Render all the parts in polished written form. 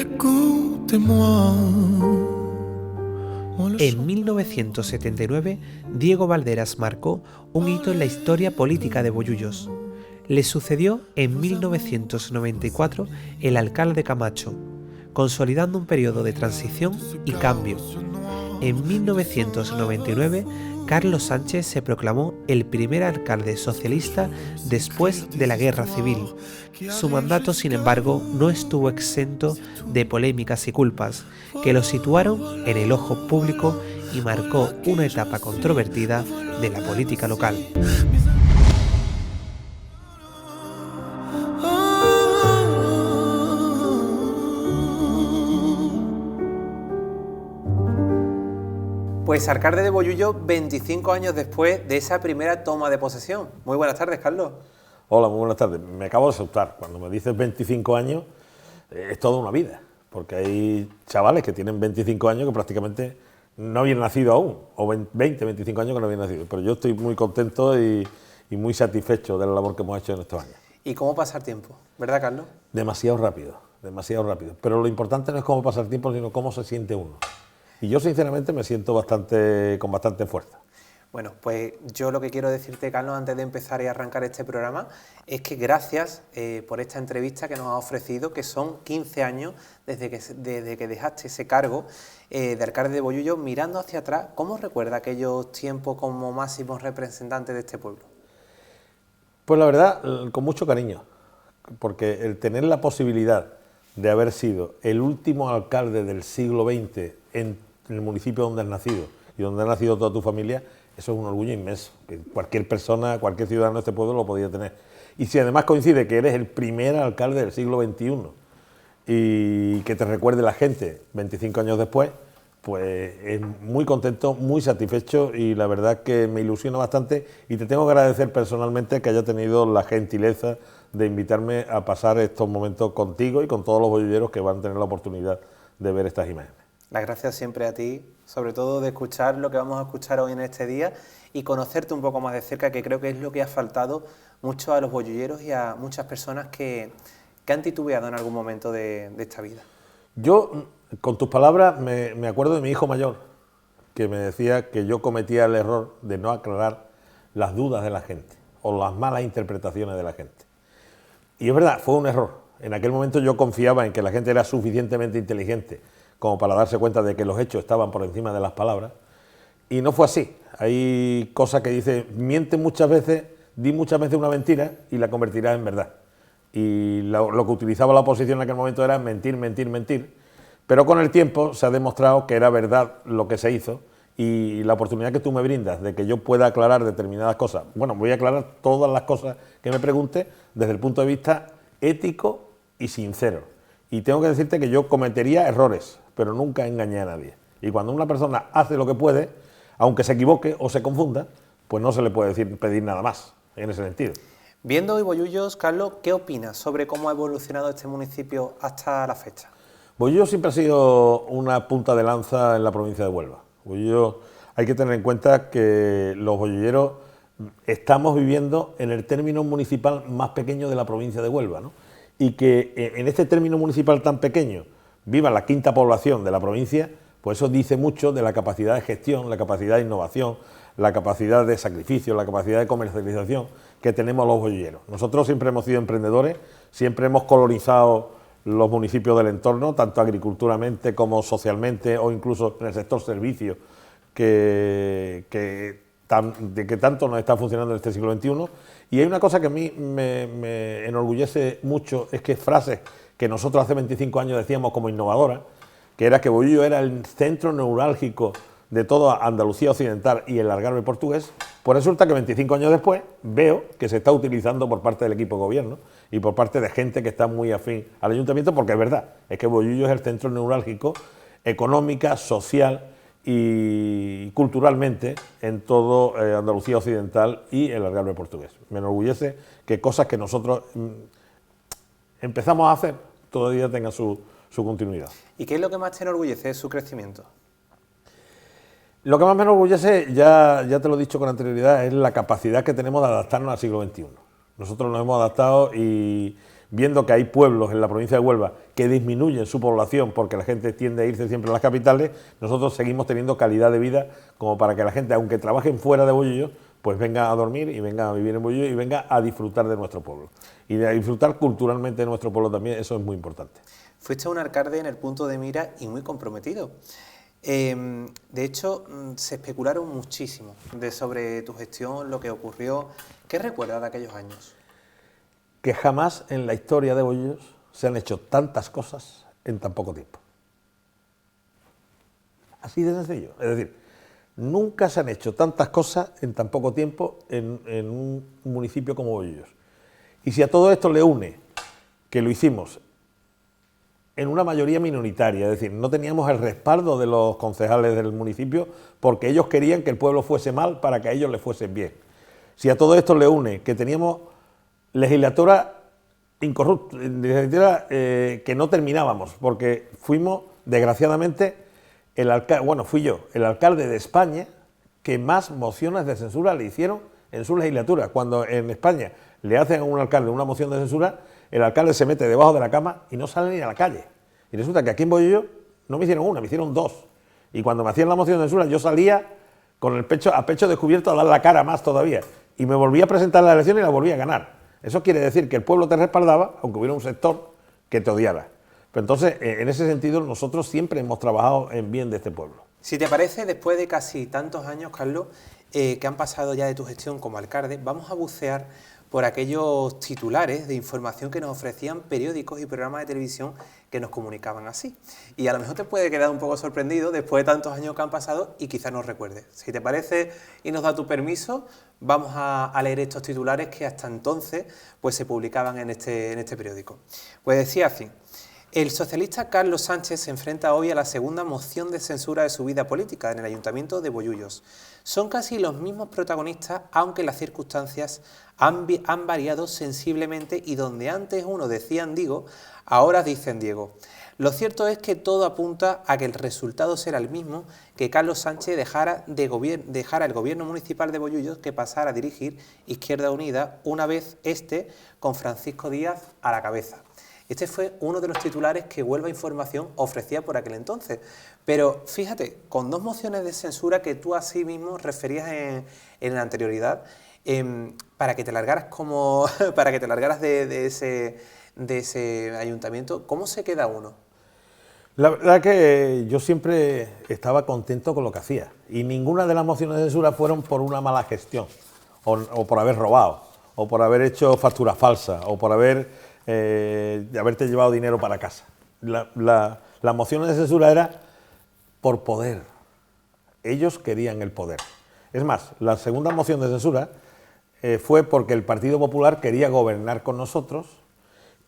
écoutez-moi. En 1979, Diego Valderas marcó un hito en la historia política de Bollullos. Le sucedió en 1994 el alcalde Camacho, consolidando un periodo de transición y cambio. En 1999, Carlos Sánchez se proclamó el primer alcalde socialista después de la Guerra Civil. Su mandato, sin embargo, no estuvo exento de polémicas y culpas, que lo situaron en el ojo público y marcó una etapa controvertida de la política local. Pues alcalde de Bollullos 25 años después de esa primera toma de posesión. Muy buenas tardes, Carlos. Hola, muy buenas tardes. Me acabo de asustar. Cuando me dices 25 años, es toda una vida. Porque hay chavales que tienen 25 años que prácticamente no habían nacido aún. O 20, 25 años que no habían nacido. Pero yo estoy muy contento y muy satisfecho de la labor que hemos hecho en estos años. ¿Y cómo pasa el tiempo? ¿Verdad, Carlos? Demasiado rápido, demasiado rápido. Pero lo importante no es cómo pasa el tiempo, sino cómo se siente uno. Y yo, sinceramente, me siento con bastante fuerza. Bueno, pues yo lo que quiero decirte, Carlos, antes de empezar y arrancar este programa, es que gracias por esta entrevista que nos has ofrecido, que son 15 años desde que dejaste ese cargo de alcalde de Bollullos. Mirando hacia atrás, ¿cómo recuerda aquellos tiempos como máximos representantes de este pueblo? Pues la verdad, con mucho cariño, porque el tener la posibilidad de haber sido el último alcalde del siglo XX en el municipio donde has nacido y donde ha nacido toda tu familia, eso es un orgullo inmenso, que cualquier persona, cualquier ciudadano de este pueblo lo podía tener. Y si además coincide que eres el primer alcalde del siglo XXI y que te recuerde la gente 25 años después, pues es muy contento, muy satisfecho y la verdad que me ilusiona bastante y te tengo que agradecer personalmente que haya tenido la gentileza de invitarme a pasar estos momentos contigo y con todos los bollulleros que van a tener la oportunidad de ver estas imágenes. Las gracias siempre a ti, sobre todo de escuchar lo que vamos a escuchar hoy en este día y conocerte un poco más de cerca, que creo que es lo que ha faltado mucho a los bollulleros y a muchas personas que han titubeado en algún momento de esta vida. Yo, con tus palabras, me acuerdo de mi hijo mayor, que me decía que yo cometía el error de no aclarar las dudas de la gente o las malas interpretaciones de la gente. Y es verdad, fue un error. En aquel momento yo confiaba en que la gente era suficientemente inteligente como para darse cuenta de que los hechos estaban por encima de las palabras, y no fue así. Hay cosas que dicen, miente muchas veces, di muchas veces una mentira y la convertirás en verdad. Y lo que utilizaba la oposición en aquel momento era mentir, mentir, mentir, pero con el tiempo se ha demostrado que era verdad lo que se hizo y la oportunidad que tú me brindas de que yo pueda aclarar determinadas cosas. Bueno, voy a aclarar todas las cosas que me pregunte desde el punto de vista ético y sincero. Y tengo que decirte que yo cometería errores, pero nunca engañé a nadie. Y cuando una persona hace lo que puede, aunque se equivoque o se confunda, pues no se le puede pedir nada más en ese sentido. Viendo hoy Bollullos, Carlos, ¿qué opinas sobre cómo ha evolucionado este municipio hasta la fecha? Bollullos siempre ha sido una punta de lanza en la provincia de Huelva. Bollullos, hay que tener en cuenta que los bollulleros estamos viviendo en el término municipal más pequeño de la provincia de Huelva, ¿no? Y que en este término municipal tan pequeño viva la quinta población de la provincia, pues eso dice mucho de la capacidad de gestión, la capacidad de innovación, la capacidad de sacrificio, la capacidad de comercialización que tenemos los bollulleros. Nosotros siempre hemos sido emprendedores, siempre hemos colonizado los municipios del entorno, tanto agriculturalmente como socialmente o incluso en el sector servicios que tanto nos está funcionando en este siglo XXI. Y hay una cosa que a mí me enorgullece mucho, es que frases que nosotros hace 25 años decíamos como innovadoras, que era que Bollullos era el centro neurálgico de toda Andalucía Occidental y el Algarve portugués, pues resulta que 25 años después veo que se está utilizando por parte del equipo de gobierno y por parte de gente que está muy afín al ayuntamiento, porque es verdad, es que Bollullos es el centro neurálgico económica, social y culturalmente en todo Andalucía Occidental y el Algarve portugués. Me enorgullece que cosas que nosotros empezamos a hacer todavía tengan su continuidad. ¿Y qué es lo que más te enorgullece de su crecimiento? Lo que más me enorgullece, ya te lo he dicho con anterioridad, es la capacidad que tenemos de adaptarnos al siglo XXI. Nosotros nos hemos adaptado y viendo que hay pueblos en la provincia de Huelva que disminuyen su población porque la gente tiende a irse siempre a las capitales, nosotros seguimos teniendo calidad de vida como para que la gente, aunque trabajen fuera de Bollullos, pues venga a dormir y venga a vivir en Bollullos y venga a disfrutar de nuestro pueblo. Y de disfrutar culturalmente de nuestro pueblo también, eso es muy importante. Fuiste un alcalde en el punto de mira y muy comprometido. De hecho, se especularon muchísimo sobre tu gestión, lo que ocurrió. ¿Qué recuerdas de aquellos años? Que jamás en la historia de Bollullos se han hecho tantas cosas en tan poco tiempo. Así de sencillo. Es decir, nunca se han hecho tantas cosas en tan poco tiempo en un municipio como Bollullos. Y si a todo esto le une que lo hicimos en una mayoría minoritaria, es decir, no teníamos el respaldo de los concejales del municipio porque ellos querían que el pueblo fuese mal para que a ellos les fuese bien. Si a todo esto le une que teníamos legislatura incorrupta, que no terminábamos, porque fuimos, desgraciadamente, fui yo, el alcalde de España que más mociones de censura le hicieron en su legislatura. Cuando en España le hacen a un alcalde una moción de censura, el alcalde se mete debajo de la cama y no sale ni a la calle. Y resulta que aquí en Bollullos no me hicieron una, me hicieron dos. Y cuando me hacían la moción de censura, yo salía con el pecho a pecho descubierto a dar la cara más todavía. Y me volví a presentar la elección y la volví a ganar. Eso quiere decir que el pueblo te respaldaba, aunque hubiera un sector que te odiara. Pero entonces, en ese sentido, nosotros siempre hemos trabajado en bien de este pueblo. Si te parece, después de casi tantos años, Carlos, que han pasado ya de tu gestión como alcalde, vamos a bucear por aquellos titulares de información que nos ofrecían periódicos y programas de televisión que nos comunicaban así. Y a lo mejor te puede quedar un poco sorprendido después de tantos años que han pasado y quizás nos recuerdes. Si te parece y nos da tu permiso, vamos a leer estos titulares que hasta entonces pues, se publicaban en este periódico. Pues decía así: el socialista Carlos Sánchez se enfrenta hoy a la segunda moción de censura de su vida política en el Ayuntamiento de Bollullos. Son casi los mismos protagonistas, aunque las circunstancias han variado sensiblemente y donde antes uno decían Digo, ahora dicen Diego. Lo cierto es que todo apunta a que el resultado será el mismo, que Carlos Sánchez dejara el gobierno municipal de Bollullos, que pasara a dirigir Izquierda Unida, una vez con Francisco Díaz a la cabeza. Este fue uno de los titulares que Huelva Información ofrecía por aquel entonces. Pero fíjate, con dos mociones de censura que tú así mismo referías en la anterioridad, para que te largaras de ese ayuntamiento, ¿cómo se queda uno? La verdad que yo siempre estaba contento con lo que hacía y ninguna de las mociones de censura fueron por una mala gestión o por haber robado o por haber hecho facturas falsas o por haberte llevado dinero para casa. Las mociones de censura era por poder. Ellos querían el poder. Es más, la segunda moción de censura fue porque el Partido Popular quería gobernar con nosotros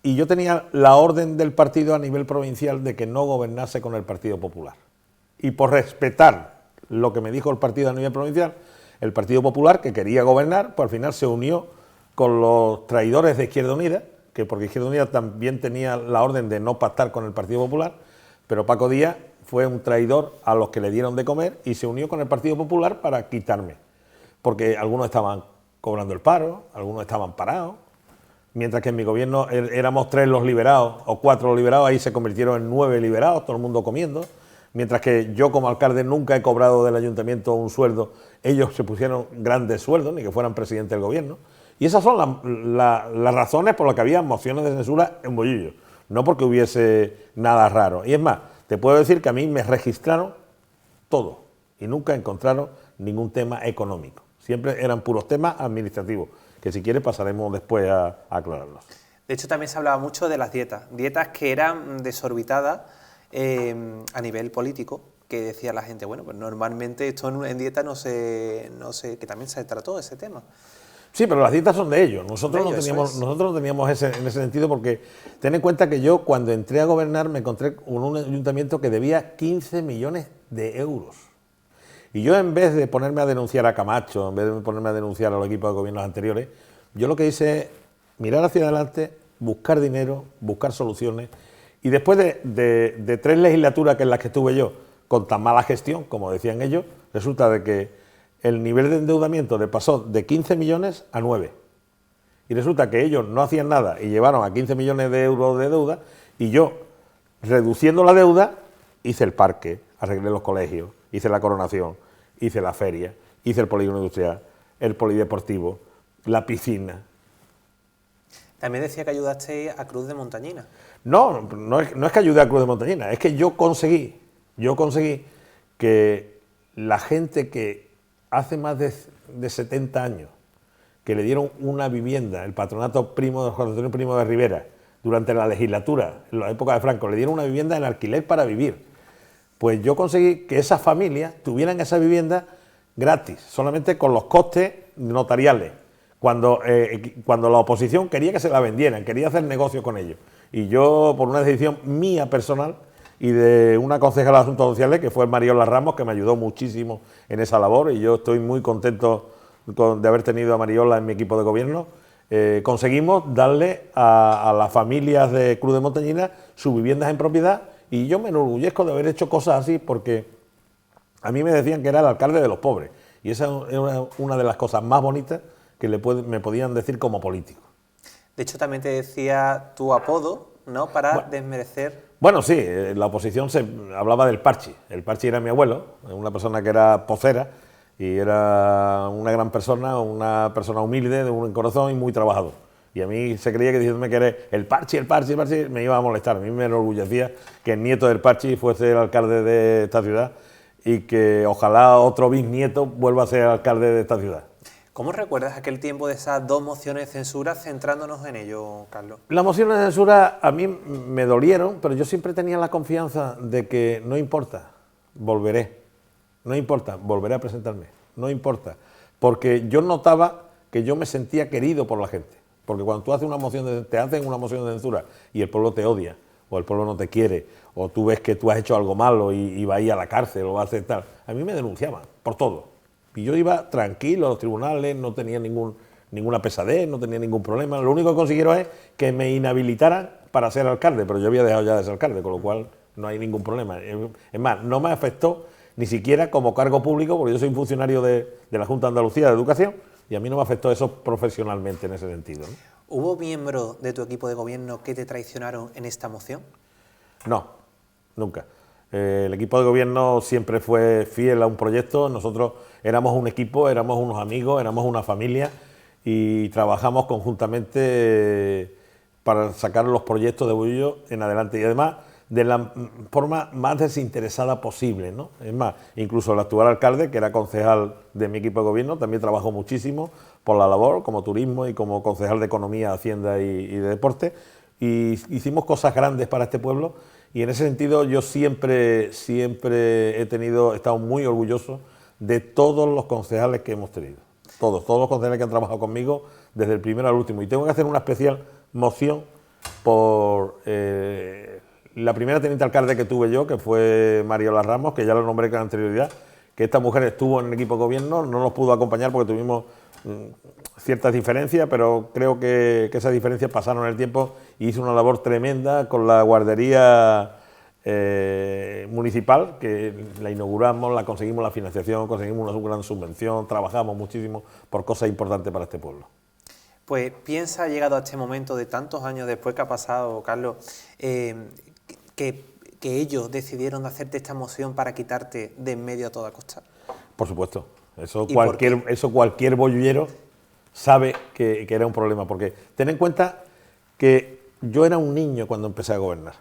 y yo tenía la orden del partido a nivel provincial de que no gobernase con el Partido Popular. Y por respetar lo que me dijo el partido a nivel provincial, el Partido Popular, que quería gobernar, pues al final se unió con los traidores de Izquierda Unida, porque Izquierda Unida también tenía la orden de no pactar con el Partido Popular, pero Paco Díaz fue un traidor a los que le dieron de comer y se unió con el Partido Popular para quitarme, porque algunos estaban cobrando el paro, algunos estaban parados, mientras que en mi gobierno éramos 3 los liberados o 4 los liberados, ahí se convirtieron en 9 liberados, todo el mundo comiendo, mientras que yo como alcalde nunca he cobrado del ayuntamiento un sueldo, ellos se pusieron grandes sueldos, ni que fueran presidente del gobierno. Y esas son las razones por las que había mociones de censura en Bollullos, no porque hubiese nada raro. Y es más, te puedo decir que a mí me registraron todo y nunca encontraron ningún tema económico. Siempre eran puros temas administrativos, que si quieres pasaremos después a aclararlos. De hecho, también se hablaba mucho de las dietas que eran desorbitadas a nivel político, que decía la gente, bueno, pues normalmente esto en dieta no sé, que también se trató ese tema. Sí, pero las dietas son de ellos. Nosotros no teníamos en ese sentido, porque ten en cuenta que yo cuando entré a gobernar me encontré con un ayuntamiento que debía 15 millones de euros. Y yo, en vez de ponerme a denunciar a Camacho, en vez de ponerme a denunciar a los equipos de gobiernos anteriores, yo lo que hice es mirar hacia adelante, buscar dinero, buscar soluciones. Y después de 3 legislaturas que en las que estuve yo con tan mala gestión, como decían ellos, resulta de que el nivel de endeudamiento le pasó de 15 millones a 9. Y resulta que ellos no hacían nada y llevaron a 15 millones de euros de deuda, y yo, reduciendo la deuda, hice el parque, arreglé los colegios, hice la coronación, hice la feria, hice el polígono industrial, el polideportivo, la piscina. También decía que ayudaste a Cruz de Montañina. No es que ayude a Cruz de Montañina, es que yo conseguí que la gente que hace más de 70 años que le dieron una vivienda, el patronato primo de José Antonio Primo de Rivera, durante la legislatura, en la época de Franco, le dieron una vivienda en alquiler para vivir. Pues yo conseguí que esas familias tuvieran esa vivienda gratis, solamente con los costes notariales, cuando la oposición quería que se la vendieran, quería hacer negocio con ellos. Y yo, por una decisión mía personal y de una concejala de Asuntos Sociales, que fue Mariola Ramos, que me ayudó muchísimo en esa labor, y yo estoy muy contento de haber tenido a Mariola en mi equipo de gobierno, conseguimos darle a las familias de Cruz de Montañina sus viviendas en propiedad, y yo me enorgullezco de haber hecho cosas así, porque a mí me decían que era el alcalde de los pobres, y esa es una de las cosas más bonitas que me podían decir como político. De hecho, también te decía tu apodo, ¿no?, para desmerecer. Bueno, sí, la oposición se hablaba del Parchi. El Parchi era mi abuelo, una persona que era pocera, y era una gran persona, una persona humilde, de un corazón y muy trabajador. Y a mí se creía que diciéndome que era el Parchi, me iba a molestar. A mí me enorgullecía que el nieto del Parchi fuese el alcalde de esta ciudad, y que ojalá otro bisnieto vuelva a ser alcalde de esta ciudad. ¿Cómo recuerdas aquel tiempo de esas 2 mociones de censura, centrándonos en ello, Carlos? Las mociones de censura a mí me dolieron, pero yo siempre tenía la confianza de que no importa, volveré. No importa, volveré a presentarme, no importa. Porque yo notaba que yo me sentía querido por la gente. Porque cuando tú haces te hacen una moción de censura y el pueblo te odia, o el pueblo no te quiere, o tú ves que tú has hecho algo malo y vas a ir a la cárcel o vas a hacer tal, a mí me denunciaban por todo. Y yo iba tranquilo a los tribunales, no tenía ninguna pesadez, no tenía ningún problema. Lo único que consiguieron es que me inhabilitaran para ser alcalde, pero yo había dejado ya de ser alcalde, con lo cual no hay ningún problema. Es más, no me afectó ni siquiera como cargo público, porque yo soy un funcionario de la Junta de Andalucía de Educación, y a mí no me afectó eso profesionalmente en ese sentido, ¿no? ¿Hubo miembros de tu equipo de gobierno que te traicionaron en esta moción? No, nunca. El equipo de gobierno siempre fue fiel a un proyecto. Nosotros éramos un equipo, éramos unos amigos, éramos una familia, y trabajamos conjuntamente para sacar los proyectos de Bollullos en adelante, y además de la forma más desinteresada posible, ¿no? Es más, incluso el actual alcalde, que era concejal de mi equipo de gobierno, también trabajó muchísimo por la labor, como turismo y como concejal de Economía, Hacienda y de Deporte, y hicimos cosas grandes para este pueblo, y en ese sentido yo siempre he estado muy orgulloso de todos los concejales que hemos tenido, todos los concejales que han trabajado conmigo desde el primero al último, y tengo que hacer una especial moción por la primera teniente alcalde que tuve yo, que fue Mariola Ramos, que ya lo nombré con anterioridad, que esta mujer estuvo en el equipo de gobierno, no nos pudo acompañar porque tuvimos ciertas diferencias, pero creo que esas diferencias pasaron en el tiempo, y hizo una labor tremenda con la guardería municipal, que la inauguramos, la conseguimos la financiación, conseguimos una gran subvención, trabajamos muchísimo por cosas importantes para este pueblo. Pues piensa, llegado a este momento de tantos años después que ha pasado, Carlos, que ellos decidieron hacerte esta moción para quitarte de en medio a toda costa. Por supuesto, eso cualquier bollullero sabe que era un problema, porque ten en cuenta que yo era un niño cuando empecé a gobernar.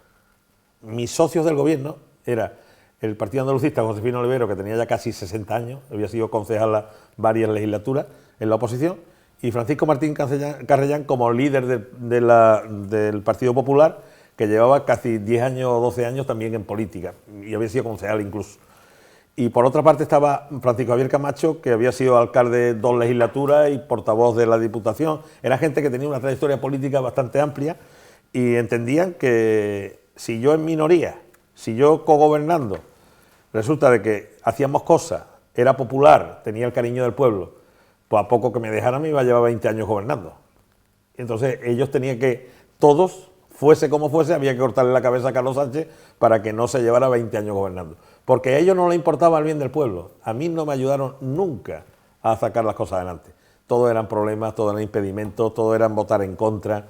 Mis socios del gobierno era el Partido Andalucista, Josefina Olivero, que tenía ya casi 60 años, había sido concejal varias legislaturas en la oposición, y Francisco Martín Carrellán como líder del Partido Popular, que llevaba casi 10 años o 12 años también en política, y había sido concejal incluso. Y por otra parte estaba Francisco Javier Camacho, que había sido alcalde 2 legislaturas y portavoz de la Diputación. Era gente que tenía una trayectoria política bastante amplia, y entendían que si yo en minoría, si yo cogobernando, resulta de que hacíamos cosas, era popular, tenía el cariño del pueblo, pues a poco que me dejaran me iba a llevar 20 años gobernando. Entonces ellos tenían que, todos, fuese como fuese, había que cortarle la cabeza a Carlos Sánchez para que no se llevara 20 años gobernando. Porque a ellos no les importaba el bien del pueblo. A mí no me ayudaron nunca a sacar las cosas adelante. todo eran problemas, todo eran impedimentos, todo eran votar en contra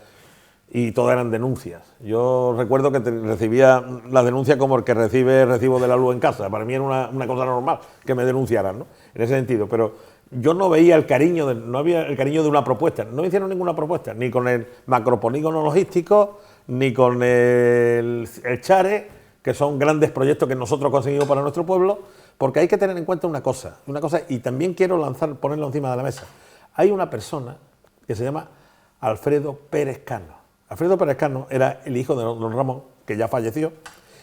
y todo eran denuncias. Yo recuerdo que recibía las denuncias como el que recibe recibo de la luz en casa. Para mí era una cosa normal que me denunciaran, ¿no? En ese sentido, pero yo no veía el cariño, no había el cariño de una propuesta. No me hicieron ninguna propuesta, ni con el macropolígono logístico, ni con el Chare, que son grandes proyectos que nosotros conseguimos para nuestro pueblo, porque hay que tener en cuenta una cosa, y también quiero ponerlo encima de la mesa. Hay una persona que se llama Alfredo Pérez Cano. Alfredo Pérez Cano era el hijo de don Ramón, que ya falleció,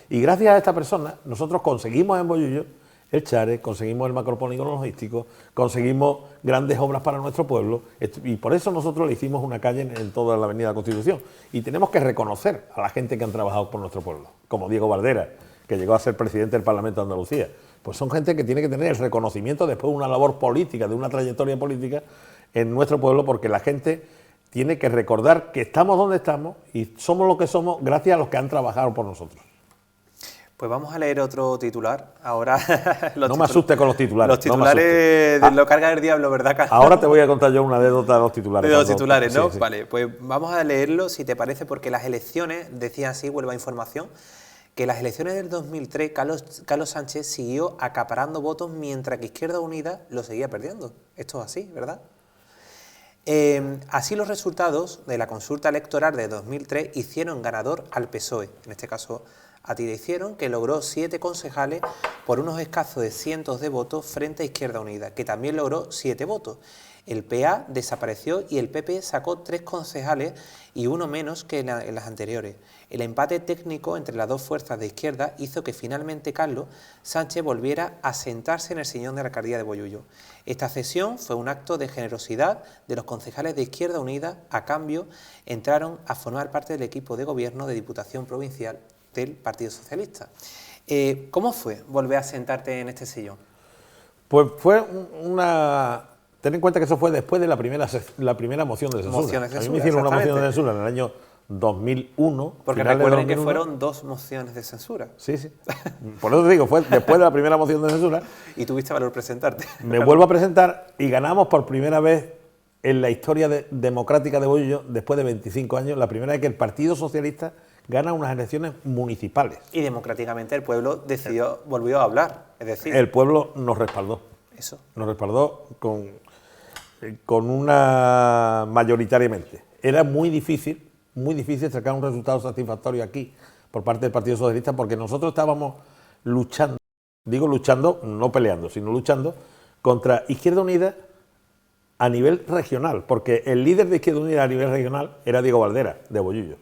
y gracias a esta persona nosotros conseguimos en Bollullo el Chare, conseguimos el macropolígono logístico, conseguimos grandes obras para nuestro pueblo, y por eso nosotros le hicimos una calle en toda la Avenida Constitución. Y tenemos que reconocer a la gente que han trabajado por nuestro pueblo, como Diego Valdera, que llegó a ser presidente del Parlamento de Andalucía. Pues son gente que tiene que tener el reconocimiento después de una labor política, de una trayectoria política en nuestro pueblo, porque la gente tiene que recordar que estamos donde estamos y somos lo que somos gracias a los que han trabajado por nosotros. Pues vamos a leer otro titular. Ahora no me asustes con los titulares. Los titulares lo carga el diablo, ¿verdad, Carlos? Ahora te voy a contar yo una anécdota de los titulares. De los titulares, ¿no? Sí, sí. Vale, pues vamos a leerlo, si te parece, porque las elecciones, decía así, Huelva Información, que las elecciones del 2003 Carlos Sánchez siguió acaparando votos mientras que Izquierda Unida lo seguía perdiendo. Esto es así, ¿verdad? Así los resultados de la consulta electoral de 2003 hicieron ganador al PSOE, en este caso a ti te hicieron, que logró 7 concejales por unos escasos de cientos de votos frente a Izquierda Unida, que también logró 7 votos. El PA desapareció y el PP sacó 3 concejales y uno menos que en las anteriores. El empate técnico entre las dos fuerzas de izquierda hizo que finalmente Carlos Sánchez volviera a sentarse en el sillón de la alcaldía de Bollullo. Esta cesión fue un acto de generosidad de los concejales de Izquierda Unida. A cambio, entraron a formar parte del equipo de gobierno de Diputación Provincial del Partido Socialista. ¿Cómo fue volver a sentarte en este sillón? Pues fue una... Ten en cuenta que eso fue después de la primera moción de censura. A mí me hicieron una moción de censura en el año 2001. Porque recuerden que fueron 2 mociones de censura. Sí, sí. Por eso te digo, fue después de la primera moción de censura. Y tuviste valor presentarte. Me vuelvo a presentar y ganamos por primera vez en la historia democrática de Bollullo, después de 25 años, la primera vez que el Partido Socialista gana unas elecciones municipales. Y democráticamente el pueblo volvió a hablar. Es decir, el pueblo nos respaldó. Eso. Nos respaldó con una mayoritariamente. Era muy difícil sacar un resultado satisfactorio aquí por parte del Partido Socialista, porque nosotros estábamos luchando, digo luchando, no peleando, sino luchando contra Izquierda Unida a nivel regional, porque el líder de Izquierda Unida a nivel regional era Diego Valdera, de Bollullo.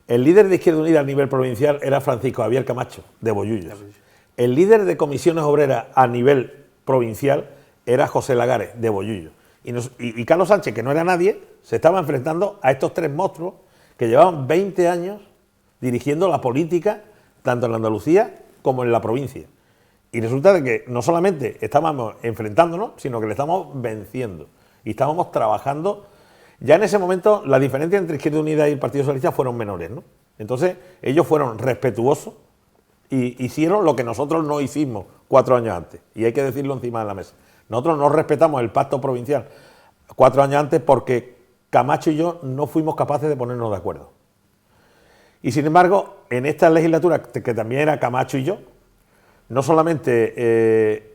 El líder de Izquierda Unida a nivel provincial era Francisco Javier Camacho, de Bollullo. El líder de Comisiones Obreras a nivel provincial era José Lagares, de Bollullo. Y Carlos Sánchez, que no era nadie, se estaba enfrentando a estos 3 monstruos que llevaban 20 años dirigiendo la política, tanto en la Andalucía como en la provincia. Y resulta de que no solamente estábamos enfrentándonos, sino que le estamos venciendo. Y estábamos trabajando. Ya en ese momento la diferencia entre Izquierda Unida y el Partido Socialista fueron menores, ¿no? Entonces ellos fueron respetuosos y hicieron lo que nosotros no hicimos 4 años antes. Y hay que decirlo encima de la mesa. Nosotros no respetamos el pacto provincial 4 años antes porque Camacho y yo no fuimos capaces de ponernos de acuerdo. Y sin embargo, en esta legislatura, que también era Camacho y yo, no solamente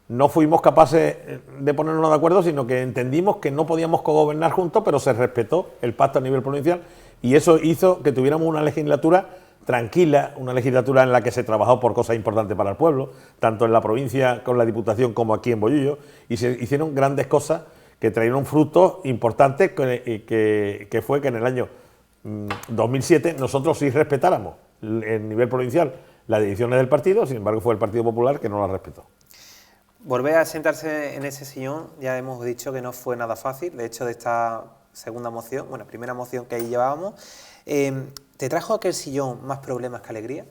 no fuimos capaces de ponernos de acuerdo, sino que entendimos que no podíamos cogobernar juntos, pero se respetó el pacto a nivel provincial y eso hizo que tuviéramos una legislatura tranquila, una legislatura en la que se trabajó por cosas importantes para el pueblo, tanto en la provincia con la Diputación como aquí en Bollullo, y se hicieron grandes cosas que trajeron frutos importantes, que fue que en el año 2007 nosotros sí respetáramos en nivel provincial las decisiones del partido, sin embargo fue el Partido Popular que no las respetó. Volver a sentarse en ese sillón, ya hemos dicho que no fue nada fácil, de hecho de esta primera moción que ahí llevábamos, ¿te trajo aquel sillón más problemas que alegría?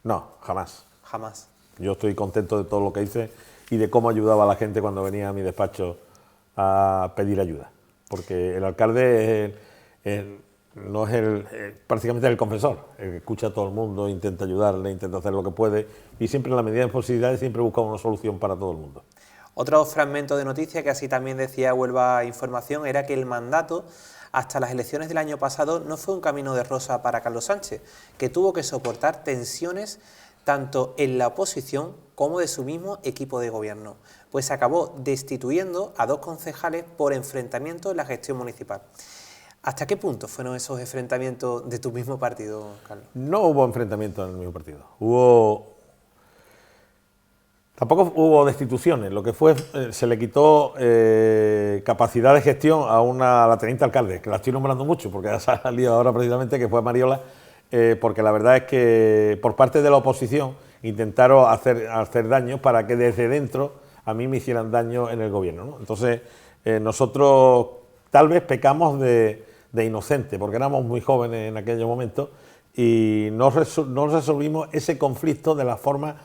No, jamás. Jamás. Yo estoy contento de todo lo que hice y de cómo ayudaba a la gente cuando venía a mi despacho a pedir ayuda. Porque el alcalde no es prácticamente el confesor, el que escucha a todo el mundo, intenta ayudarle, intenta hacer lo que puede y siempre en la medida de posibilidades siempre busca una solución para todo el mundo. Otro fragmento de noticia que así también decía Huelva Información era que el mandato hasta las elecciones del año pasado no fue un camino de rosa para Carlos Sánchez, que tuvo que soportar tensiones tanto en la oposición como de su mismo equipo de gobierno, pues acabó destituyendo a 2 concejales por enfrentamientos en la gestión municipal. ¿Hasta qué punto fueron esos enfrentamientos de tu mismo partido, Carlos? No hubo enfrentamientos en el mismo partido. Tampoco hubo destituciones. Lo que fue, se le quitó capacidad de gestión a la teniente alcalde, que la estoy nombrando mucho, porque ha salido ahora precisamente, que fue Mariola, porque la verdad es que por parte de la oposición intentaron hacer daño para que desde dentro a mí me hicieran daño en el gobierno, ¿no? Entonces, nosotros tal vez pecamos de inocente, porque éramos muy jóvenes en aquellos momentos y no resolvimos ese conflicto de la forma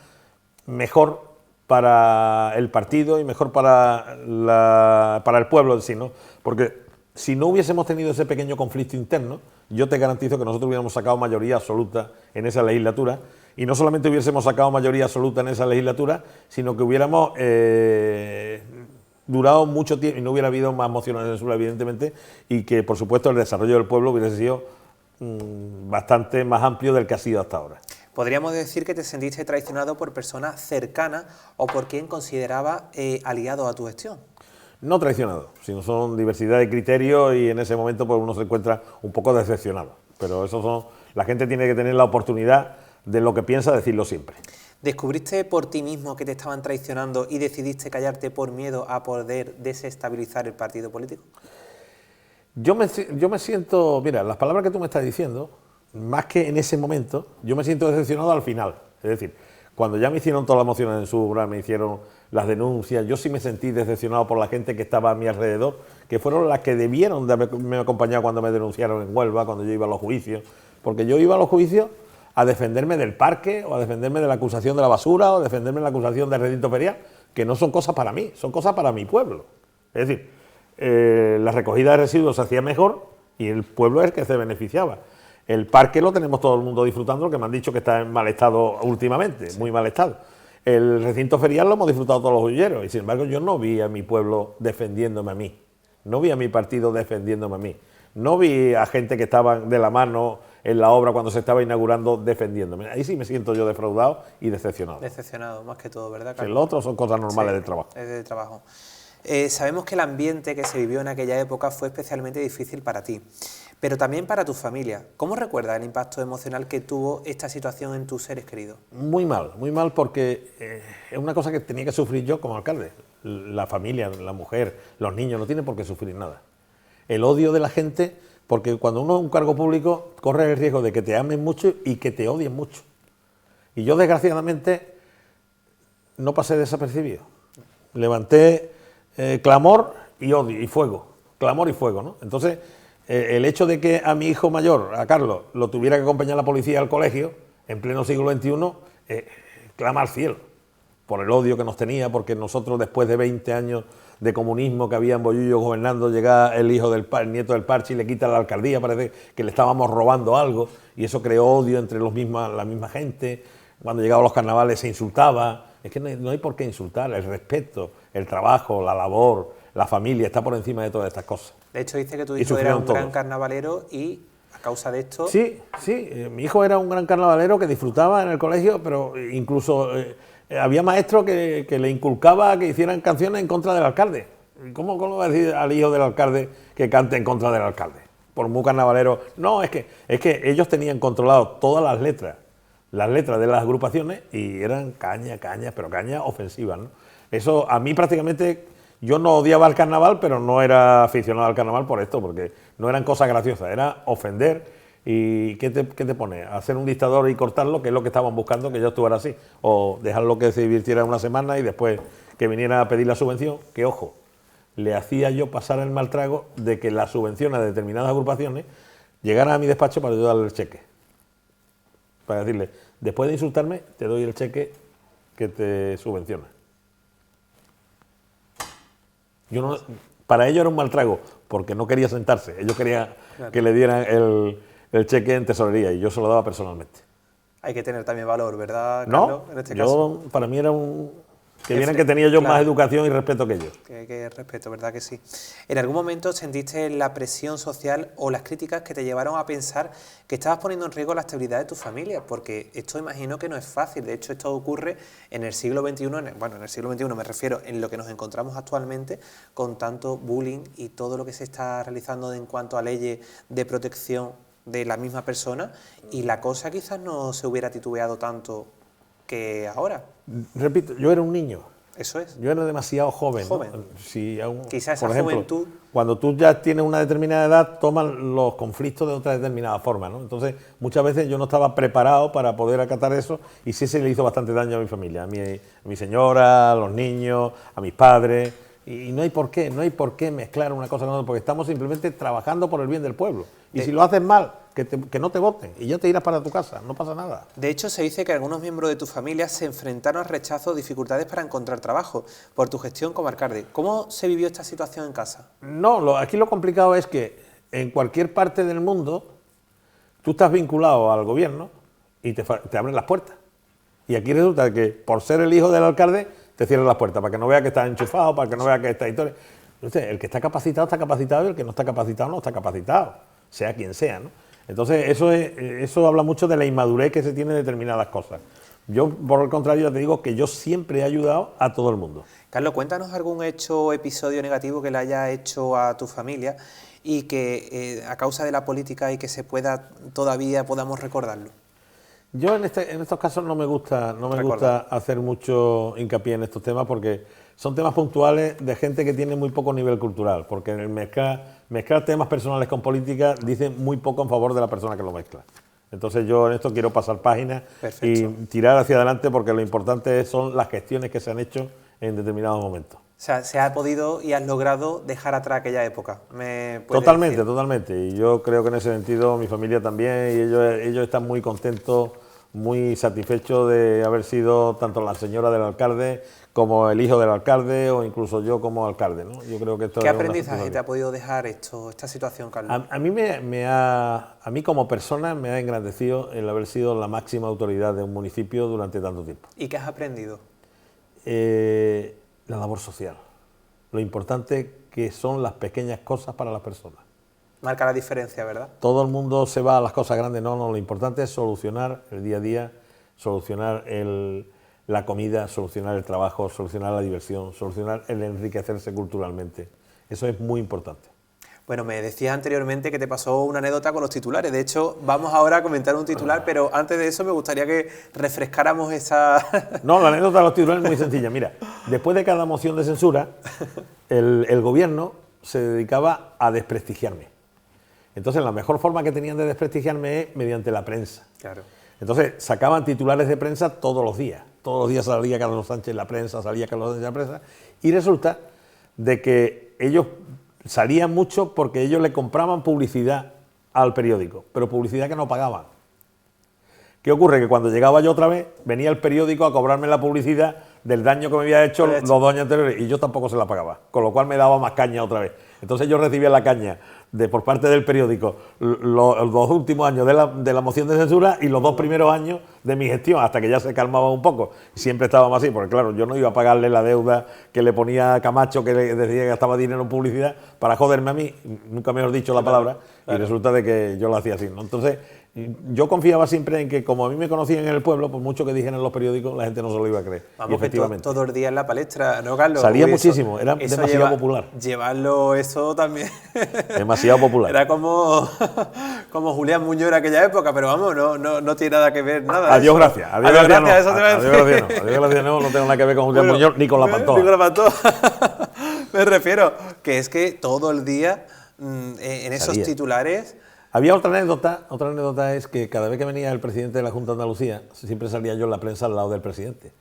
mejor para el partido y mejor para el pueblo en sí, ¿no? Porque si no hubiésemos tenido ese pequeño conflicto interno, yo te garantizo que nosotros hubiéramos sacado mayoría absoluta en esa legislatura, y no solamente hubiésemos sacado mayoría absoluta en esa legislatura, sino que hubiéramos durado mucho tiempo y no hubiera habido más mociones de censura, evidentemente, y que, por supuesto, el desarrollo del pueblo hubiese sido bastante más amplio del que ha sido hasta ahora. ¿Podríamos decir que te sentiste traicionado por personas cercanas o por quien consideraba aliado a tu gestión? No traicionado, sino son diversidad de criterios y en ese momento pues uno se encuentra un poco decepcionado. Pero la gente tiene que tener la oportunidad de lo que piensa decirlo siempre. ¿Descubriste por ti mismo que te estaban traicionando y decidiste callarte por miedo a poder desestabilizar el partido político? Yo me siento, mira, las palabras que tú me estás diciendo, más que en ese momento, yo me siento decepcionado al final. Es decir, cuando ya me hicieron todas las mociones en su obra, me hicieron las denuncias, yo sí me sentí decepcionado por la gente que estaba a mi alrededor, que fueron las que debieron de haberme acompañado cuando me denunciaron en Huelva, cuando yo iba a los juicios, porque yo iba a los juicios a defenderme del parque, o a defenderme de la acusación de la basura, o a defenderme de la acusación del recinto ferial, que no son cosas para mí, son cosas para mi pueblo. Es decir, la recogida de residuos se hacía mejor y el pueblo es el que se beneficiaba. El parque lo tenemos todo el mundo disfrutando, que me han dicho que está en mal estado últimamente, muy mal estado. El recinto ferial lo hemos disfrutado todos los huilleros y sin embargo yo no vi a mi pueblo defendiéndome a mí, no vi a mi partido defendiéndome a mí, no vi a gente que estaban de la mano en la obra cuando se estaba inaugurando defendiéndome. Ahí sí me siento yo defraudado y decepcionado. Decepcionado, más que todo, ¿verdad, Carlos? Lo otro son cosas normales del trabajo. Es de trabajo. Sabemos que el ambiente que se vivió en aquella época fue especialmente difícil para ti, pero también para tu familia. ¿Cómo recuerdas el impacto emocional que tuvo esta situación en tus seres queridos? Muy mal porque es una cosa que tenía que sufrir yo como alcalde. La familia, la mujer, los niños no tienen por qué sufrir nada. El odio de la gente, porque cuando uno es un cargo público corre el riesgo de que te amen mucho y que te odien mucho. Y yo desgraciadamente no pasé desapercibido. Levanté clamor y odio y fuego, clamor y fuego, ¿no? Entonces, el hecho de que a mi hijo mayor, a Carlos, lo tuviera que acompañar la policía al colegio, en pleno siglo XXI, clama al cielo, por el odio que nos tenía, porque nosotros después de 20 años de comunismo que había en Bollullo gobernando, llega el nieto del Parche y le quita la alcaldía, parece que le estábamos robando algo, y eso creó odio entre la misma gente. Cuando llegaban los carnavales se insultaba. Es que no hay por qué insultar, el respeto, el trabajo, la labor, la familia, está por encima de todas estas cosas. De hecho, dice que tu hijo era un gran carnavalero y a causa de esto... Sí, mi hijo era un gran carnavalero que disfrutaba en el colegio, pero incluso había maestros que le inculcaba que hicieran canciones en contra del alcalde. ¿Cómo va a decir al hijo del alcalde que cante en contra del alcalde? Por muy carnavalero. No, es que ellos tenían controlado todas las letras de las agrupaciones y eran cañas, pero cañas ofensivas, ¿no? Eso a mí prácticamente, yo no odiaba el carnaval, pero no era aficionado al carnaval por esto, porque no eran cosas graciosas, era ofender. ¿Y qué te pone? Hacer un dictador y cortarlo, que es lo que estaban buscando, que yo estuviera así, o dejarlo que se divirtiera una semana y después que viniera a pedir la subvención, que ojo, le hacía yo pasar el mal trago de que la subvención a determinadas agrupaciones llegaran a mi despacho para yo darle el cheque. Para decirle, después de insultarme, te doy el cheque que te subvenciona. Para ellos era un mal trago, porque no quería sentarse. Ellos querían que le dieran el cheque en tesorería y yo se lo daba personalmente. Hay que tener también valor, ¿verdad, Carlos? No, para mí era Que vieran que tenía yo más educación y respeto que ellos. Que respeto, ¿verdad que sí? ¿En algún momento sentiste la presión social o las críticas que te llevaron a pensar que estabas poniendo en riesgo la estabilidad de tu familia? Porque esto imagino que no es fácil. De hecho, esto ocurre en el siglo XXI, en el siglo XXI me refiero en lo que nos encontramos actualmente, con tanto bullying y todo lo que se está realizando en cuanto a leyes de protección de la misma persona, y la cosa quizás no se hubiera titubeado tanto que ahora. Repito, yo era un niño. Eso es. Yo era demasiado joven. Joven. ¿No? Si aún, Quizás esa por ejemplo, juventud. cuando tú ya tienes una determinada edad, toman los conflictos de otra determinada forma, ¿no? Entonces, muchas veces yo no estaba preparado para poder acatar eso y sí se le hizo bastante daño a mi familia, a mi señora, a los niños, a mis padres. Y no hay por qué mezclar una cosa con otra, porque estamos simplemente trabajando por el bien del pueblo. Y si lo haces mal, que no te voten y ya te irás para tu casa, no pasa nada. De hecho, se dice que algunos miembros de tu familia se enfrentaron al rechazo o dificultades para encontrar trabajo por tu gestión como alcalde. ¿Cómo se vivió esta situación en casa? No, aquí lo complicado es que en cualquier parte del mundo tú estás vinculado al gobierno y te abren las puertas. Y aquí resulta que por ser el hijo del alcalde te cierran las puertas, para que no vea que estás enchufado, para que no vea que esta historia. Entonces, el que está capacitado y el que no está capacitado no está capacitado, sea quien sea, ¿no? Entonces, eso habla mucho de la inmadurez que se tiene de determinadas cosas. Yo, por el contrario, ya te digo que yo siempre he ayudado a todo el mundo. Carlos, cuéntanos algún hecho o episodio negativo que le haya hecho a tu familia y que a causa de la política y que todavía podamos recordarlo. Yo en estos casos no me gusta hacer mucho hincapié en estos temas porque son temas puntuales de gente que tiene muy poco nivel cultural, porque en el mezclar temas personales con política dice muy poco en favor de la persona que lo mezcla. Entonces yo en esto quiero pasar páginas y tirar hacia adelante porque lo importante son las gestiones que se han hecho en determinados momentos. O sea, se ha podido y has logrado dejar atrás aquella época. Totalmente. Y yo creo que en ese sentido mi familia también, y ellos están muy contentos, muy satisfechos de haber sido tanto la señora del alcalde como el hijo del alcalde o incluso yo como alcalde, ¿no? Yo creo que esto ¿Qué aprendizaje te ha podido dejar esta situación, Carlos? A mí como persona me ha engrandecido el haber sido la máxima autoridad de un municipio durante tanto tiempo. ¿Y qué has aprendido? La labor social, lo importante que son las pequeñas cosas para las personas. Marca la diferencia, ¿verdad? Todo el mundo se va a las cosas grandes, no, lo importante es solucionar el día a día, solucionar la comida, solucionar el trabajo, solucionar la diversión, solucionar el enriquecerse culturalmente. Eso es muy importante. Bueno, me decías anteriormente que te pasó una anécdota con los titulares. De hecho, vamos ahora a comentar un titular, pero antes de eso me gustaría que refrescáramos esa... No, la anécdota de los titulares es muy sencilla. Mira, después de cada moción de censura, el gobierno se dedicaba a desprestigiarme. Entonces, la mejor forma que tenían de desprestigiarme es mediante la prensa. Claro. Entonces, sacaban titulares de prensa todos los días. Todos los días salía Carlos Sánchez en la prensa, salía Carlos Sánchez en la prensa. Y resulta de que ellos salían mucho porque ellos le compraban publicidad al periódico, pero publicidad que no pagaban. ¿Qué ocurre? Que cuando llegaba yo otra vez, venía el periódico a cobrarme la publicidad del daño que me había hecho los 2 años anteriores y yo tampoco se la pagaba, con lo cual me daba más caña otra vez. Entonces yo recibía la caña por parte del periódico los 2 últimos años de la moción de censura y los 2 primeros años de mi gestión, hasta que ya se calmaba un poco. Siempre estábamos así, porque claro, yo no iba a pagarle la deuda que le ponía a Camacho, que le decía que gastaba dinero en publicidad, para joderme a mí, nunca mejor dicho la palabra, y resulta de que yo lo hacía así, ¿no? Entonces, yo confiaba siempre en que, como a mí me conocían en el pueblo, por mucho que dijeran en los periódicos, la gente no se lo iba a creer. Vamos, y efectivamente. Que todo el día en la palestra, ¿no, Carlos? Salía muchísimo, era demasiado popular. Llevarlo eso también. Demasiado popular. Era como Julián Muñoz en aquella época, pero vamos, no tiene nada que ver, nada. Adiós, gracias. Adiós, gracias, no. Eso te va a decir. Adiós, gracias, no tengo nada que ver con Julián Muñoz ni con la Pantoja. Ni con la Pantoja. Me refiero, que es que todo el día en esos titulares... Había otra anécdota es que cada vez que venía el presidente de la Junta de Andalucía, siempre salía yo en la prensa al lado del presidente.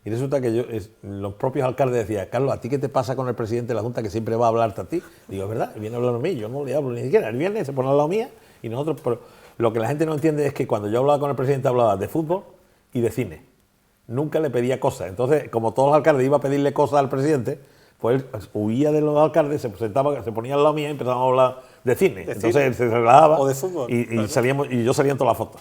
Y resulta que los propios alcaldes decían, Carlos, ¿a ti qué te pasa con el presidente de la Junta que siempre va a hablarte a ti? Digo, es verdad, él viene a hablar a mí, yo no le hablo ni siquiera. Él viene, se pone al lado mía y nosotros... Pero lo que la gente no entiende es que cuando yo hablaba con el presidente hablaba de fútbol y de cine. Nunca le pedía cosas. Entonces, como todos los alcaldes iban a pedirle cosas al presidente, pues él huía de los alcaldes, se ponía al lado mía y empezábamos a hablar de cine. Entonces él se relajaba o de fútbol. Y yo salía en todas las fotos.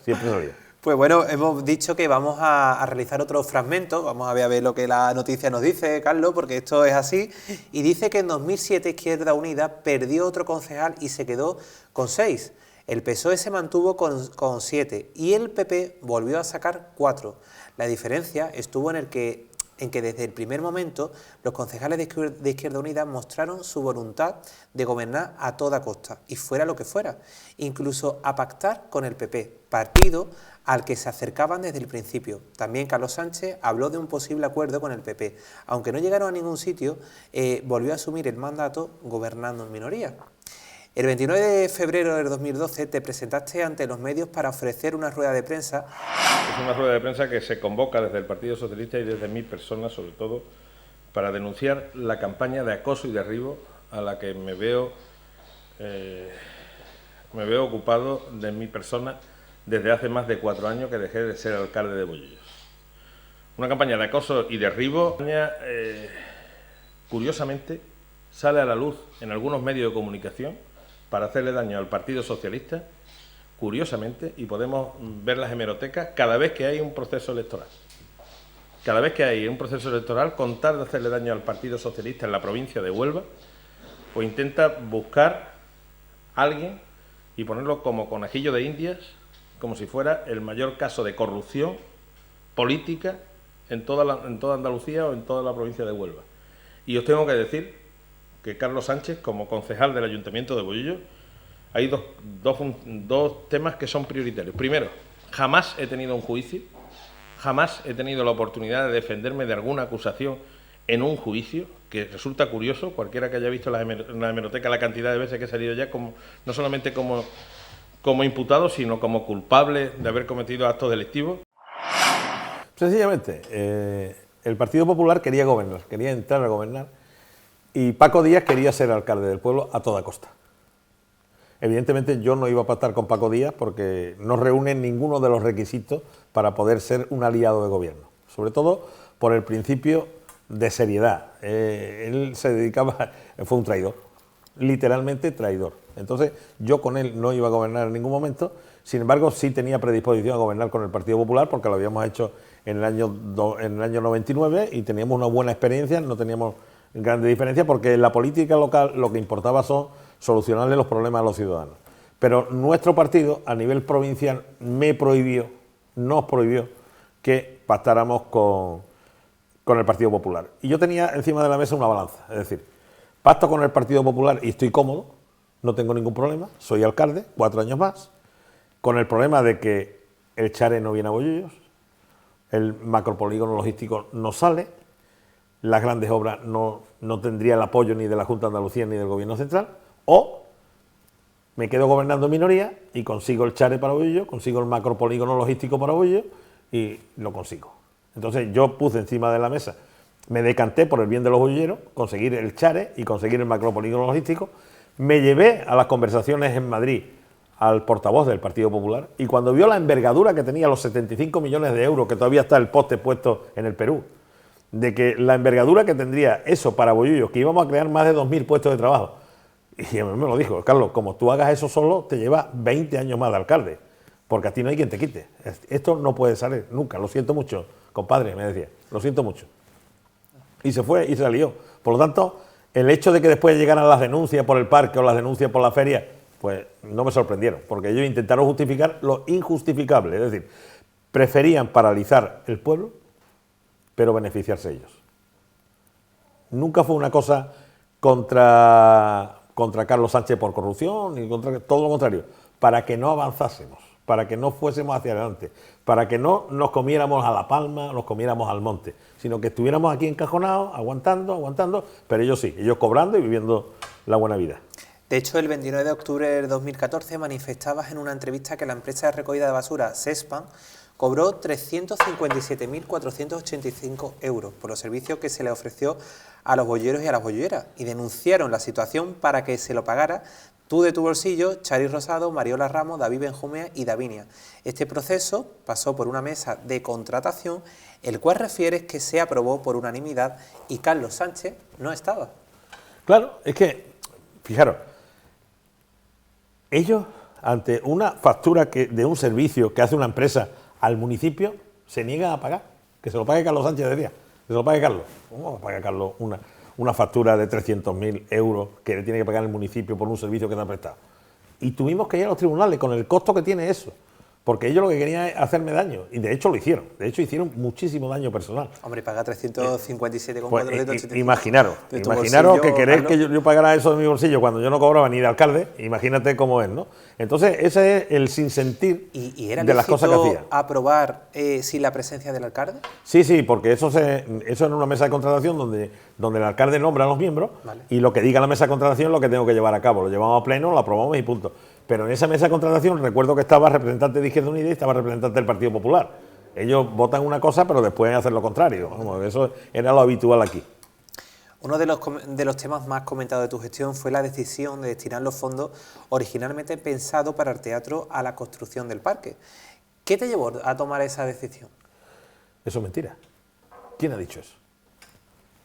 Siempre salía. Pues bueno, hemos dicho que vamos a realizar otro fragmento, vamos a ver lo que la noticia nos dice, Carlos, porque esto es así, y dice que en 2007 Izquierda Unida perdió otro concejal y se quedó con 6. El PSOE se mantuvo con 7 y el PP volvió a sacar 4. La diferencia estuvo en que desde el primer momento los concejales de Izquierda Unida mostraron su voluntad de gobernar a toda costa y fuera lo que fuera, incluso a pactar con el PP, partido al que se acercaban desde el principio. También Carlos Sánchez habló de un posible acuerdo con el PP. Aunque no llegaron a ningún sitio, volvió a asumir el mandato gobernando en minoría. El 29 de febrero del 2012 te presentaste ante los medios para ofrecer una rueda de prensa. Es una rueda de prensa que se convoca desde el Partido Socialista y desde mi persona, sobre todo, para denunciar la campaña de acoso y derribo a la que me veo ocupado de mi persona desde hace más de 4 años que dejé de ser alcalde de Bollullos. Una campaña de acoso y derribo, curiosamente, sale a la luz en algunos medios de comunicación para hacerle daño al Partido Socialista, curiosamente, y podemos ver las hemerotecas cada vez que hay un proceso electoral. Cada vez que hay un proceso electoral, con tal de hacerle daño al Partido Socialista en la provincia de Huelva, o intenta buscar a alguien y ponerlo como conejillo de Indias, como si fuera el mayor caso de corrupción política en toda Andalucía o en toda la provincia de Huelva. Y os tengo que decir que Carlos Sánchez, como concejal del Ayuntamiento de Bollullos, hay dos temas que son prioritarios. Primero, jamás he tenido un juicio, jamás he tenido la oportunidad de defenderme de alguna acusación en un juicio, que resulta curioso, cualquiera que haya visto la hemeroteca, la cantidad de veces que he salido ya, no solamente como imputado, sino como culpable de haber cometido actos delictivos. Sencillamente, el Partido Popular quería gobernar, quería entrar a gobernar, y Paco Díaz quería ser alcalde del pueblo a toda costa. Evidentemente yo no iba a pactar con Paco Díaz porque no reúne ninguno de los requisitos para poder ser un aliado de gobierno, sobre todo por el principio de seriedad. Él se dedicaba, fue un traidor, literalmente traidor. Entonces yo con él no iba a gobernar en ningún momento, sin embargo sí tenía predisposición a gobernar con el Partido Popular porque lo habíamos hecho en el año 99 y teníamos una buena experiencia, no teníamos grandes diferencias porque en la política local lo que importaba son solucionarle los problemas a los ciudadanos. Pero nuestro partido a nivel provincial nos prohibió que pactáramos con el Partido Popular. Y yo tenía encima de la mesa una balanza, es decir, pacto con el Partido Popular y estoy cómodo, no tengo ningún problema, soy alcalde, 4 años más, con el problema de que el Chare no viene a Bollullos, el macropolígono logístico no sale, las grandes obras no tendría el apoyo ni de la Junta de Andalucía ni del Gobierno Central, o me quedo gobernando en minoría y consigo el Chare para Bollullos, consigo el macropolígono logístico para Bollullos y lo consigo. Entonces yo puse encima de la mesa, me decanté por el bien de los bollulleros, conseguir el Chare y conseguir el macropolígono logístico, me llevé a las conversaciones en Madrid al portavoz del Partido Popular y cuando vio la envergadura que tenía, los 75 millones de euros, que todavía está el poste puesto en el Perú, de que la envergadura que tendría eso para Bollullos, que íbamos a crear más de 2.000 puestos de trabajo. Y a mí me lo dijo, Carlos, como tú hagas eso solo, te lleva 20 años más de alcalde, porque a ti no hay quien te quite. Esto no puede salir nunca, lo siento mucho, compadre, me decía, lo siento mucho. Y se fue y se salió. Por lo tanto, el hecho de que después llegaran las denuncias por el parque o las denuncias por la feria, pues no me sorprendieron, porque ellos intentaron justificar lo injustificable, es decir, preferían paralizar el pueblo, pero beneficiarse ellos. Nunca fue una cosa contra Carlos Sánchez por corrupción, ni contra todo lo contrario, para que no avanzásemos, para que no fuésemos hacia adelante, para que no nos comiéramos a la palma, nos comiéramos al monte, sino que estuviéramos aquí encajonados, aguantando, pero ellos sí, ellos cobrando y viviendo la buena vida. De hecho, el 29 de octubre de 2014 manifestabas en una entrevista que la empresa de recogida de basura, Sespan, cobró 357.485 euros por los servicios que se le ofreció a los bolleros y a las bolleras, y denunciaron la situación para que se lo pagara tú de tu bolsillo, Chari Rosado, Mariola Ramos, David Benjumea y Davinia. Este proceso pasó por una mesa de contratación, el cual refieres que se aprobó por unanimidad y Carlos Sánchez no estaba. Claro, es que, fijaros, ellos, ante una factura de un servicio que hace una empresa al municipio se niegan a pagar, que se lo pague Carlos Sánchez decía, que se lo pague Carlos. ¿Cómo va a pagar Carlos una factura de 300.000 euros que le tiene que pagar el municipio por un servicio que te ha prestado? Y tuvimos que ir a los tribunales con el costo que tiene eso, porque ellos lo que querían es hacerme daño, y de hecho lo hicieron, de hecho hicieron muchísimo daño personal. Hombre, paga 357,485. Pues, imaginaros que queréis que yo pagara eso de mi bolsillo cuando yo no cobraba ni de alcalde, imagínate cómo es, ¿no? Entonces ese es el sinsentir de las cosas que hacía. ¿Y era lícito aprobar sin la presencia del alcalde? Sí, porque eso es una mesa de contratación donde el alcalde nombra a los miembros, vale, y lo que diga la mesa de contratación es lo que tengo que llevar a cabo, lo llevamos a pleno, lo aprobamos y punto. Pero en esa mesa de contratación recuerdo que estaba representante de Izquierda Unida y estaba representante del Partido Popular. Ellos votan una cosa pero después hacen lo contrario. Vamos, eso era lo habitual aquí. Uno de los temas más comentados de tu gestión fue la decisión de destinar los fondos originalmente pensados para el teatro a la construcción del parque. ¿Qué te llevó a tomar esa decisión? Eso es mentira. ¿Quién ha dicho eso?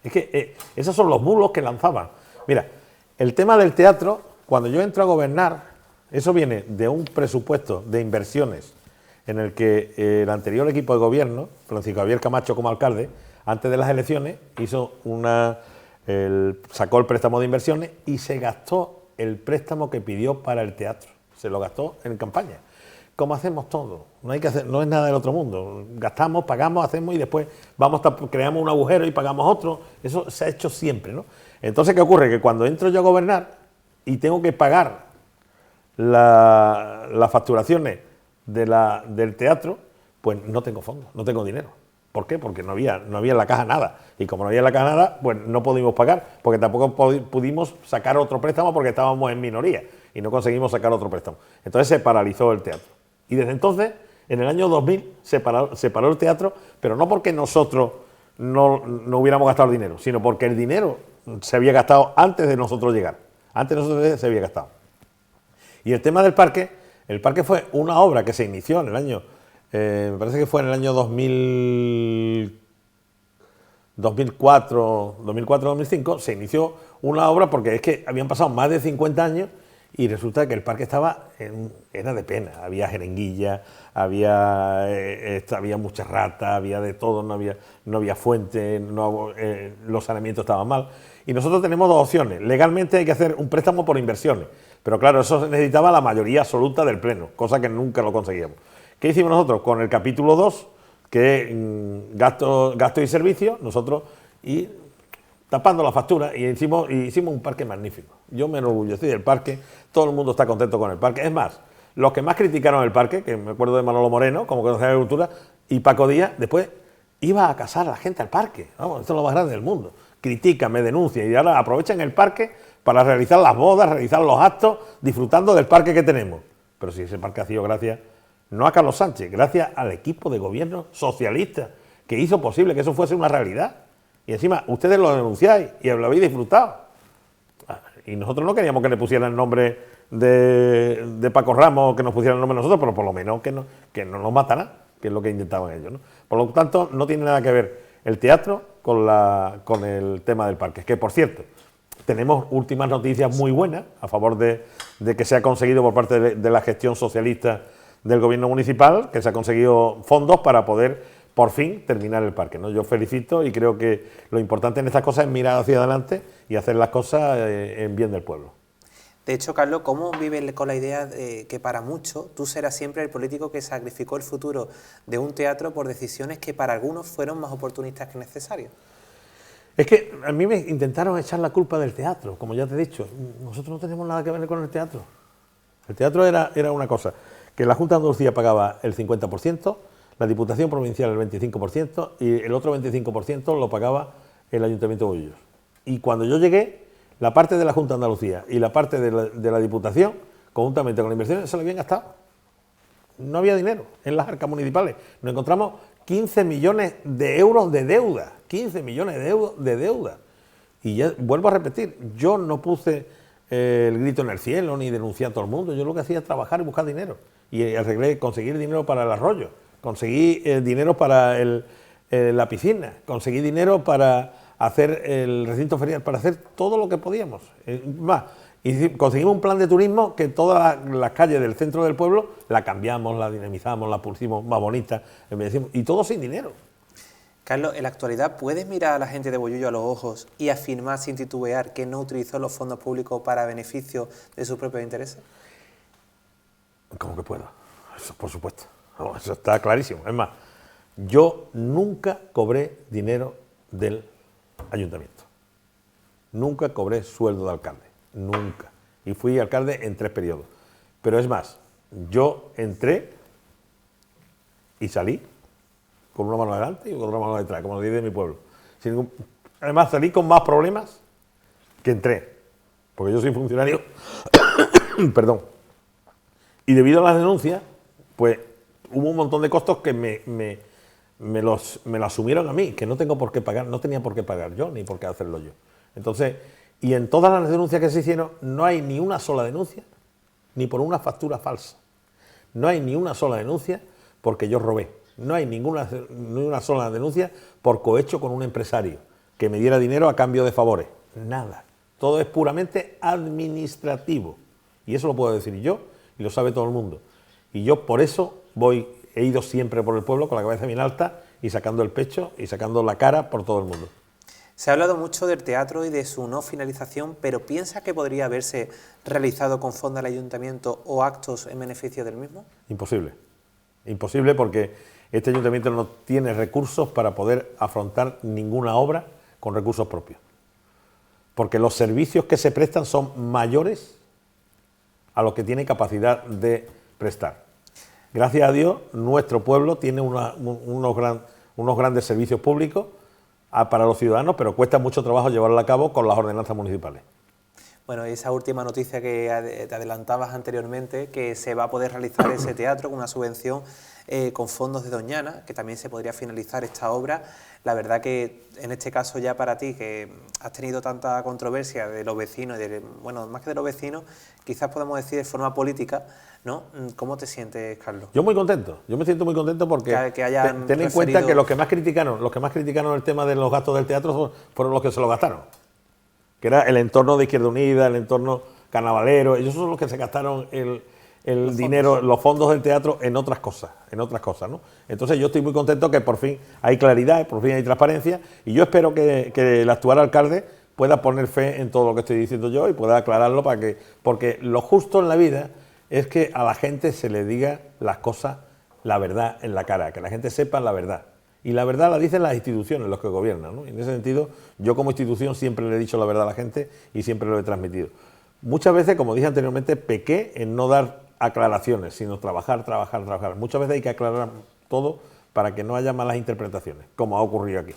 Es que esos son los bulos que lanzaban. Mira, el tema del teatro, cuando yo entro a gobernar, eso viene de un presupuesto de inversiones en el que el anterior equipo de gobierno, Francisco Javier Camacho como alcalde, antes de las elecciones sacó el préstamo de inversiones y se gastó el préstamo que pidió para el teatro. Se lo gastó en campaña. Como hacemos todo, no es nada del otro mundo. Gastamos, pagamos, hacemos y después creamos un agujero y pagamos otro. Eso se ha hecho siempre, ¿no? Entonces, ¿qué ocurre? Que cuando entro yo a gobernar y tengo que pagar las facturaciones del teatro, pues no tengo fondos, no tengo dinero. ¿Por qué? Porque no había en la caja nada. Y como no había en la caja nada, pues no pudimos pagar, porque tampoco pudimos sacar otro préstamo porque estábamos en minoría y no conseguimos sacar otro préstamo. Entonces se paralizó el teatro. Y desde entonces, en el año 2000, se paró el teatro, pero no porque nosotros no hubiéramos gastado el dinero, sino porque el dinero se había gastado antes de nosotros llegar. Antes de nosotros se había gastado. Y el tema del parque, el parque fue una obra que se inició en el año, me parece que fue en el año 2004-2005, se inició una obra porque es que habían pasado más de 50 años y resulta que el parque era de pena, había jeringuilla, había muchas ratas, había de todo, no había fuente, los saneamientos estaban mal. Y nosotros tenemos dos opciones. Legalmente hay que hacer un préstamo por inversiones, pero claro, eso necesitaba la mayoría absoluta del Pleno, cosa que nunca lo conseguíamos. ¿Qué hicimos nosotros? Con el capítulo 2, que es gasto y servicio, nosotros tapando la factura y hicimos un parque magnífico. Yo me enorgullecí del parque, todo el mundo está contento con el parque. Es más, los que más criticaron el parque, que me acuerdo de Manolo Moreno, como consejero de Agricultura, y Paco Díaz, después iba a casar a la gente al parque. Vamos, esto es lo más grande del mundo. Critican, me denuncian y ahora aprovechan el parque para realizar las bodas, realizar los actos, disfrutando del parque que tenemos. Pero si ese parque ha sido gracias, no a Carlos Sánchez, gracias al equipo de gobierno socialista que hizo posible que eso fuese una realidad. Y encima, ustedes lo denunciáis y lo habéis disfrutado. Y nosotros no queríamos que le pusieran el nombre de Paco Ramos, que nos pusieran el nombre de nosotros, pero por lo menos que no nos mataran, que es lo que intentaban ellos, ¿no? Por lo tanto, no tiene nada que ver el teatro con el tema del parque. Que, por cierto, tenemos últimas noticias muy buenas a favor de que se ha conseguido por parte de la gestión socialista del gobierno municipal, que se ha conseguido fondos para poder, por fin, terminar el parque, ¿no? Yo felicito y creo que lo importante en estas cosas es mirar hacia adelante y hacer las cosas en bien del pueblo. De hecho, Carlos, ¿cómo vives con la idea de que para muchos tú serás siempre el político que sacrificó el futuro de un teatro por decisiones que para algunos fueron más oportunistas que necesarias? Es que a mí me intentaron echar la culpa del teatro, como ya te he dicho. Nosotros no tenemos nada que ver con el teatro. El teatro era una cosa, que la Junta de Andalucía pagaba el 50%, la Diputación Provincial el 25% y el otro 25% lo pagaba el Ayuntamiento de Bollullos. Y cuando yo llegué, la parte de la Junta de Andalucía y la parte de la Diputación, conjuntamente con las inversiones, se lo habían gastado. No había dinero en las arcas municipales. Nos encontramos 15 millones de euros de deuda. 15 millones de euros de deuda. Y ya vuelvo a repetir, yo no puse el grito en el cielo ni denuncié a todo el mundo. Yo lo que hacía es trabajar y buscar dinero. Y conseguir dinero para el arroyo, conseguí dinero para la piscina, conseguí dinero para hacer el recinto ferial, para hacer todo lo que podíamos. Más, Y conseguimos un plan de turismo que todas las calles del centro del pueblo la cambiamos, la dinamizamos, la pusimos más bonita, y todo sin dinero. Carlos, en la actualidad, ¿puedes mirar a la gente de Bollullo a los ojos y afirmar sin titubear que no utilizó los fondos públicos para beneficio de sus propios intereses? ¿Cómo que puedo? Eso, por supuesto. No, eso está clarísimo. Es más, yo nunca cobré dinero del ayuntamiento. Nunca cobré sueldo de alcalde. Nunca. Y fui alcalde en 3 periodos. Pero es más, yo entré y salí con una mano adelante y con otra mano detrás, como lo dice de mi pueblo. Además, salí con más problemas que entré. Porque yo soy funcionario. Perdón. Y debido a las denuncias, pues hubo un montón de costos que me lo asumieron a mí, que no tengo por qué pagar, no tenía por qué pagar yo, ni por qué hacerlo yo. Entonces, y en todas las denuncias que se hicieron, no hay ni una sola denuncia, ni por una factura falsa. No hay ni una sola denuncia porque yo robé. No hay ni una sola denuncia por cohecho con un empresario que me diera dinero a cambio de favores. Nada. Todo es puramente administrativo. Y eso lo puedo decir yo y lo sabe todo el mundo. Y yo por eso he ido siempre por el pueblo con la cabeza bien alta y sacando el pecho y sacando la cara por todo el mundo. Se ha hablado mucho del teatro y de su no finalización, pero ¿piensa que podría haberse realizado con fondos del ayuntamiento o actos en beneficio del mismo? Imposible. Imposible porque este ayuntamiento no tiene recursos para poder afrontar ninguna obra con recursos propios. Porque los servicios que se prestan son mayores a los que tiene capacidad de prestar. Gracias a Dios, nuestro pueblo tiene unos grandes servicios públicos para los ciudadanos, pero cuesta mucho trabajo llevarlo a cabo con las ordenanzas municipales. Bueno, esa última noticia que te adelantabas anteriormente, que se va a poder realizar ese teatro con una subvención con fondos de Doñana, que también se podría finalizar esta obra. La verdad que en este caso ya para ti, que has tenido tanta controversia de los vecinos, bueno, más que de los vecinos, quizás podemos decir de forma política, ¿no? ¿Cómo te sientes, Carlos? Yo muy contento, yo me siento muy contento porque ten en cuenta que los que más criticaron el tema de los gastos del teatro fueron los que se lo gastaron, que era el entorno de Izquierda Unida, el entorno carnavalero. Ellos son los que se gastaron el dinero, los fondos del teatro en otras cosas, ¿no? Entonces yo estoy muy contento que por fin hay claridad, por fin hay transparencia, y yo espero que el actual alcalde pueda poner fe en todo lo que estoy diciendo yo y pueda aclararlo porque lo justo en la vida es que a la gente se le diga las cosas, la verdad en la cara, que la gente sepa la verdad. Y la verdad la dicen las instituciones, los que gobiernan, ¿no? Y en ese sentido, yo como institución siempre le he dicho la verdad a la gente y siempre lo he transmitido. Muchas veces, como dije anteriormente, pequé en no dar aclaraciones, sino trabajar. Muchas veces hay que aclarar todo para que no haya malas interpretaciones, como ha ocurrido aquí.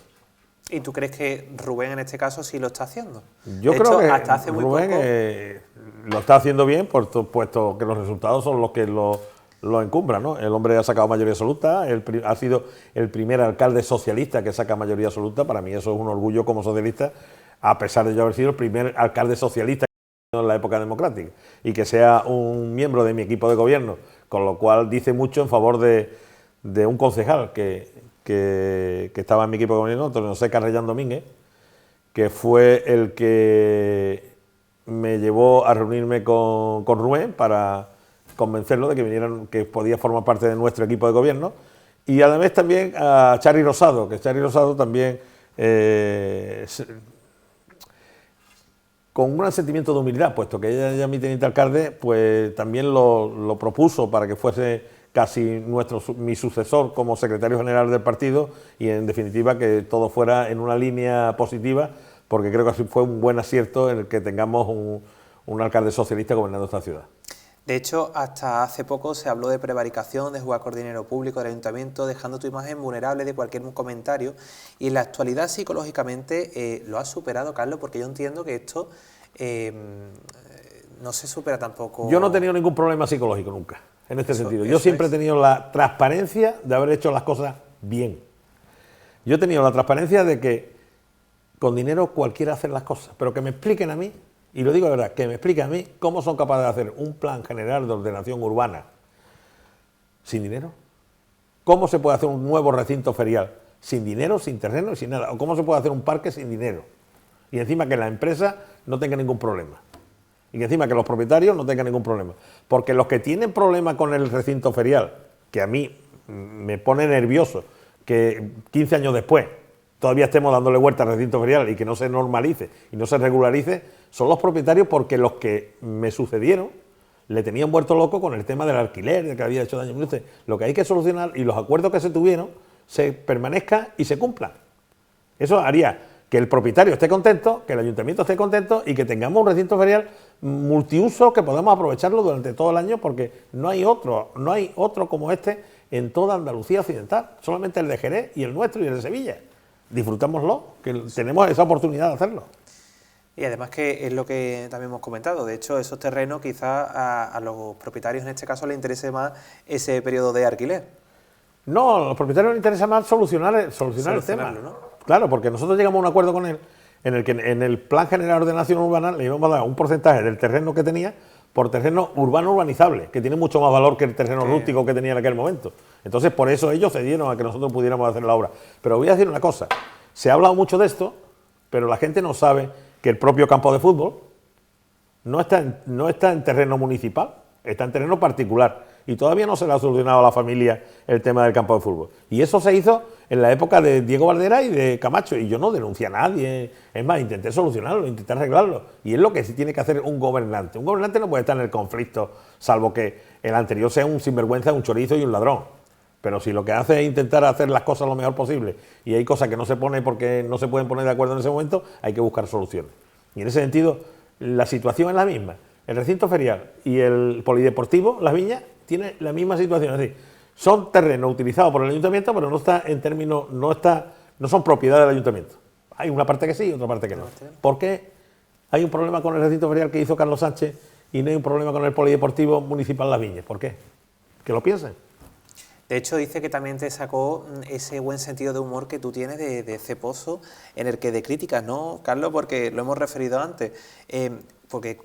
¿Y tú crees que Rubén en este caso sí lo está haciendo? Yo creo que hasta hace Rubén lo está haciendo bien, puesto que los resultados son los que lo encumbran, ¿no? El hombre ha sacado mayoría absoluta, ha sido el primer alcalde socialista que saca mayoría absoluta. Para mí eso es un orgullo como socialista, a pesar de yo haber sido el primer alcalde socialista en la época democrática, y que sea un miembro de mi equipo de gobierno, con lo cual dice mucho en favor de un concejal que estaba en mi equipo de gobierno, Antonio José Carrellán Domínguez, que fue el que me llevó a reunirme con Rubén para convencerlo de que vinieran, que podía formar parte de nuestro equipo de gobierno, y además también a Chari Rosado, que Chari Rosado también con un gran sentimiento de humildad, puesto que ella ya mi teniente alcalde, pues también lo propuso para que fuese casi mi sucesor como secretario general del partido, y en definitiva que todo fuera en una línea positiva, porque creo que así fue un buen acierto en el que tengamos un alcalde socialista gobernando esta ciudad. De hecho, hasta hace poco se habló de prevaricación, de jugar con dinero público del ayuntamiento, dejando tu imagen vulnerable de cualquier comentario, y en la actualidad psicológicamente lo has superado, Carlos, porque yo entiendo que esto no se supera tampoco. Yo no he tenido ningún problema psicológico nunca, en este sentido. Yo siempre he tenido la transparencia de haber hecho las cosas bien. Yo he tenido la transparencia de que con dinero cualquiera hace las cosas, pero que me expliquen a mí. Y lo digo de verdad, que me explique a mí cómo son capaces de hacer un plan general de ordenación urbana sin dinero. ¿Cómo se puede hacer un nuevo recinto ferial sin dinero, sin terreno y sin nada? ¿O cómo se puede hacer un parque sin dinero? Y encima que la empresa no tenga ningún problema. y que encima que los propietarios no tengan ningún problema. Porque los que tienen problema con el recinto ferial, que a mí me pone nervioso que 15 años después todavía estemos dándole vuelta al recinto ferial y que no se normalice y no se regularice, son los propietarios, porque los que me sucedieron le tenían vuelto loco con el tema del alquiler, de que había hecho daño. Entonces, lo que hay que solucionar, y los acuerdos que se tuvieron, se permanezcan y se cumplan. Eso haría que el propietario esté contento, que el ayuntamiento esté contento y que tengamos un recinto ferial multiuso que podamos aprovecharlo durante todo el año, porque no hay otro como este en toda Andalucía occidental, solamente el de Jerez y el nuestro y el de Sevilla. Disfrutámoslo, que tenemos esa oportunidad de hacerlo. Y además que es lo que también hemos comentado, de hecho esos terrenos quizás a los propietarios en este caso les interese más ese periodo de alquiler. No, a los propietarios les interesa más solucionar el tema, ¿no? Claro, porque nosotros llegamos a un acuerdo con él en el que en el Plan General de Ordenación Urbana le íbamos a dar un porcentaje del terreno que tenía por terreno urbano urbanizable, que tiene mucho más valor que el terreno rústico que tenía en aquel momento. Entonces, por eso ellos cedieron a que nosotros pudiéramos hacer la obra. Pero voy a decir una cosa, se ha hablado mucho de esto, pero la gente no sabe que el propio campo de fútbol no está en terreno municipal, está en terreno particular. Y todavía no se le ha solucionado a la familia el tema del campo de fútbol. Y eso se hizo en la época de Diego Valdera y de Camacho. Y yo no denuncié a nadie. Es más, intenté solucionarlo, intenté arreglarlo. Y es lo que sí tiene que hacer un gobernante. Un gobernante no puede estar en el conflicto, salvo que el anterior sea un sinvergüenza, un chorizo y un ladrón. Pero si lo que hace es intentar hacer las cosas lo mejor posible y hay cosas que no se pone porque no se pueden poner de acuerdo en ese momento, hay que buscar soluciones. Y en ese sentido, la situación es la misma. El recinto ferial y el polideportivo, Las Viñas, tiene la misma situación. Es decir, son terrenos utilizados por el ayuntamiento, pero no son propiedad del ayuntamiento. Hay una parte que sí y otra parte que no. ¿Por qué hay un problema con el recinto ferial que hizo Carlos Sánchez y no hay un problema con el polideportivo municipal Las Viñas? ¿Por qué? Que lo piensen. De hecho, dice que también te sacó ese buen sentido de humor que tú tienes de Ceposo, en el que de críticas, ¿no, Carlos? Porque lo hemos referido antes. Porque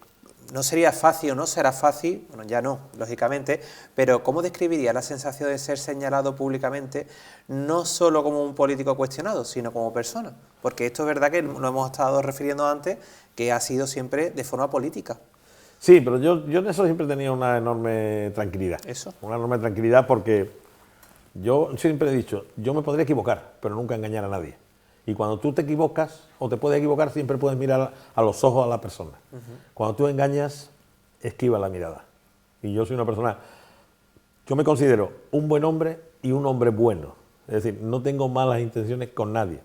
no sería fácil o no será fácil, bueno, ya no, lógicamente, pero ¿cómo describiría la sensación de ser señalado públicamente, no solo como un político cuestionado, sino como persona? Porque esto es verdad que lo hemos estado refiriendo antes, que ha sido siempre de forma política. Sí, pero yo en eso siempre he tenido una enorme tranquilidad. ¿Eso? Una enorme tranquilidad porque yo siempre he dicho, yo me podría equivocar, pero nunca engañar a nadie. Y cuando tú te equivocas, o te puedes equivocar, siempre puedes mirar a los ojos a la persona. Cuando tú engañas, esquiva la mirada. Y yo soy una persona, yo me considero un buen hombre y un hombre bueno. Es decir, no tengo malas intenciones con nadie.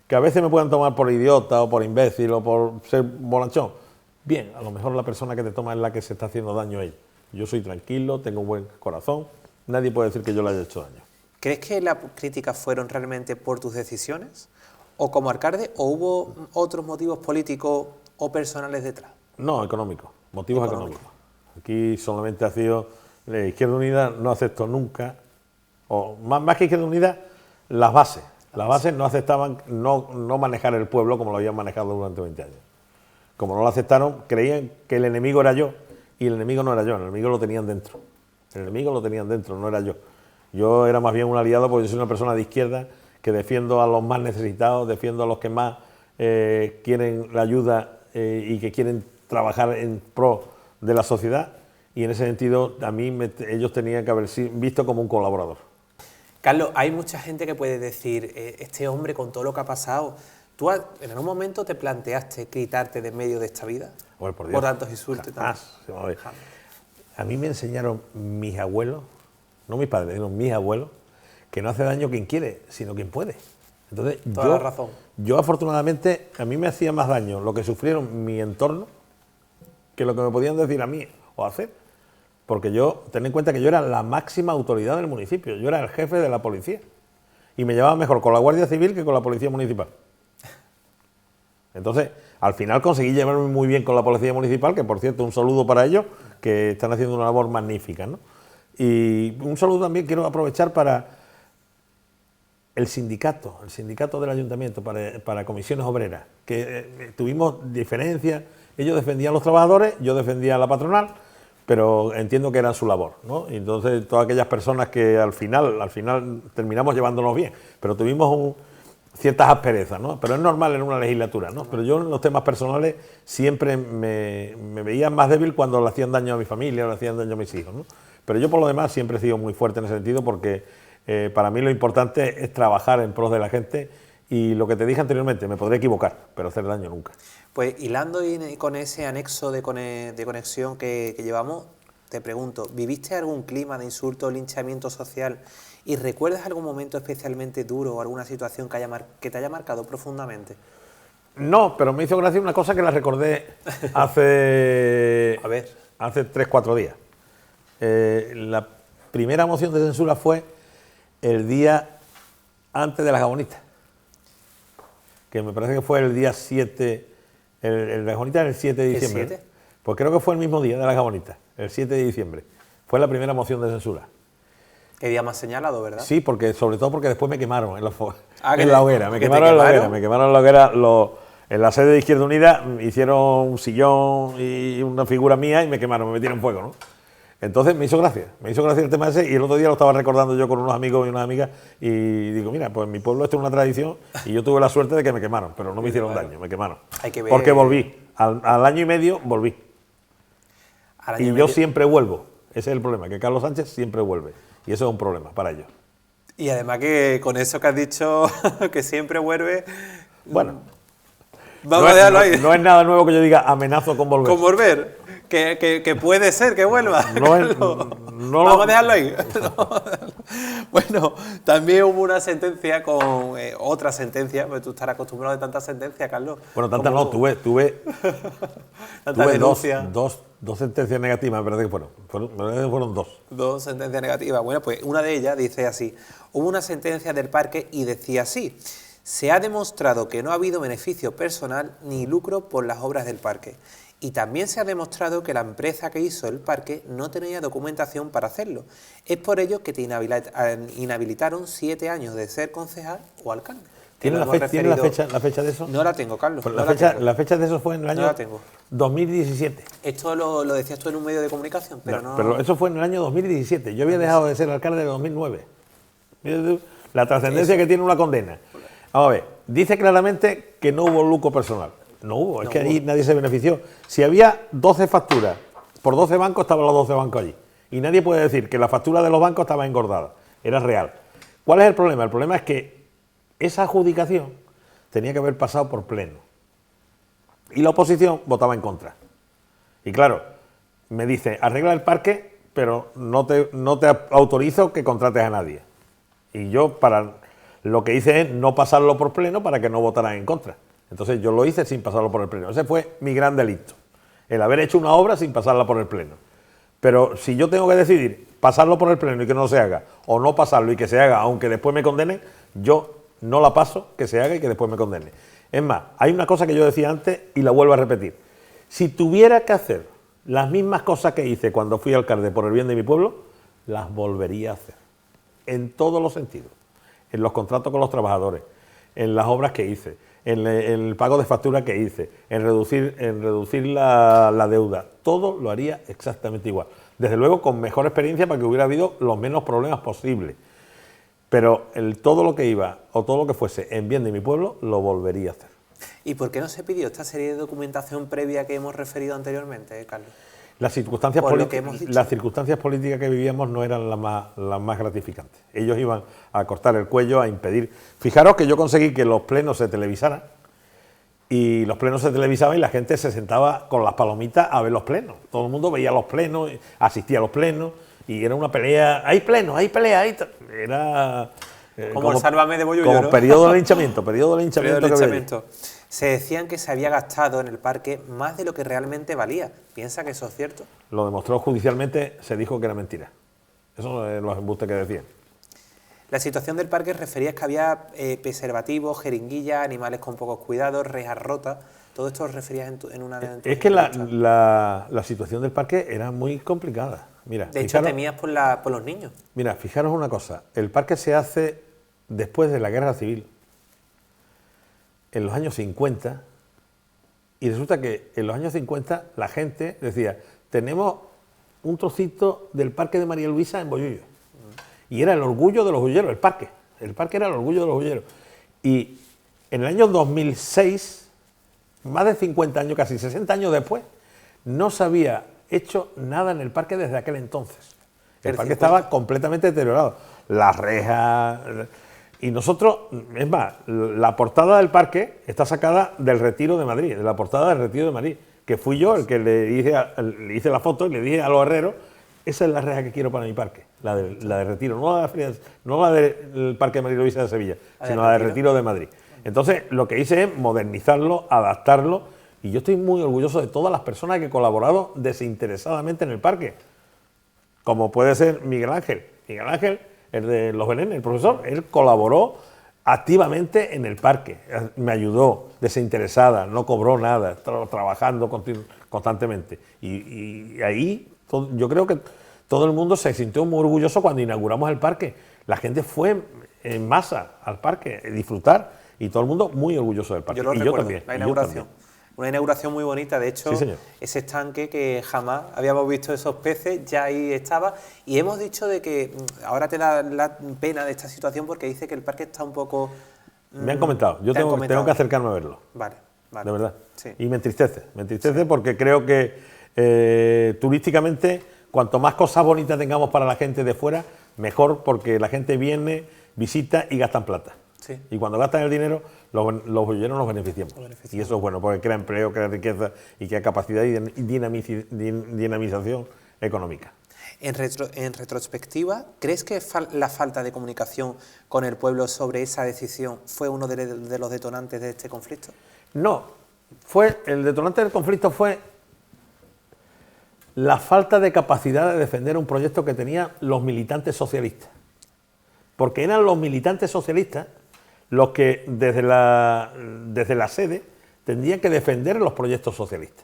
Que a veces me puedan tomar por idiota, o por imbécil, o por ser bonachón. Bien, a lo mejor la persona que te toma es la que se está haciendo daño a ella. Yo soy tranquilo, tengo un buen corazón, nadie puede decir que yo le haya hecho daño. ¿Crees que las críticas fueron realmente por tus decisiones, o como alcalde, o hubo otros motivos políticos o personales detrás? No, económicos, motivos económicos. Aquí solamente ha sido Izquierda Unida, no aceptó nunca, o más que Izquierda Unida, las bases. Las bases no aceptaban no manejar el pueblo como lo habían manejado durante 20 años. Como no lo aceptaron, creían que el enemigo era yo, y el enemigo no era yo, el enemigo lo tenían dentro. El enemigo lo tenían dentro, no era yo. Yo era más bien un aliado porque yo soy una persona de izquierda que defiendo a los más necesitados, defiendo a los que más quieren la ayuda y que quieren trabajar en pro de la sociedad, y en ese sentido a mí ellos tenían que haber visto como un colaborador. Carlos, hay mucha gente que puede decir, este hombre con todo lo que ha pasado, ¿tú en algún momento te planteaste quitarte de en medio de esta vida? Bueno, por Dios, por tantos insultos. A mí me enseñaron mis abuelos, no mis padres, sino mis abuelos, que no hace daño quien quiere, sino quien puede. Entonces, Toda la razón. Yo afortunadamente, a mí me hacía más daño lo que sufrieron mi entorno que lo que me podían decir a mí o hacer. Porque ten en cuenta que yo era la máxima autoridad del municipio, yo era el jefe de la policía. Y me llevaba mejor con la Guardia Civil que con la Policía Municipal. Entonces, al final conseguí llevarme muy bien con la Policía Municipal, que por cierto, un saludo para ellos, que están haciendo una labor magnífica, ¿no? Y un saludo también quiero aprovechar para el sindicato del ayuntamiento, para comisiones obreras, que tuvimos diferencias, ellos defendían a los trabajadores, yo defendía a la patronal, pero entiendo que era su labor, ¿no? Y entonces todas aquellas personas que al final terminamos llevándonos bien, pero tuvimos ciertas asperezas, ¿no? Pero es normal en una legislatura, ¿no? Pero yo en los temas personales siempre me veía más débil cuando le hacían daño a mi familia o le hacían daño a mis hijos, ¿no? Pero yo por lo demás siempre he sido muy fuerte en ese sentido porque para mí lo importante es trabajar en pros de la gente y lo que te dije anteriormente, me podré equivocar, pero hacer daño nunca. Pues hilando con ese anexo de conexión que llevamos, te pregunto, ¿viviste algún clima de insulto o linchamiento social y recuerdas algún momento especialmente duro o alguna situación que te haya marcado profundamente? No, pero me hizo gracia una cosa que la recordé hace 3-4 días. La primera moción de censura fue el día antes de las Gabonistas, que me parece que fue el día 7, el Gabonistas el 7 de diciembre. ¿El 7? ¿No? Pues creo que fue el mismo día de las Gabonistas, el 7 de diciembre. Fue la primera moción de censura. Qué día más señalado, ¿verdad? Sí, porque sobre todo porque después me quemaron en la hoguera. Me ¿Que quemaron en la hoguera. Me quemaron en la hoguera. En la sede de Izquierda Unida hicieron un sillón y una figura mía y me quemaron, me metieron fuego, ¿no? Entonces me hizo gracia el tema ese y el otro día lo estaba recordando yo con unos amigos y unas amigas y digo, mira, pues en mi pueblo esto es una tradición y yo tuve la suerte de que me quemaron, pero no me hicieron daño, me quemaron. Hay que ver... Porque volví, al año y medio volví. Y yo siempre vuelvo, ese es el problema, que Carlos Sánchez siempre vuelve y eso es un problema para ellos. Y además que con eso que has dicho, que siempre vuelve... Bueno, vamos a dejarlo ahí. No es nada nuevo que yo diga amenazo con volver. Con volver. Que puede ser que vuelva. No, vamos a dejarlo ahí. Bueno, también hubo una sentencia con otra sentencia, porque tú estarás acostumbrado de tantas sentencias, Carlos. Bueno, tantas no, tuve dos sentencias negativas, me parece que fueron dos. Dos sentencias negativas. Bueno, pues una de ellas dice así: hubo una sentencia del parque y decía así: se ha demostrado que no ha habido beneficio personal ni lucro por las obras del parque. Y también se ha demostrado que la empresa que hizo el parque no tenía documentación para hacerlo. Es por ello que te inhabilitaron 7 años de ser concejal o alcalde. ¿Tiene la fecha de eso? No la tengo, Carlos. Pues la fecha de eso fue en el año 2017. Esto lo decías tú en un medio de comunicación, pero no... Pero eso fue en el año 2017. Yo había dejado de ser alcalde en el 2009. La trascendencia que tiene una condena. Vamos a ver, dice claramente que no hubo lucro personal. No hubo, es que ahí nadie se benefició. Si había 12 facturas por 12 bancos, estaban los 12 bancos allí. Y nadie puede decir que la factura de los bancos estaba engordada. Era real. ¿Cuál es el problema? El problema es que esa adjudicación tenía que haber pasado por pleno. Y la oposición votaba en contra. Y claro, me dice, arregla el parque, pero no te autorizo que contrates a nadie. Y yo lo que hice es no pasarlo por pleno para que no votaran en contra. Entonces yo lo hice sin pasarlo por el pleno. Ese fue mi gran delito, el haber hecho una obra sin pasarla por el pleno. Pero si yo tengo que decidir pasarlo por el pleno y que no se haga, o no pasarlo y que se haga, aunque después me condenen, yo no la paso, que se haga y que después me condene. Es más, hay una cosa que yo decía antes y la vuelvo a repetir. Si tuviera que hacer las mismas cosas que hice cuando fui alcalde por el bien de mi pueblo, las volvería a hacer. En todos los sentidos. En los contratos con los trabajadores, en las obras que hice, en el pago de factura que hice, en reducir la deuda. Todo lo haría exactamente igual. Desde luego con mejor experiencia para que hubiera habido los menos problemas posibles. Pero todo lo que iba o todo lo que fuese en bien de mi pueblo lo volvería a hacer. ¿Y por qué no se pidió esta serie de documentación previa que hemos referido anteriormente, Carlos? Las circunstancias políticas que vivíamos no eran las más gratificantes. Ellos iban a cortar el cuello, a impedir. Fijaros que yo conseguí que los plenos se televisaran y los plenos se televisaban y la gente se sentaba con las palomitas a ver los plenos. Todo el mundo veía los plenos, asistía a los plenos y era una pelea. Hay plenos, hay pelea, era como el Sálvame de Bollullo, como ¿no? periodo de linchamiento. Se decían que se había gastado en el parque más de lo que realmente valía. ¿Piensa que eso es cierto? Lo demostró judicialmente, se dijo que era mentira. Eso no es los embustes que decían. La situación del parque refería que había preservativos, jeringuillas, animales con pocos cuidados, rejas rotas. Todo esto lo referías en una de... Es que la situación del parque era muy complicada. Mira, de hecho, temías por los niños. Mira, fijaros una cosa. El parque se hace después de la Guerra Civil, en los años 50, y resulta que en los años 50 la gente decía, tenemos un trocito del parque de María Luisa en Bollullo. Y era el orgullo de los bulleros, el parque era el orgullo de los bulleros. Y En el año 2006, más de 50 años, casi 60 años después, no se había hecho nada en el parque desde aquel entonces. El parque estaba completamente deteriorado. Las rejas... Y nosotros, es más, la portada del parque está sacada del Retiro de Madrid, de la portada del Retiro de Madrid, que fui yo el que le hice la foto y le dije a los herreros, esa es la reja que quiero para mi parque, la de Retiro, no la del Parque de María Luisa de Sevilla, sino la de Retiro de Madrid. Entonces, lo que hice es modernizarlo, adaptarlo, y yo estoy muy orgulloso de todas las personas que han colaborado desinteresadamente en el parque, como puede ser Miguel Ángel. Miguel Ángel, el de Los Belenes, el profesor, él colaboró activamente en el parque, me ayudó desinteresada, no cobró nada, trabajando constantemente. Y ahí yo creo que todo el mundo se sintió muy orgulloso cuando inauguramos el parque. La gente fue en masa al parque a disfrutar y todo el mundo muy orgulloso del parque. Yo lo recuerdo, yo también. La inauguración. Una inauguración muy bonita, de hecho, sí, ese estanque que jamás habíamos visto esos peces, ya ahí estaba. Y hemos dicho de que ahora te da la pena de esta situación porque dice que el parque está un poco... Me han comentado, yo tengo que acercarme a verlo. Vale. De verdad. Sí. Y me entristece porque creo que turísticamente, cuanto más cosas bonitas tengamos para la gente de fuera, mejor, porque la gente viene, visita y gastan plata. Sí. Y cuando gastan el dinero, los bolleros nos beneficiamos. Y eso es bueno, porque crea empleo, crea riqueza y crea capacidad y dinamización económica. En retrospectiva, ¿crees que la falta de comunicación con el pueblo sobre esa decisión fue uno de los detonantes de este conflicto? No, el detonante del conflicto fue la falta de capacidad de defender un proyecto que tenían los militantes socialistas. Porque eran los militantes socialistas los que desde la sede tendrían que defender los proyectos socialistas.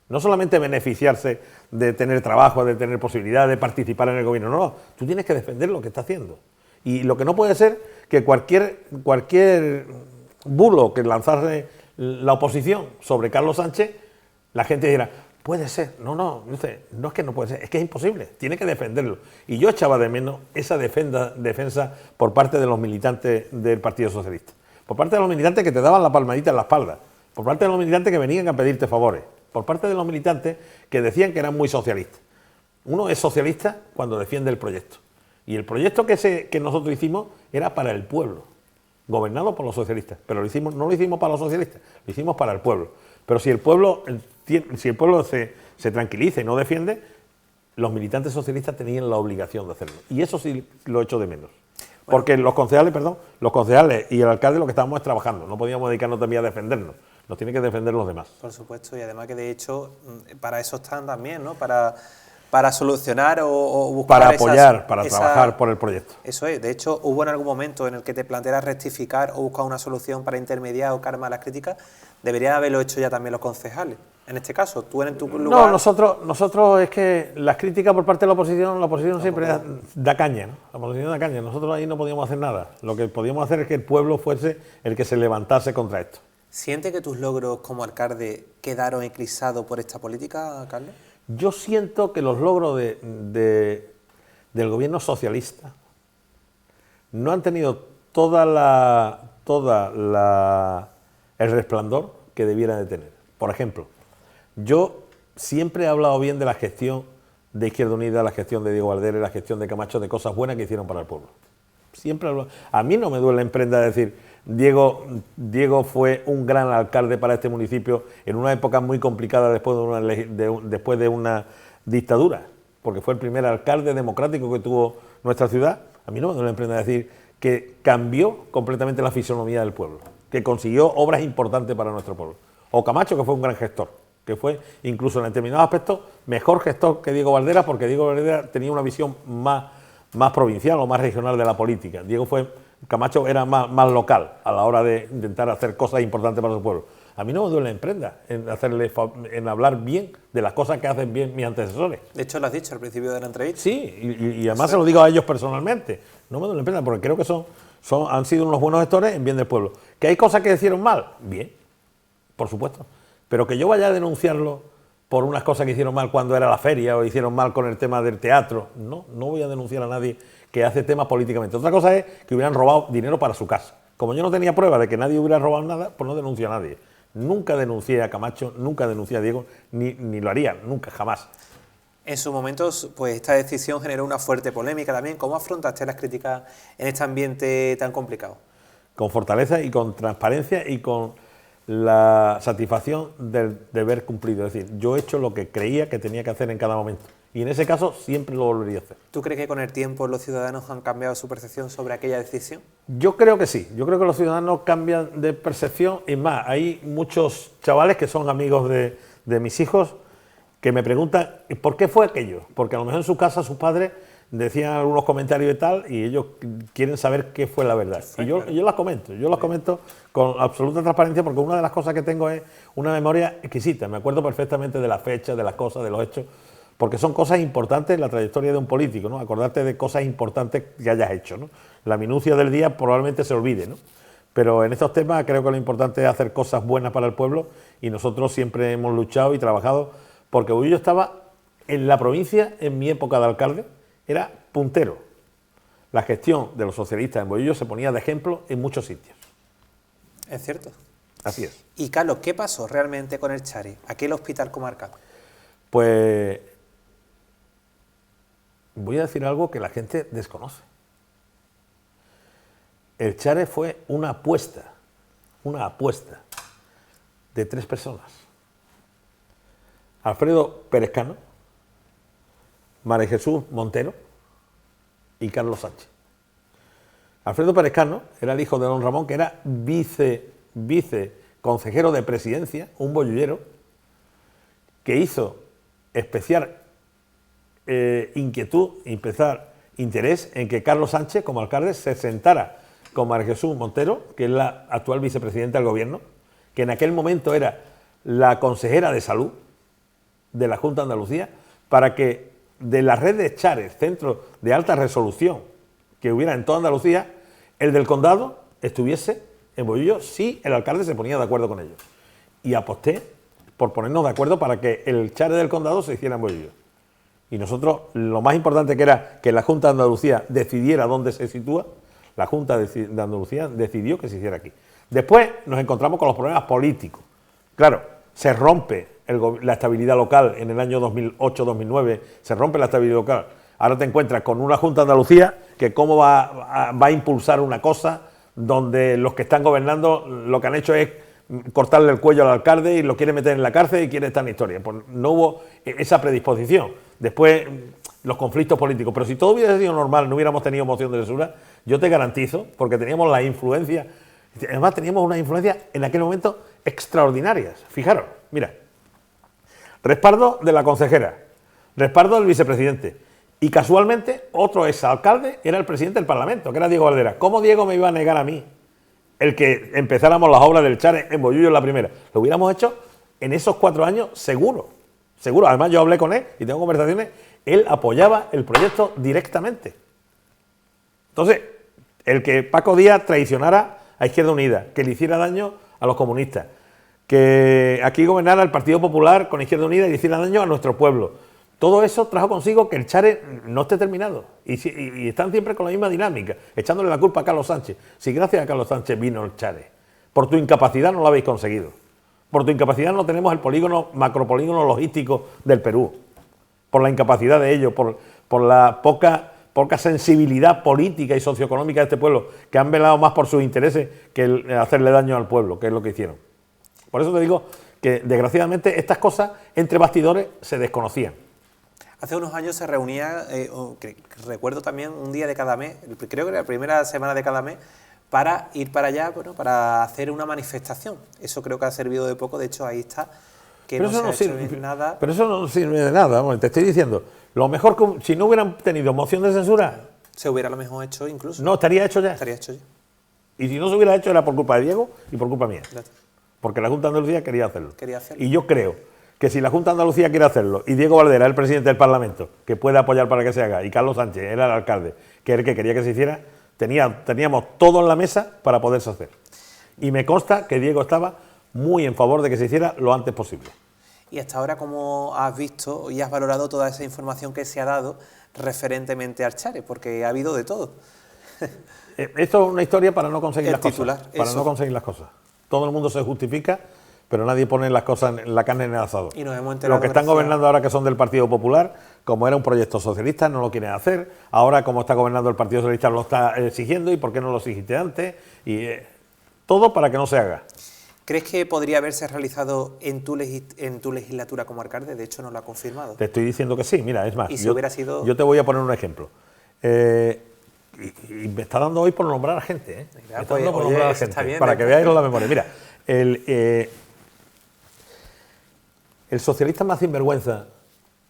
No solamente beneficiarse de tener trabajo, de tener posibilidad de participar en el gobierno, no, tú tienes que defender lo que está haciendo. Y lo que no puede ser que cualquier bulo que lanzase la oposición sobre Carlos Sánchez, la gente dijera, puede ser, no es que no puede ser, es que es imposible, tiene que defenderlo. Y yo echaba de menos esa defensa por parte de los militantes del Partido Socialista, por parte de los militantes que te daban la palmadita en la espalda, por parte de los militantes que venían a pedirte favores, por parte de los militantes que decían que eran muy socialistas. Uno es socialista cuando defiende el proyecto. Y el proyecto que nosotros hicimos era para el pueblo, gobernado por los socialistas. Pero no lo hicimos para los socialistas, lo hicimos para el pueblo. Pero si el pueblo se tranquiliza y no defiende, los militantes socialistas tenían la obligación de hacerlo. Y eso sí lo echo de menos. Porque los concejales y el alcalde lo que estábamos es trabajando. No podíamos dedicarnos también a defendernos. Nos tienen que defender los demás. Por supuesto, y además que de hecho para eso están también, ¿no? Para solucionar o buscar... Para apoyar, para trabajar por el proyecto. Eso es. De hecho, hubo en algún momento en el que te plantearas rectificar o buscar una solución para intermediar o calmar las críticas. Deberían haberlo hecho ya también los concejales. En este caso, tú en tu lugar... No, nosotros es que las críticas por parte de la oposición siempre da caña, ¿no? La oposición da caña. Nosotros ahí no podíamos hacer nada. Lo que podíamos hacer es que el pueblo fuese el que se levantase contra esto. ¿Siente que tus logros como alcalde quedaron eclipsados por esta política, Carlos? Yo siento que los logros del gobierno socialista no han tenido el resplandor que debieran de tener. Por ejemplo, yo siempre he hablado bien de la gestión de Izquierda Unida, la gestión de Diego Valderas, la gestión de Camacho, de cosas buenas que hicieron para el pueblo. Siempre hablo. A mí no me duele en prenda decir Diego fue un gran alcalde para este municipio en una época muy complicada después de una dictadura, porque fue el primer alcalde democrático que tuvo nuestra ciudad. A mí no me duele en prenda decir que cambió completamente la fisonomía del pueblo, que consiguió obras importantes para nuestro pueblo. O Camacho, que fue un gran gestor, que fue incluso en determinados aspectos mejor gestor que Diego Valderas, porque Diego Valderas tenía una visión más provincial o más regional de la política. Camacho era más local a la hora de intentar hacer cosas importantes para su pueblo. A mí no me duele en prenda en hablar bien de las cosas que hacen bien mis antecesores. De hecho, lo has dicho al principio de la entrevista. Sí, y además se lo digo a ellos personalmente. No me duele en prenda porque creo que han sido unos buenos gestores en bien del pueblo. ¿Que hay cosas que hicieron mal? Bien, por supuesto. Pero que yo vaya a denunciarlo por unas cosas que hicieron mal cuando era la feria o hicieron mal con el tema del teatro, no voy a denunciar a nadie que hace temas políticamente. Otra cosa es que hubieran robado dinero para su casa, Como yo no tenía prueba de que nadie hubiera robado nada, pues no denuncio a nadie. Nunca denuncié a Camacho, nunca denuncié a Diego, ni lo haría, nunca, jamás. En sus momentos, pues esta decisión generó una fuerte polémica también. ¿Cómo afrontaste las críticas en este ambiente tan complicado? Con fortaleza y con transparencia y con la satisfacción de haber cumplido. Es decir, yo he hecho lo que creía que tenía que hacer en cada momento. Y en ese caso siempre lo volvería a hacer. ¿Tú crees que con el tiempo los ciudadanos han cambiado su percepción sobre aquella decisión? Yo creo que sí. Yo creo que los ciudadanos cambian de percepción. Y más, hay muchos chavales que son amigos de mis hijos que me preguntan ¿por qué fue aquello? Porque a lo mejor en su casa sus padres decían algunos comentarios y tal, y ellos quieren saber qué fue la verdad. Y yo las comento con absoluta transparencia, porque una de las cosas que tengo es una memoria exquisita. Me acuerdo perfectamente de las fechas, de las cosas, de los hechos, porque son cosas importantes en la trayectoria de un político, ¿no? Acordarte de cosas importantes que hayas hecho, ¿no? La minucia del día probablemente se olvide, ¿no? Pero en estos temas creo que lo importante es hacer cosas buenas para el pueblo, y nosotros siempre hemos luchado y trabajado, porque yo estaba en la provincia, en mi época de alcalde, era puntero. La gestión de los socialistas en Bollullo se ponía de ejemplo en muchos sitios. Es cierto. Así es. Y Carlos, ¿qué pasó realmente con el Chare, aquel hospital comarcal? Pues voy a decir algo que la gente desconoce. El Chare fue una apuesta de 3 personas. Alfredo Pérez Cano, María Jesús Montero y Carlos Sánchez. Alfredo Pérez Cano era el hijo de don Ramón, que era viceconsejero de presidencia, un bollullero, que hizo especial interés en que Carlos Sánchez, como alcalde, se sentara con María Jesús Montero, que es la actual vicepresidenta del gobierno, que en aquel momento era la consejera de salud de la Junta de Andalucía, para que de la red de Chares, centros de alta resolución que hubiera en toda Andalucía, el del condado estuviese en Bollullo si el alcalde se ponía de acuerdo con ellos. Y aposté por ponernos de acuerdo para que el Chare del condado se hiciera en Bollullo. Y nosotros, lo más importante que era que la Junta de Andalucía decidiera dónde se sitúa, la Junta de Andalucía decidió que se hiciera aquí. Después nos encontramos con los problemas políticos. Claro, se rompe la estabilidad local en el año 2008-2009, se rompe la estabilidad local. Ahora te encuentras con una Junta de Andalucía que cómo va a impulsar una cosa donde los que están gobernando lo que han hecho es cortarle el cuello al alcalde y lo quiere meter en la cárcel y quiere estar en historia. Pues no hubo esa predisposición. Después los conflictos políticos. Pero si todo hubiera sido normal, no hubiéramos tenido moción de censura, yo te garantizo, porque teníamos la influencia, además teníamos una influencia en aquel momento extraordinarias. Fijaros, mira, respaldo de la consejera, respaldo del vicepresidente, y casualmente otro exalcalde era el presidente del Parlamento, que era Diego Valderas. ¿Cómo Diego me iba a negar a mí el que empezáramos las obras del Chare en Bollullo en la primera? Lo hubiéramos hecho en esos 4 años seguro. Además yo hablé con él y tengo conversaciones, él apoyaba el proyecto directamente. Entonces, el que Paco Díaz traicionara a Izquierda Unida, que le hiciera daño a los comunistas, que aquí gobernara el Partido Popular con Izquierda Unida y le hiciera daño a nuestro pueblo, todo eso trajo consigo que el Chare no esté terminado. Y están siempre con la misma dinámica, echándole la culpa a Carlos Sánchez. Si gracias a Carlos Sánchez vino el Chare, por tu incapacidad no lo habéis conseguido. Por tu incapacidad no tenemos el polígono, macropolígono logístico del Perú. Por la incapacidad de ellos, por la poca sensibilidad política y socioeconómica de este pueblo, que han velado más por sus intereses que el hacerle daño al pueblo, que es lo que hicieron. Por eso te digo que, desgraciadamente, estas cosas entre bastidores se desconocían. Hace unos años se reunía, recuerdo también, un día de cada mes, creo que era la primera semana de cada mes, para ir para allá, bueno, para hacer una manifestación. Eso creo que ha servido de poco, de hecho ahí está, que pero no eso se ha no hecho sirve, nada. Pero eso no sirve de nada, vamos, te estoy diciendo, lo mejor que si no hubieran tenido moción de censura, se hubiera a lo mejor hecho incluso. No, estaría hecho ya. Estaría hecho ya. Y si no se hubiera hecho era por culpa de Diego y por culpa mía. Claro. Porque la Junta de Andalucía quería hacerlo. Quería hacerlo. Y yo creo que si la Junta de Andalucía quiere hacerlo y Diego Valderas, el presidente del Parlamento, que puede apoyar para que se haga, y Carlos Sánchez era el alcalde, que era el que quería que se hiciera, teníamos todo en la mesa para poderse hacer. Y me consta que Diego estaba muy en favor de que se hiciera lo antes posible. Y hasta ahora, ¿cómo has visto y has valorado toda esa información que se ha dado referentemente al Chare? Porque ha habido de todo. Esto es una historia para no conseguir El las titular, cosas. Para eso. no conseguir las cosas. Todo el mundo se justifica, pero nadie pone las cosas, la carne en el asador. Y nos hemos enterado Los que están gracias- gobernando ahora, que son del Partido Popular, como era un proyecto socialista, no lo quieren hacer. Ahora, como está gobernando el Partido Socialista, lo está exigiendo. ¿Y por qué no lo exigiste antes? Y todo para que no se haga. ¿Crees que podría haberse realizado en tu legislatura como alcalde? De hecho, no lo ha confirmado. Te estoy diciendo que sí. Mira, es más, Y si hubiera sido- yo te voy a poner un ejemplo. Y me está dando hoy por nombrar a gente, ¿eh? Mira, Me está pues, dando por oye, nombrar a eso gente, está bien, para ¿eh? que veáis la memoria. Mira, el socialista más sinvergüenza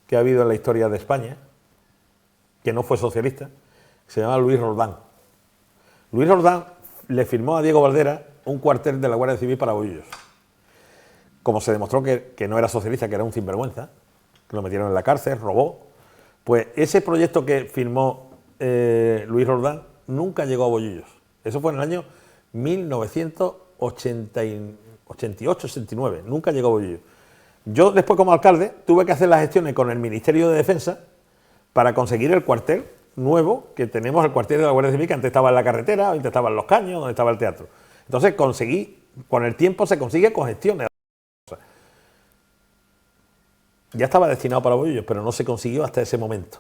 que ha habido en la historia de España, que no fue socialista, se llama Luis Roldán. Luis Roldán le firmó a Diego Valdera un cuartel de la Guardia Civil para Bollullos. Como se demostró que no era socialista, que era un sinvergüenza, que lo metieron en la cárcel, robó, pues ese proyecto que firmó Luis Roldán nunca llegó a Bollullos. Eso fue en el año 1988-89, nunca llegó a Bollullos. Yo después, como alcalde, tuve que hacer las gestiones con el Ministerio de Defensa para conseguir el cuartel nuevo, que tenemos el cuartel de la Guardia Civil, que antes estaba en la carretera, antes estaba en Los Caños, donde estaba el teatro. Entonces conseguí, con el tiempo se consigue con gestiones. Ya estaba destinado para Bollullos, pero no se consiguió hasta ese momento.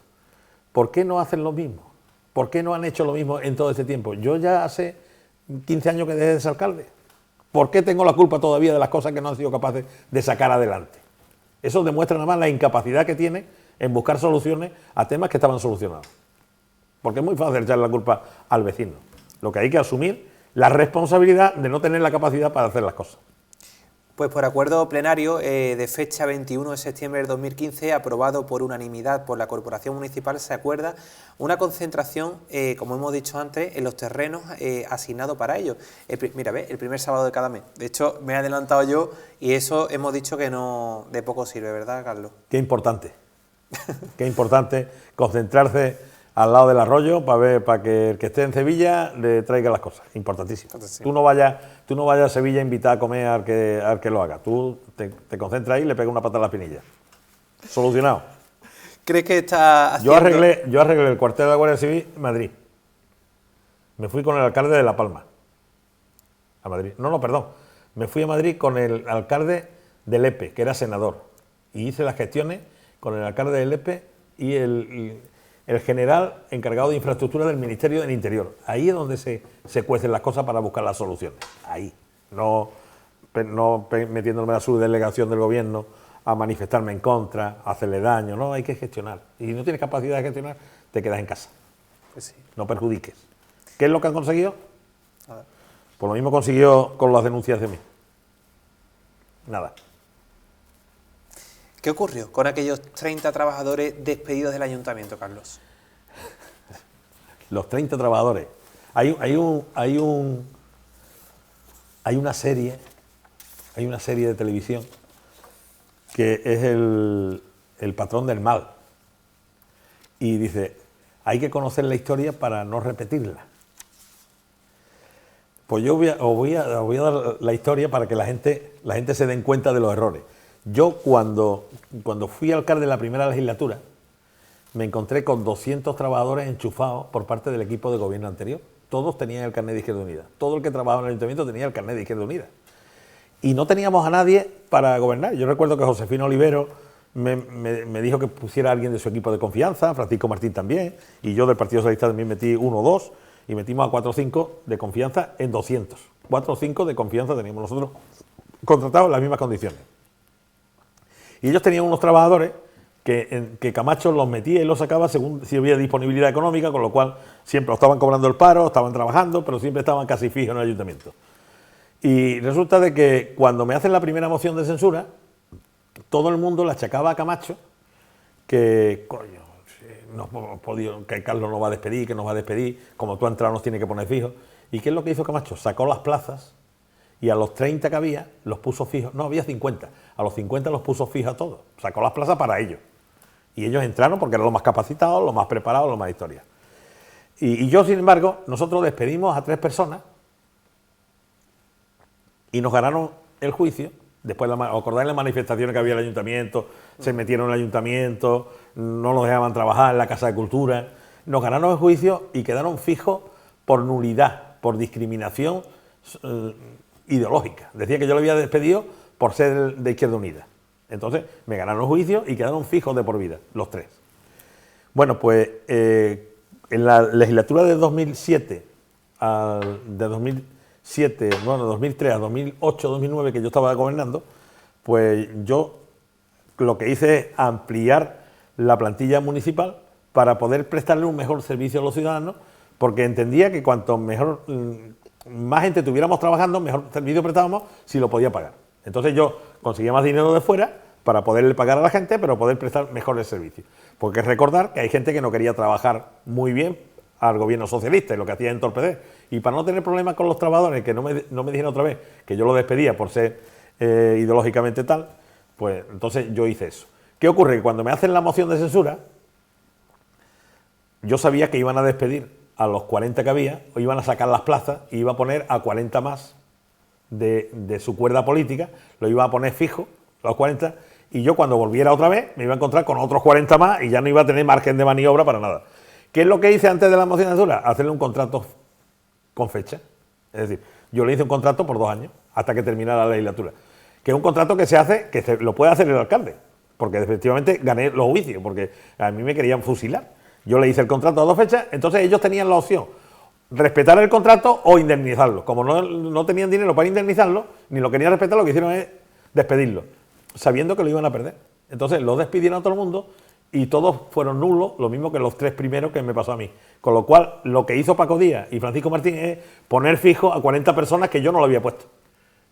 ¿Por qué no hacen lo mismo? ¿Por qué no han hecho lo mismo en todo este tiempo? Yo ya hace 15 años que dejé de ser alcalde. ¿Por qué tengo la culpa todavía de las cosas que no han sido capaces de sacar adelante? Eso demuestra nada más la incapacidad que tiene en buscar soluciones a temas que estaban solucionados. Porque es muy fácil echarle la culpa al vecino. Lo que hay que asumir la responsabilidad de no tener la capacidad para hacer las cosas. Pues por acuerdo plenario de fecha 21 de septiembre del 2015, aprobado por unanimidad por la Corporación Municipal, se acuerda una concentración, como hemos dicho antes, en los terrenos asignados para ello. Mira, ¿ves? El primer sábado de cada mes. De hecho, me he adelantado yo y eso hemos dicho que no de poco sirve, ¿verdad, Carlos? Qué importante. Qué importante concentrarse al lado del arroyo para que el que esté en Sevilla le traiga las cosas. Importantísimo. Entonces, sí. Tú no vayas a Sevilla a invitar a comer al que lo haga. Tú te concentras ahí y le pegas una pata a la espinilla. Solucionado. ¿Crees que está haciendo... Yo arreglé el cuartel de la Guardia Civil en Madrid. Me fui con el alcalde de La Palma. A Madrid. No, perdón. Me fui a Madrid con el alcalde de Lepe, que era senador. Y hice las gestiones con el alcalde de Lepe y el general encargado de infraestructura del Ministerio del Interior. Ahí es donde se cuecen las cosas para buscar las soluciones. Ahí. No metiéndome a la subdelegación del gobierno a manifestarme en contra, a hacerle daño. No, hay que gestionar. Y si no tienes capacidad de gestionar, te quedas en casa. Pues sí. No perjudiques. ¿Qué es lo que han conseguido? Nada. Pues lo mismo consiguió con las denuncias de mí. Nada. ¿Qué ocurrió con aquellos 30 trabajadores despedidos del ayuntamiento, Carlos? Los 30 trabajadores. Hay una serie de televisión que es el patrón del mal. Y dice, hay que conocer la historia para no repetirla. Pues yo os voy a dar la historia para que la gente se den cuenta de los errores. Yo cuando fui alcalde de la primera legislatura, me encontré con 200 trabajadores enchufados por parte del equipo de gobierno anterior. Todos tenían el carnet de Izquierda Unida. Todo el que trabajaba en el ayuntamiento tenía el carnet de Izquierda Unida. Y no teníamos a nadie para gobernar. Yo recuerdo que Josefino Olivero me dijo que pusiera a alguien de su equipo de confianza, Francisco Martín también, y yo del Partido Socialista también metí 1 o 2, y metimos a 4 o 5 de confianza en 200. 4 o 5 de confianza teníamos nosotros contratados en las mismas condiciones. Y ellos tenían unos trabajadores que Camacho los metía y los sacaba según si había disponibilidad económica, con lo cual siempre estaban cobrando el paro, estaban trabajando, pero siempre estaban casi fijos en el ayuntamiento. Y resulta de que cuando me hacen la primera moción de censura, todo el mundo le achacaba a Camacho que, coño, no hemos podido, que Carlos nos va a despedir, que nos va a despedir, como tú has entrado nos tiene que poner fijos. ¿Y qué es lo que hizo Camacho? Sacó las plazas y a los 30 que había los puso fijos. No, había 50. A los 50 los puso fijos a todos. Sacó las plazas para ellos. Y ellos entraron porque eran los más capacitados, los más preparados, los más historia. Y yo, sin embargo, nosotros despedimos a 3 personas y nos ganaron el juicio. Después, acordáis las manifestaciones que había en el ayuntamiento, se metieron en el ayuntamiento, no nos dejaban trabajar en la Casa de Cultura. Nos ganaron el juicio y quedaron fijos por nulidad, por discriminación ideológica. Decía que yo lo había despedido por ser de Izquierda Unida. Entonces me ganaron el juicio y quedaron fijos de por vida, los tres. Bueno, pues en la legislatura de 2007, de 2003 a 2008, 2009, que yo estaba gobernando, pues yo lo que hice es ampliar la plantilla municipal para poder prestarle un mejor servicio a los ciudadanos, porque entendía que cuanto mejor, más gente tuviéramos trabajando, mejor servicio prestábamos si lo podía pagar. Entonces yo conseguía más dinero de fuera para poderle pagar a la gente, pero poder prestar mejores servicios. Porque recordar que hay gente que no quería trabajar muy bien al gobierno socialista y lo que hacía es entorpecer. Y para no tener problemas con los trabajadores, que no me dijeran otra vez que yo lo despedía por ser ideológicamente tal, pues entonces yo hice eso. ¿Qué ocurre? Que cuando me hacen la moción de censura, yo sabía que iban a despedir a los 40 que había, o iban a sacar las plazas y iba a poner a 40 más de su cuerda política, lo iba a poner fijo, los 40, y yo cuando volviera otra vez me iba a encontrar con otros 40 más y ya no iba a tener margen de maniobra para nada. ¿Qué es lo que hice antes de la moción de censura? Hacerle un contrato con fecha. Es decir, yo le hice un contrato por 2 años, hasta que terminara la legislatura. Que es un contrato que se hace, lo puede hacer el alcalde, porque efectivamente gané los juicios, porque a mí me querían fusilar. Yo le hice el contrato a 2 fechas, entonces ellos tenían la opción, respetar el contrato o indemnizarlo. Como no tenían dinero para indemnizarlo, ni lo querían respetar, lo que hicieron es despedirlo, sabiendo que lo iban a perder. Entonces lo despidieron a todo el mundo y todos fueron nulos, lo mismo que los 3 primeros que me pasó a mí. Con lo cual, lo que hizo Paco Díaz y Francisco Martín es poner fijo a 40 personas que yo no lo había puesto.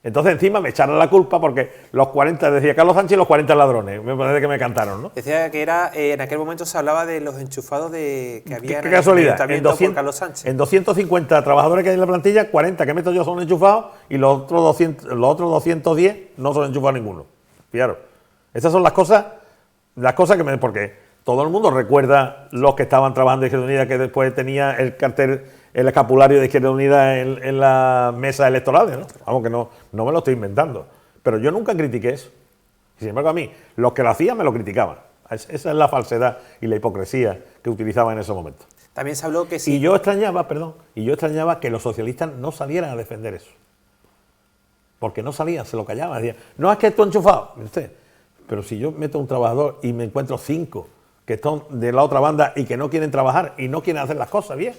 Entonces encima me echaron la culpa porque los 40, decía Carlos Sánchez, y los 40 ladrones, me parece que me cantaron, ¿no? Decía que era, en aquel momento se hablaba de los enchufados que había ¿Qué casualidad? por Carlos Sánchez. En 250 trabajadores que hay en la plantilla, 40 que meto yo son enchufados y los otros 210 no son enchufados ninguno. Fijaros, esas son las cosas que porque todo el mundo recuerda los que estaban trabajando en Izquierda Unida, que después tenía el cartel, el escapulario de Izquierda Unida en las mesas electorales, ¿no? Vamos, que no me lo estoy inventando. Pero yo nunca critiqué eso. Sin embargo, a mí, los que lo hacían me lo criticaban. Esa es la falsedad y la hipocresía que utilizaban en esos momentos. También se habló que sí. Y yo extrañaba que los socialistas no salieran a defender eso. Porque no salían, se lo callaban. Decían, no es que esto enchufado. Pero si yo meto a un trabajador y me encuentro 5 que están de la otra banda y que no quieren trabajar y no quieren hacer las cosas bien,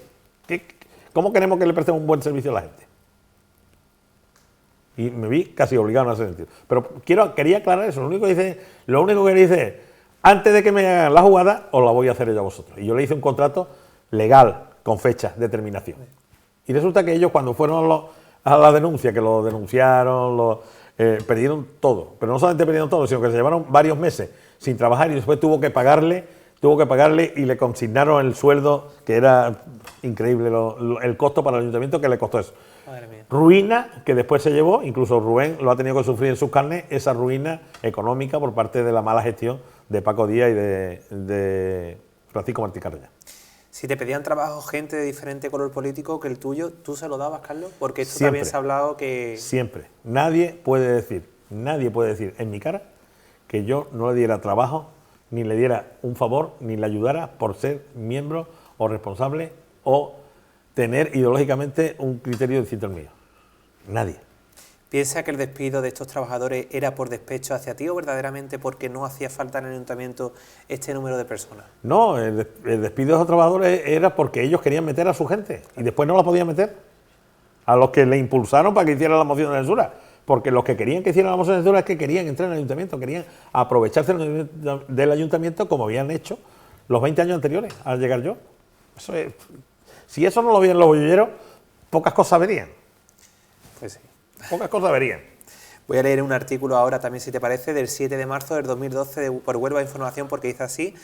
¿cómo queremos que le prestemos un buen servicio a la gente? Y me vi casi obligado en ese sentido. Pero quería aclarar eso. Lo único que le dice es, antes de que me hagan la jugada, os la voy a hacer yo a vosotros. Y yo le hice un contrato legal, con fecha de terminación. Y resulta que ellos, cuando fueron a la denuncia, que lo denunciaron, perdieron todo. Pero no solamente perdieron todo, sino que se llevaron varios meses sin trabajar y después tuvo que pagarle y le consignaron el sueldo, que era increíble el costo para el ayuntamiento que le costó eso. Madre mía. Ruina que después se llevó, incluso Rubén lo ha tenido que sufrir en sus carnes, esa ruina económica por parte de la mala gestión de Paco Díaz y de Francisco Martín Carreño. Si te pedían trabajo gente de diferente color político que el tuyo, ¿tú se lo dabas, Carlos? Porque esto Siempre. también se ha hablado que... Siempre. Nadie puede decir en mi cara que yo no le diera trabajo, ni le diera un favor, ni le ayudara por ser miembro o responsable o tener ideológicamente un criterio distinto al mío. Nadie. ¿Piensa que el despido de estos trabajadores era por despecho hacia ti o verdaderamente porque no hacía falta en el ayuntamiento este número de personas? No, el despido de esos trabajadores era porque ellos querían meter a su gente y después no la podían meter. A los que le impulsaron para que hiciera la moción de censura. Porque los que querían que hiciera la moción de censura es que querían entrar en el ayuntamiento, querían aprovecharse del ayuntamiento como habían hecho los 20 años anteriores al llegar yo. Eso es, si eso no lo veían los bollulleros, pocas cosas verían. Pues sí. Pocas cosas verían. Voy a leer un artículo ahora también, si te parece, del 7 de marzo del 2012 por Huelva Información, porque dice así: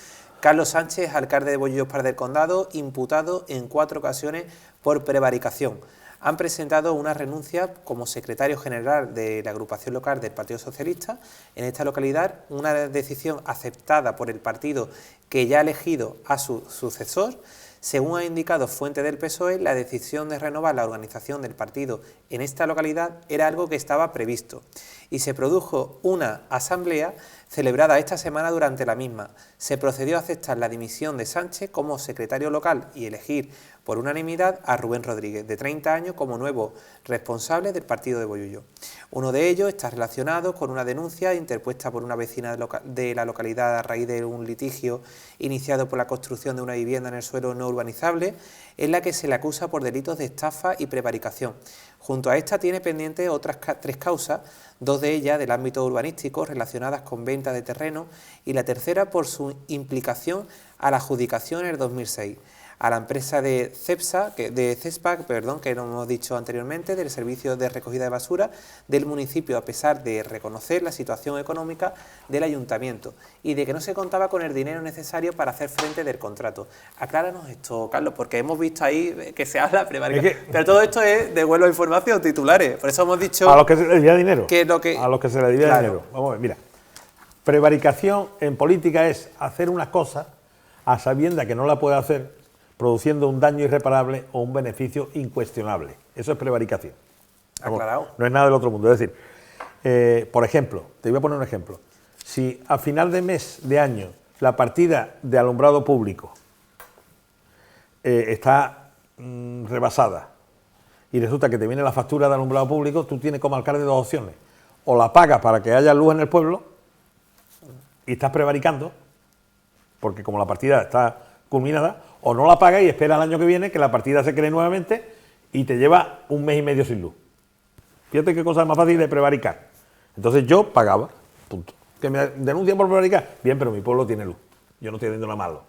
Carlos Sánchez, alcalde de Bollullos Par del Condado, imputado en 4 ocasiones por prevaricación. Han presentado una renuncia como secretario general de la agrupación local del Partido Socialista en esta localidad, una decisión aceptada por el partido que ya ha elegido a su sucesor. Según ha indicado fuente del PSOE, la decisión de renovar la organización del partido en esta localidad era algo que estaba previsto y se produjo una asamblea celebrada esta semana. Durante la misma se procedió a aceptar la dimisión de Sánchez como secretario local y elegir por unanimidad a Rubén Rodríguez, de 30 años, como nuevo responsable del partido de Bollullo. Uno de ellos está relacionado con una denuncia interpuesta por una vecina de la localidad a raíz de un litigio iniciado por la construcción de una vivienda en el suelo no urbanizable, en la que se le acusa por delitos de estafa y prevaricación. Junto a esta tiene pendientes otras 3 causas, 2 de ellas del ámbito urbanístico relacionadas con venta de terreno y la tercera por su implicación a la adjudicación en el 2006. A la empresa de CESPA, que no hemos dicho anteriormente, del servicio de recogida de basura del municipio, a pesar de reconocer la situación económica del ayuntamiento y de que no se contaba con el dinero necesario para hacer frente del contrato. Acláranos esto, Carlos, porque hemos visto ahí que se habla de prevaricación. Pero todo esto es devuelvo información, titulares. Por eso hemos dicho... A los que se le debía dinero. A los que se le debía dinero. Vamos a ver, mira. Prevaricación en política es hacer una cosa a sabienda que no la puede hacer, produciendo un daño irreparable o un beneficio incuestionable. Eso es prevaricación. Aclarado. No es nada del otro mundo. Es decir, por ejemplo, te voy a poner un ejemplo. Si a final de mes, de año, la partida de alumbrado público está rebasada y resulta que te viene la factura de alumbrado público, tú tienes como alcalde 2 opciones. O la pagas para que haya luz en el pueblo y estás prevaricando, porque como la partida está culminada, o no la pagas y esperas al año que viene que la partida se cree nuevamente y te lleva 1 mes y medio sin luz. Fíjate qué cosa más fácil de prevaricar. Entonces yo pagaba, punto. ¿Que me denuncian por prevaricar? Bien, pero mi pueblo tiene luz. Yo no estoy haciendo nada malo.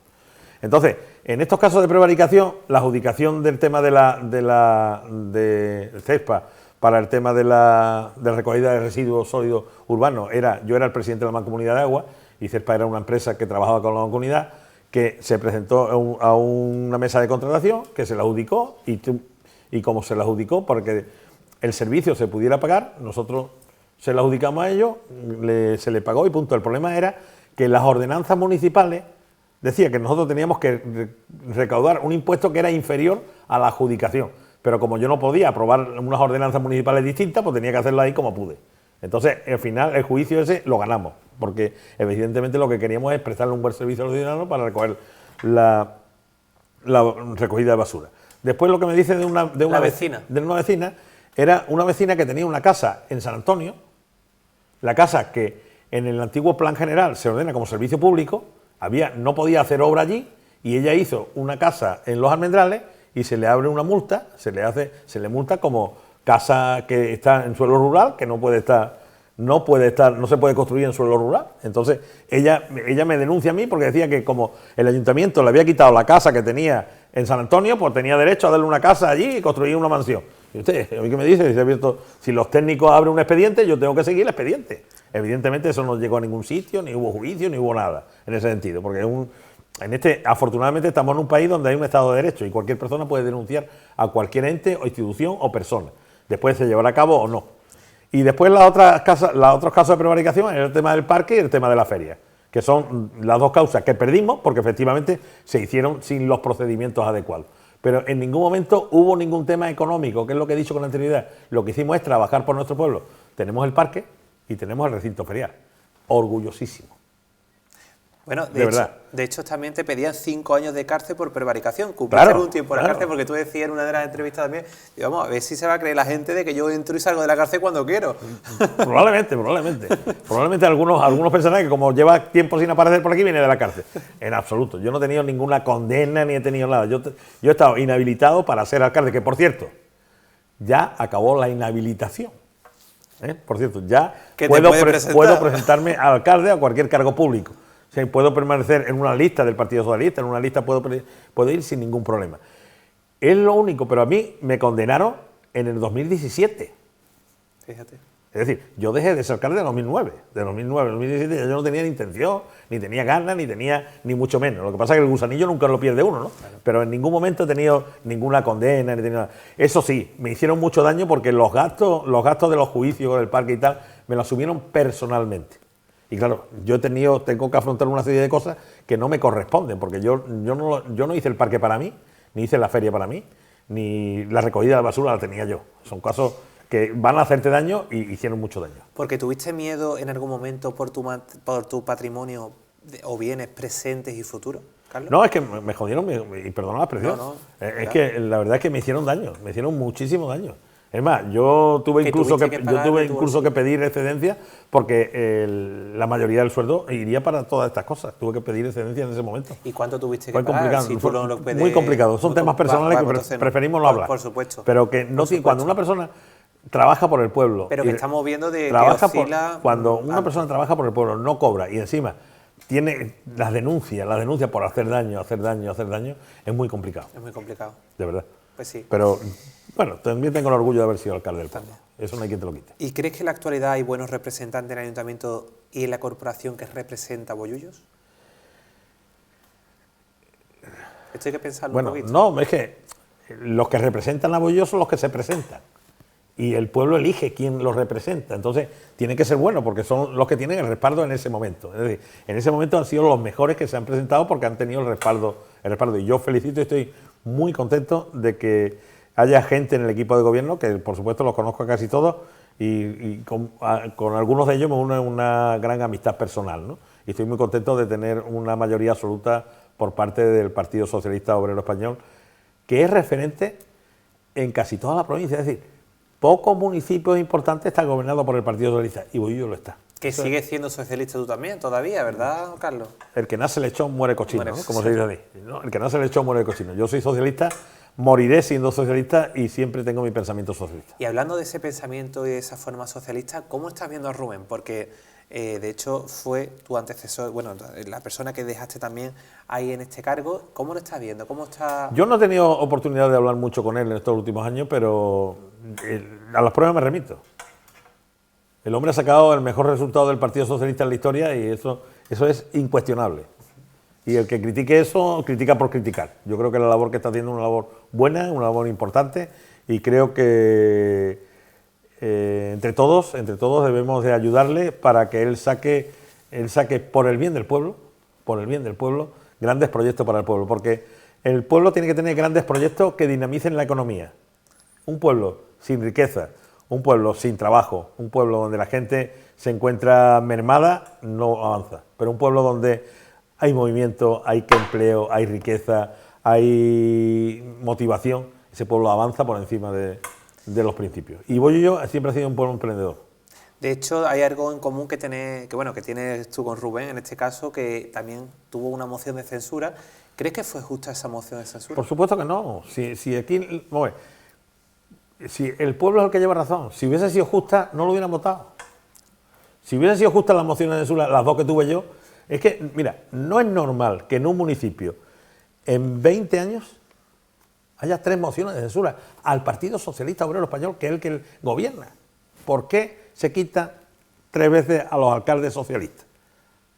Entonces, en estos casos de prevaricación, la adjudicación del tema de CESPA para el tema de recogida de residuos sólidos urbanos, yo era el presidente de la Mancomunidad de Agua y CESPA era una empresa que trabajaba con la Mancomunidad, que se presentó a una mesa de contratación, que se la adjudicó y como se la adjudicó porque el servicio se pudiera pagar, nosotros se la adjudicamos a ellos, se le pagó y punto. El problema era que las ordenanzas municipales decía que nosotros teníamos que recaudar un impuesto que era inferior a la adjudicación, pero como yo no podía aprobar unas ordenanzas municipales distintas, pues tenía que hacerlo ahí como pude. Entonces, al final, el juicio ese lo ganamos, porque evidentemente lo que queríamos es prestarle un buen servicio a los ciudadanos para recoger la recogida de basura. Después lo que me dice de una vecina, era una vecina que tenía una casa en San Antonio, la casa que en el antiguo plan general se ordena como servicio público, no podía hacer obra allí, y ella hizo una casa en Los Almendrales y se le abre una multa, se le multa como casa que está en suelo rural, que no se puede construir en suelo rural. Entonces ella me denuncia a mí porque decía que como el ayuntamiento le había quitado la casa que tenía en San Antonio, pues tenía derecho a darle una casa allí y construir una mansión. Y usted, ¿a mí qué me dice? Dice, si los técnicos abren un expediente, yo tengo que seguir el expediente. Evidentemente eso no llegó a ningún sitio, ni hubo juicio, ni hubo nada en ese sentido, porque afortunadamente estamos en un país donde hay un Estado de Derecho y cualquier persona puede denunciar a cualquier ente o institución o persona. Después se llevará a cabo o no. Y después los otros casos de prevaricación es el tema del parque y el tema de la feria, que son las 2 causas que perdimos porque efectivamente se hicieron sin los procedimientos adecuados. Pero en ningún momento hubo ningún tema económico, que es lo que he dicho con anterioridad. Lo que hicimos es trabajar por nuestro pueblo. Tenemos el parque y tenemos el recinto ferial. Orgullosísimo. Bueno, de hecho también te pedían 5 años de cárcel por prevaricación. Cumpliste algún tiempo en la cárcel, porque tú decías en una de las entrevistas también, y vamos a ver si se va a creer la gente de que yo entro y salgo de la cárcel cuando quiero. Probablemente. Probablemente algunos pensarán que como lleva tiempo sin aparecer por aquí viene de la cárcel. En absoluto. Yo no he tenido ninguna condena ni he tenido nada. Yo he estado inhabilitado para ser alcalde, que por cierto, ya acabó la inhabilitación. Por cierto, ya puedo presentarme a alcalde a cualquier cargo público. O sea, puedo permanecer en una lista del Partido Socialista, en una lista puedo ir sin ningún problema. Es lo único, pero a mí me condenaron en el 2017. Fíjate. Es decir, yo dejé de ser alcalde en 2009. De 2009 al 2017 yo no tenía ni intención, ni tenía ganas, ni mucho menos. Lo que pasa es que el gusanillo nunca lo pierde uno, ¿no? Claro. Pero en ningún momento he tenido ninguna condena, ni tenido nada. Eso sí, me hicieron mucho daño porque los gastos de los juicios del parque y tal, me lo asumieron personalmente. Y claro, yo tengo que afrontar una serie de cosas que no me corresponden, porque yo no hice el parque para mí, ni hice la feria para mí, ni la recogida de basura la tenía yo. Son casos que van a hacerte daño y hicieron mucho daño. Porque tuviste miedo en algún momento por tu patrimonio o bienes presentes y futuros, Carlos. No, es que me jodieron, y perdona la expresión. No, es claro. que la verdad es que me hicieron daño, me hicieron muchísimo daño. Es más, yo tuve incluso que pedir excedencia porque la mayoría del sueldo iría para todas estas cosas. Tuve que pedir excedencia en ese momento. ¿Y cuánto tuviste Fue que pagar? complicado, Si tú no lo puedes- muy complicado. Son temas personales que preferimos no hablar. Por supuesto. Pero que no tiene, cuando una persona trabaja por el pueblo. Pero que estamos viendo de que trabaja oscila cuando una alto. persona trabaja por el pueblo, no cobra y encima tiene las denuncias por hacer daño, es muy complicado, Es muy complicado. de verdad. Pues sí. Pero bueno, también tengo el orgullo de haber sido alcalde del pueblo. Eso no hay quien te lo quite. ¿Y crees que en la actualidad hay buenos representantes en el ayuntamiento y en la corporación que representa a Bollullos? Esto hay que pensarlo un Bueno, poquito. no, es que los que representan a Bollullos son los que se presentan. Y el pueblo elige quién los representa. Entonces, tiene que ser bueno porque son los que tienen el respaldo en ese momento. Es decir, en ese momento han sido los mejores que se han presentado porque han tenido el respaldo. Y yo felicito y estoy muy contento de que haya gente en el equipo de gobierno, que por supuesto los conozco a casi todos, y con algunos de ellos me une una gran amistad personal, ¿no? Y estoy muy contento de tener una mayoría absoluta por parte del Partido Socialista Obrero Español, que es referente en casi toda la provincia. Es decir, pocos municipios importantes están gobernados por el Partido Socialista, y Bollullos lo está. Que sigues siendo socialista tú también, todavía, ¿verdad, Carlos? El que nace lechón muere cochino, Muere, ¿no? Como sí. se dice así, ¿no? El que nace lechón muere cochino. Yo soy socialista, moriré siendo socialista y siempre tengo mi pensamiento socialista. Y hablando de ese pensamiento y de esa forma socialista, ¿cómo estás viendo a Rubén? Porque, de hecho, fue tu antecesor, bueno, la persona que dejaste también ahí en este cargo. ¿Cómo lo estás viendo? ¿Cómo está...? Yo no he tenido oportunidad de hablar mucho con él en estos últimos años, pero a las pruebas me remito. El hombre ha sacado el mejor resultado del Partido Socialista en la historia y eso es incuestionable. Y el que critique eso, critica por criticar. Yo creo que la labor que está haciendo es una labor buena, una labor importante, y creo que entre todos debemos de ayudarle para que él saque por el bien del pueblo, grandes proyectos para el pueblo, porque el pueblo tiene que tener grandes proyectos que dinamicen la economía. Un pueblo sin riqueza, un pueblo sin trabajo, un pueblo donde la gente se encuentra mermada, no avanza. Pero un pueblo donde hay movimiento, hay empleo, hay riqueza, hay motivación, ese pueblo avanza por encima de los principios. Y Bollullos siempre ha sido un pueblo emprendedor. De hecho, hay algo en común que tienes tú con Rubén, en este caso, que también tuvo una moción de censura. ¿Crees que fue justa esa moción de censura? Por supuesto que no. Si aquí, bueno, si el pueblo es el que lleva razón, si hubiese sido justa, no lo hubieran votado. Si hubiesen sido justas las mociones de censura, las dos que tuve yo, es que, mira, no es normal que en un municipio, en 20 años, haya 3 mociones de censura al Partido Socialista Obrero Español, que es el que gobierna. ¿Por qué se quita 3 veces a los alcaldes socialistas?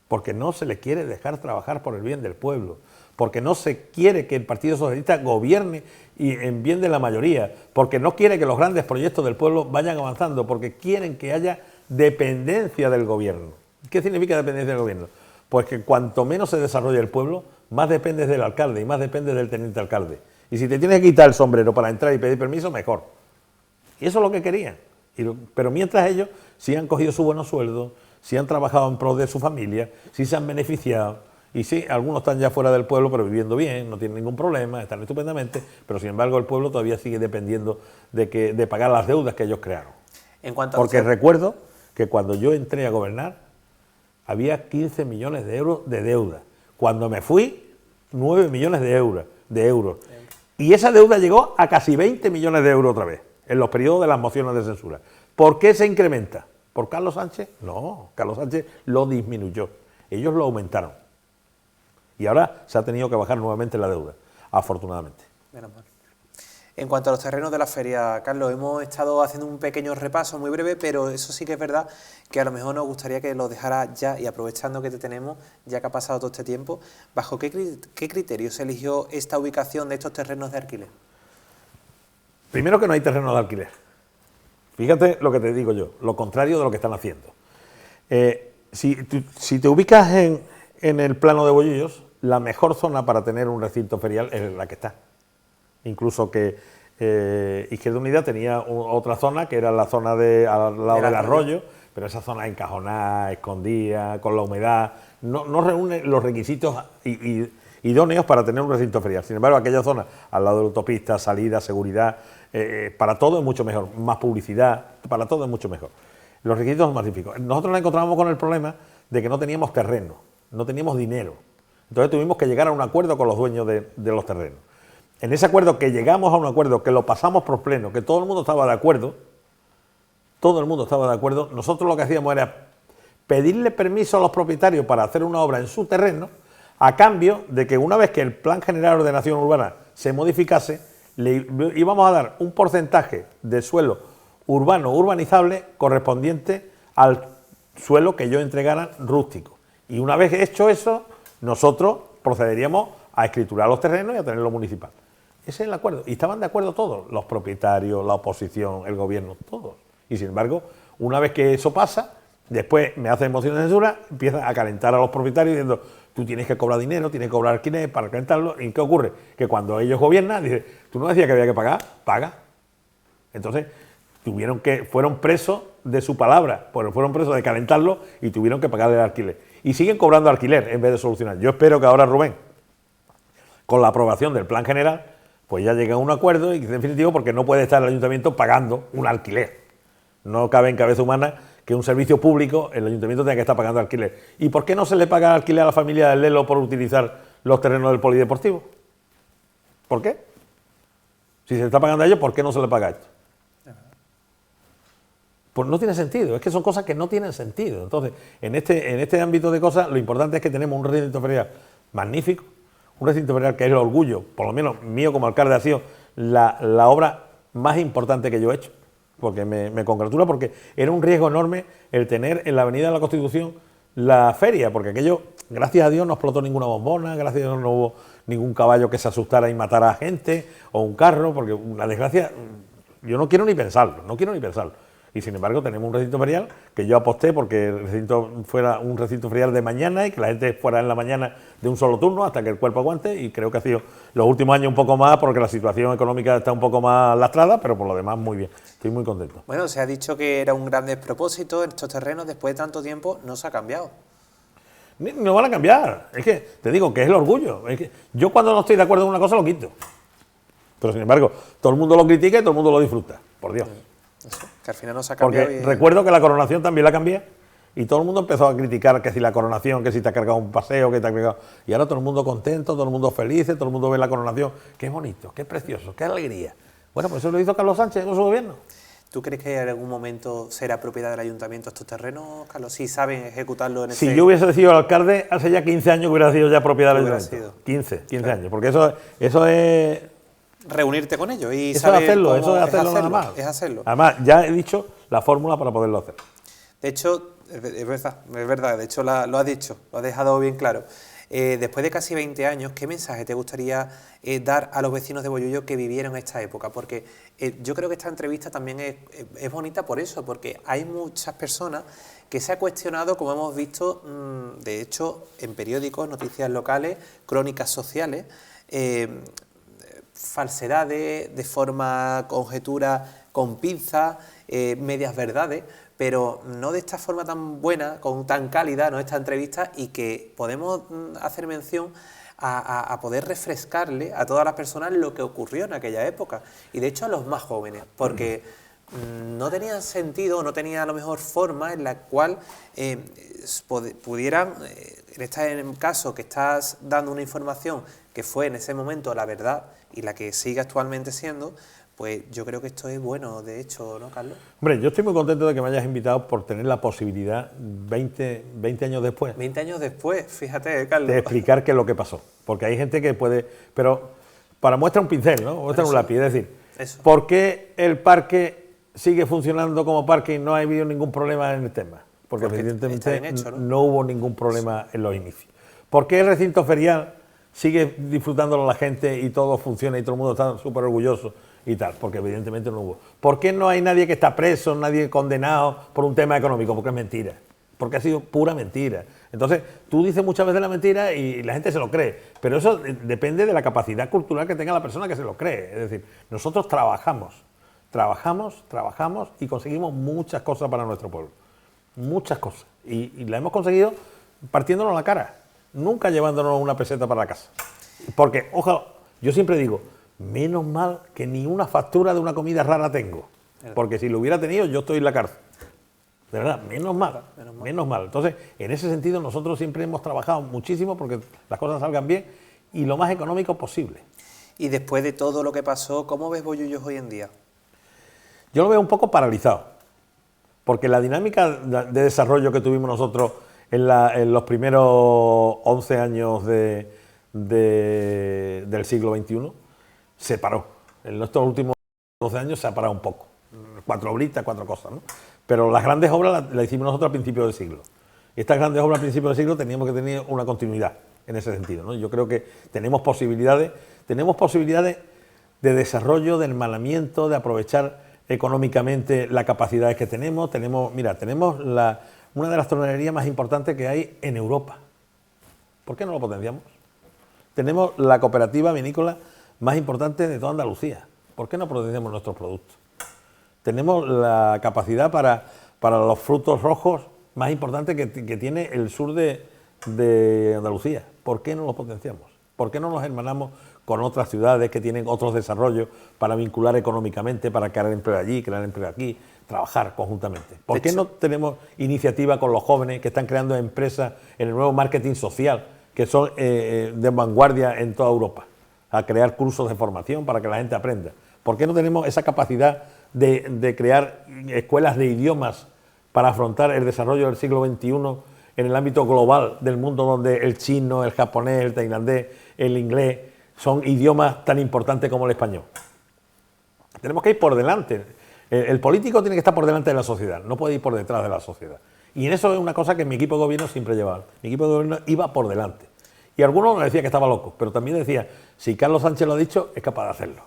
Porque no se les quiere dejar trabajar por el bien del pueblo, porque no se quiere que el Partido Socialista gobierne y en bien de la mayoría, porque no quiere que los grandes proyectos del pueblo vayan avanzando, porque quieren que haya dependencia del gobierno. ¿Qué significa dependencia del gobierno? Pues que cuanto menos se desarrolla el pueblo, más dependes del alcalde y más dependes del teniente alcalde. Y si te tienes que quitar el sombrero para entrar y pedir permiso, mejor. Y eso es lo que querían. Pero mientras ellos sí han cogido su buenos sueldos, sí han trabajado en pro de su familia, sí se han beneficiado, y sí, algunos están ya fuera del pueblo, pero viviendo bien, no tienen ningún problema, están estupendamente, pero sin embargo el pueblo todavía sigue dependiendo de pagar las deudas que ellos crearon. Porque recuerdo que cuando yo entré a gobernar, había 15 millones de euros de deuda. Cuando me fui, 9 millones de euros. Y esa deuda llegó a casi 20 millones de euros otra vez, en los periodos de las mociones de censura. ¿Por qué se incrementa? ¿Por Carlos Sánchez? No, Carlos Sánchez lo disminuyó. Ellos lo aumentaron. Y ahora se ha tenido que bajar nuevamente la deuda, afortunadamente. Menos mal. En cuanto a los terrenos de la feria, Carlos, hemos estado haciendo un pequeño repaso muy breve, pero eso sí que es verdad que a lo mejor nos gustaría que lo dejara ya, y aprovechando que te tenemos, ya que ha pasado todo este tiempo, ¿bajo qué criterios se eligió esta ubicación de estos terrenos de alquiler? Primero, que no hay terrenos de alquiler. Fíjate lo que te digo yo, lo contrario de lo que están haciendo. Si te ubicas en el plano de Bollullos, la mejor zona para tener un recinto ferial es la que está. Incluso que Izquierda Unida tenía otra zona, que era la zona al lado del arroyo, pero esa zona encajonada, escondida, con la humedad, no reúne los requisitos idóneos para tener un recinto ferial. Sin embargo, aquella zona, al lado de la autopista, salida, seguridad, para todo es mucho mejor, más publicidad, para todo es mucho mejor. Los requisitos son magníficos. Nosotros nos encontrábamos con el problema de que no teníamos terreno, no teníamos dinero. Entonces tuvimos que llegar a un acuerdo con los dueños de los terrenos. En ese acuerdo, que llegamos a un acuerdo, que lo pasamos por pleno, que todo el mundo estaba de acuerdo, nosotros lo que hacíamos era pedirle permiso a los propietarios para hacer una obra en su terreno, a cambio de que una vez que el Plan General de Ordenación Urbana se modificase, le íbamos a dar un porcentaje de suelo urbano urbanizable correspondiente al suelo que yo entregara rústico. Y una vez hecho eso, nosotros procederíamos a escriturar los terrenos y a tenerlo municipal. Ese es el acuerdo. Y estaban de acuerdo todos, los propietarios, la oposición, el gobierno, todos. Y sin embargo, una vez que eso pasa, después me hacen moción de censura, empiezan a calentar a los propietarios diciendo: tú tienes que cobrar dinero, tienes que cobrar alquiler para calentarlo. ¿Y qué ocurre? Que cuando ellos gobiernan, dicen: tú no decías que había que pagar, paga. Entonces, fueron presos de su palabra, porque fueron presos de calentarlo y tuvieron que pagar el alquiler. Y siguen cobrando alquiler en vez de solucionar. Yo espero que ahora, Rubén, con la aprobación del Plan General, pues ya llegue a un acuerdo, y en definitivo, porque no puede estar el ayuntamiento pagando un alquiler. No cabe en cabeza humana que un servicio público, el ayuntamiento tenga que estar pagando alquiler. ¿Y por qué no se le paga alquiler a la familia del Lelo por utilizar los terrenos del polideportivo? ¿Por qué? Si se le está pagando a ellos, ¿por qué no se le paga a esto? Pues no tiene sentido, es que son cosas que no tienen sentido. Entonces, en este ámbito de cosas, lo importante es que tenemos un recinto ferial magnífico, un recinto ferial que es el orgullo, por lo menos mío como alcalde, ha sido la obra más importante que yo he hecho, porque me congratula, porque era un riesgo enorme el tener en la Avenida de la Constitución la feria, porque aquello, gracias a Dios, no explotó ninguna bombona, gracias a Dios no hubo ningún caballo que se asustara y matara a gente, o un carro, porque una desgracia, yo no quiero ni pensarlo. Y sin embargo tenemos un recinto ferial que yo aposté porque el recinto fuera un recinto ferial de mañana y que la gente fuera en la mañana de un solo turno hasta que el cuerpo aguante, y creo que ha sido los últimos años un poco más porque la situación económica está un poco más lastrada, pero por lo demás muy bien, estoy muy contento. Bueno, se ha dicho que era un gran despropósito en estos terrenos, después de tanto tiempo no se ha cambiado. No van a cambiar, es que te digo que es el orgullo, es que yo cuando no estoy de acuerdo en una cosa lo quito, pero sin embargo todo el mundo lo critica y todo el mundo lo disfruta, por Dios. Eso, que al final no se ha cambiado. Porque recuerdo que la coronación también la cambié y todo el mundo empezó a criticar que si la coronación, que si te ha cargado un paseo, que te ha cargado... Y ahora todo el mundo contento, todo el mundo feliz, todo el mundo ve la coronación. Qué bonito, qué precioso, qué alegría. Bueno, pues eso lo hizo Carlos Sánchez con su gobierno. ¿Tú crees que en algún momento será propiedad del ayuntamiento estos terrenos, Carlos? Si saben ejecutarlo en ese... Si yo hubiese sido alcalde, hace ya 15 años que hubiera sido ya propiedad del ayuntamiento. 15 claro. años, porque eso es... reunirte con ellos y eso saber es hacerlo, cómo eso es hacerlo nada más. Es hacerlo. Además, ya he dicho la fórmula para poderlo hacer. De hecho, es verdad, de hecho lo has dicho, lo has dejado bien claro. Después de casi 20 años, ¿qué mensaje te gustaría dar a los vecinos de Bollullo que vivieron esta época? Porque yo creo que esta entrevista también es bonita por eso, porque hay muchas personas que se ha cuestionado, como hemos visto, de hecho, en periódicos, noticias locales, crónicas sociales, falsedades, de forma conjetura con pinzas, medias verdades, pero no de esta forma tan buena, tan cálida, no esta entrevista, y que podemos hacer mención a poder refrescarle a todas las personas lo que ocurrió en aquella época, y de hecho a los más jóvenes, porque no tenía sentido, no tenía a lo mejor forma en la cual pudieran, en este caso que estás dando una información que fue en ese momento la verdad y la que sigue actualmente siendo, pues yo creo que esto es bueno, de hecho, ¿no, Carlos? Hombre, yo estoy muy contento de que me hayas invitado por tener la posibilidad, 20 años después... 20 años después, fíjate, Carlos. De explicar qué es lo que pasó. Porque hay gente que puede... Pero para muestra un pincel, ¿no? Muestra un lápiz. Es decir, ¿por qué el parque sigue funcionando como parque y no ha habido ningún problema en el tema? Porque evidentemente hecho, ¿no? Hubo ningún problema en los inicios. ¿Por qué el recinto ferial sigue disfrutándolo la gente y todo funciona y todo el mundo está súper orgulloso y tal? Porque evidentemente no hubo. ¿Por qué no hay nadie que está preso, nadie condenado por un tema económico? Porque es mentira. porque ha sido pura mentira. Entonces, tú dices muchas veces la mentira y la gente se lo cree, pero eso depende de la capacidad cultural que tenga la persona que se lo cree. Es decir, nosotros trabajamos y conseguimos muchas cosas para nuestro pueblo. Muchas cosas. Y la hemos conseguido partiéndonos la cara, nunca llevándonos una peseta para la casa. Porque, ojalá, yo siempre digo, menos mal que ni una factura de una comida rara tengo. Porque si lo hubiera tenido, yo estoy en la cárcel. De verdad, menos mal. Entonces, en ese sentido, nosotros siempre hemos trabajado muchísimo porque las cosas salgan bien y lo más económico posible. Y después de todo lo que pasó, ¿cómo ves Bollullos hoy en día? Yo lo veo un poco paralizado, porque la dinámica de desarrollo que tuvimos nosotros en los primeros 11 años del siglo XXI se paró. En estos últimos 12 años se ha parado un poco. 4 obritas, 4 cosas, ¿no? Pero las grandes obras las hicimos nosotros al principio del siglo. Estas grandes obras al principio del siglo teníamos que tener una continuidad en ese sentido, ¿no? Yo creo que tenemos posibilidades de desarrollo, de hermanamiento, de aprovechar económicamente las capacidades que tenemos. Tenemos una de las tornerías más importantes que hay en Europa. ¿Por qué no lo potenciamos? Tenemos la cooperativa vinícola más importante de toda Andalucía. ¿Por qué no potenciamos nuestros productos? Tenemos la capacidad para los frutos rojos más importante que tiene el sur de Andalucía. ¿Por qué no los potenciamos? ¿Por qué no nos hermanamos con otras ciudades que tienen otros desarrollos para vincular económicamente, para crear empleo allí, crear empleo aquí, trabajar conjuntamente? ¿Por qué no tenemos iniciativa con los jóvenes que están creando empresas en el nuevo marketing social, que son de vanguardia en toda Europa, a crear cursos de formación para que la gente aprenda? ¿Por qué no tenemos esa capacidad de crear escuelas de idiomas para afrontar el desarrollo del siglo XXI en el ámbito global del mundo, donde el chino, el japonés, el tailandés, el inglés son idiomas tan importantes como el español? Tenemos que ir por delante. El político tiene que estar por delante de la sociedad, no puede ir por detrás de la sociedad. Y en eso es una cosa que mi equipo de gobierno siempre llevaba. Mi equipo de gobierno iba por delante. Y algunos me decían que estaba loco, pero también decía, si Carlos Sánchez lo ha dicho, es capaz de hacerlo.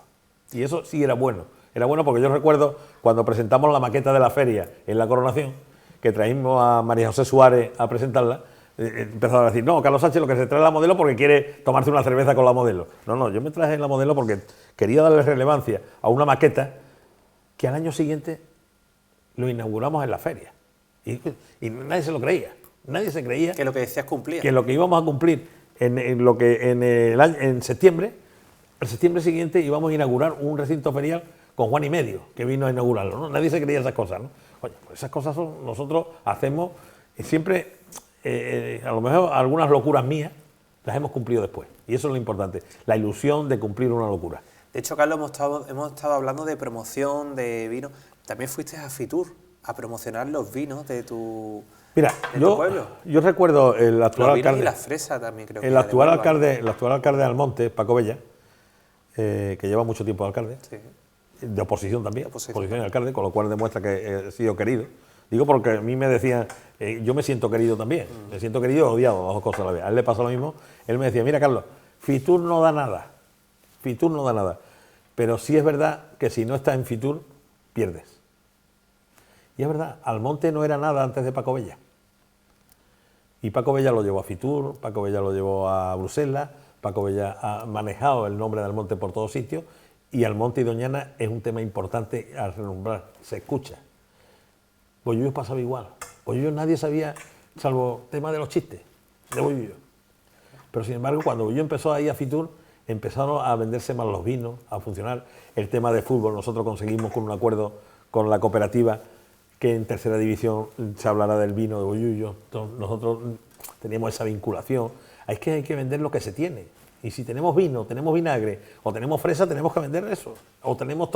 Y eso sí era bueno. Era bueno porque yo recuerdo cuando presentamos la maqueta de la feria en la Coronación, que traímos a María José Suárez a presentarla, empezaron a decir, no, Carlos Sánchez lo que se trae es la modelo porque quiere tomarse una cerveza con la modelo. No, yo me traje la modelo porque quería darle relevancia a una maqueta que al año siguiente lo inauguramos en la feria. Y nadie se lo creía. Nadie se creía que lo que decías cumplía. Que lo que íbamos a cumplir en septiembre, el septiembre siguiente íbamos a inaugurar un recinto ferial con Juan y Medio, que vino a inaugurarlo, ¿no? Nadie se creía esas cosas, ¿no? Oye, pues esas cosas nosotros hacemos siempre, a lo mejor algunas locuras mías las hemos cumplido después. Y eso es lo importante, la ilusión de cumplir una locura. De hecho, Carlos, hemos estado hablando de promoción de vino. También fuiste a Fitur a promocionar los vinos de tu... Mira, tu pueblo. Yo recuerdo el actual los vinos alcalde... y la fresa también, creo que el actual alcalde de Almonte, Paco Bella, que lleva mucho tiempo de alcalde, sí, de oposición también, oposición y alcalde, con lo cual demuestra que he sido querido. Digo porque a mí me decían, yo me siento querido también, me siento querido y odiado, las dos cosas a la vez. A él le pasa lo mismo, él me decía, mira Carlos, Fitur no da nada, pero sí es verdad que si no estás en Fitur, pierdes. Y es verdad, Almonte no era nada antes de Paco Bella. Y Paco Bella lo llevó a Fitur, Paco Bella lo llevó a Bruselas, Paco Bella ha manejado el nombre de Almonte por todos sitios, y Almonte y Doñana es un tema importante a renombrar, se escucha. Bollullos pasaba igual. Bollullos nadie sabía, salvo el tema de los chistes, de Bollullos. Pero sin embargo, cuando Bollullos empezó a ir a Fitur, empezaron a venderse más los vinos, a funcionar. El tema de fútbol, nosotros conseguimos con un acuerdo con la cooperativa que en tercera división se hablará del vino de Bollullos. Nosotros teníamos esa vinculación. Es que hay que vender lo que se tiene. Y si tenemos vino, tenemos vinagre o tenemos fresa, tenemos que vender eso. O tenemos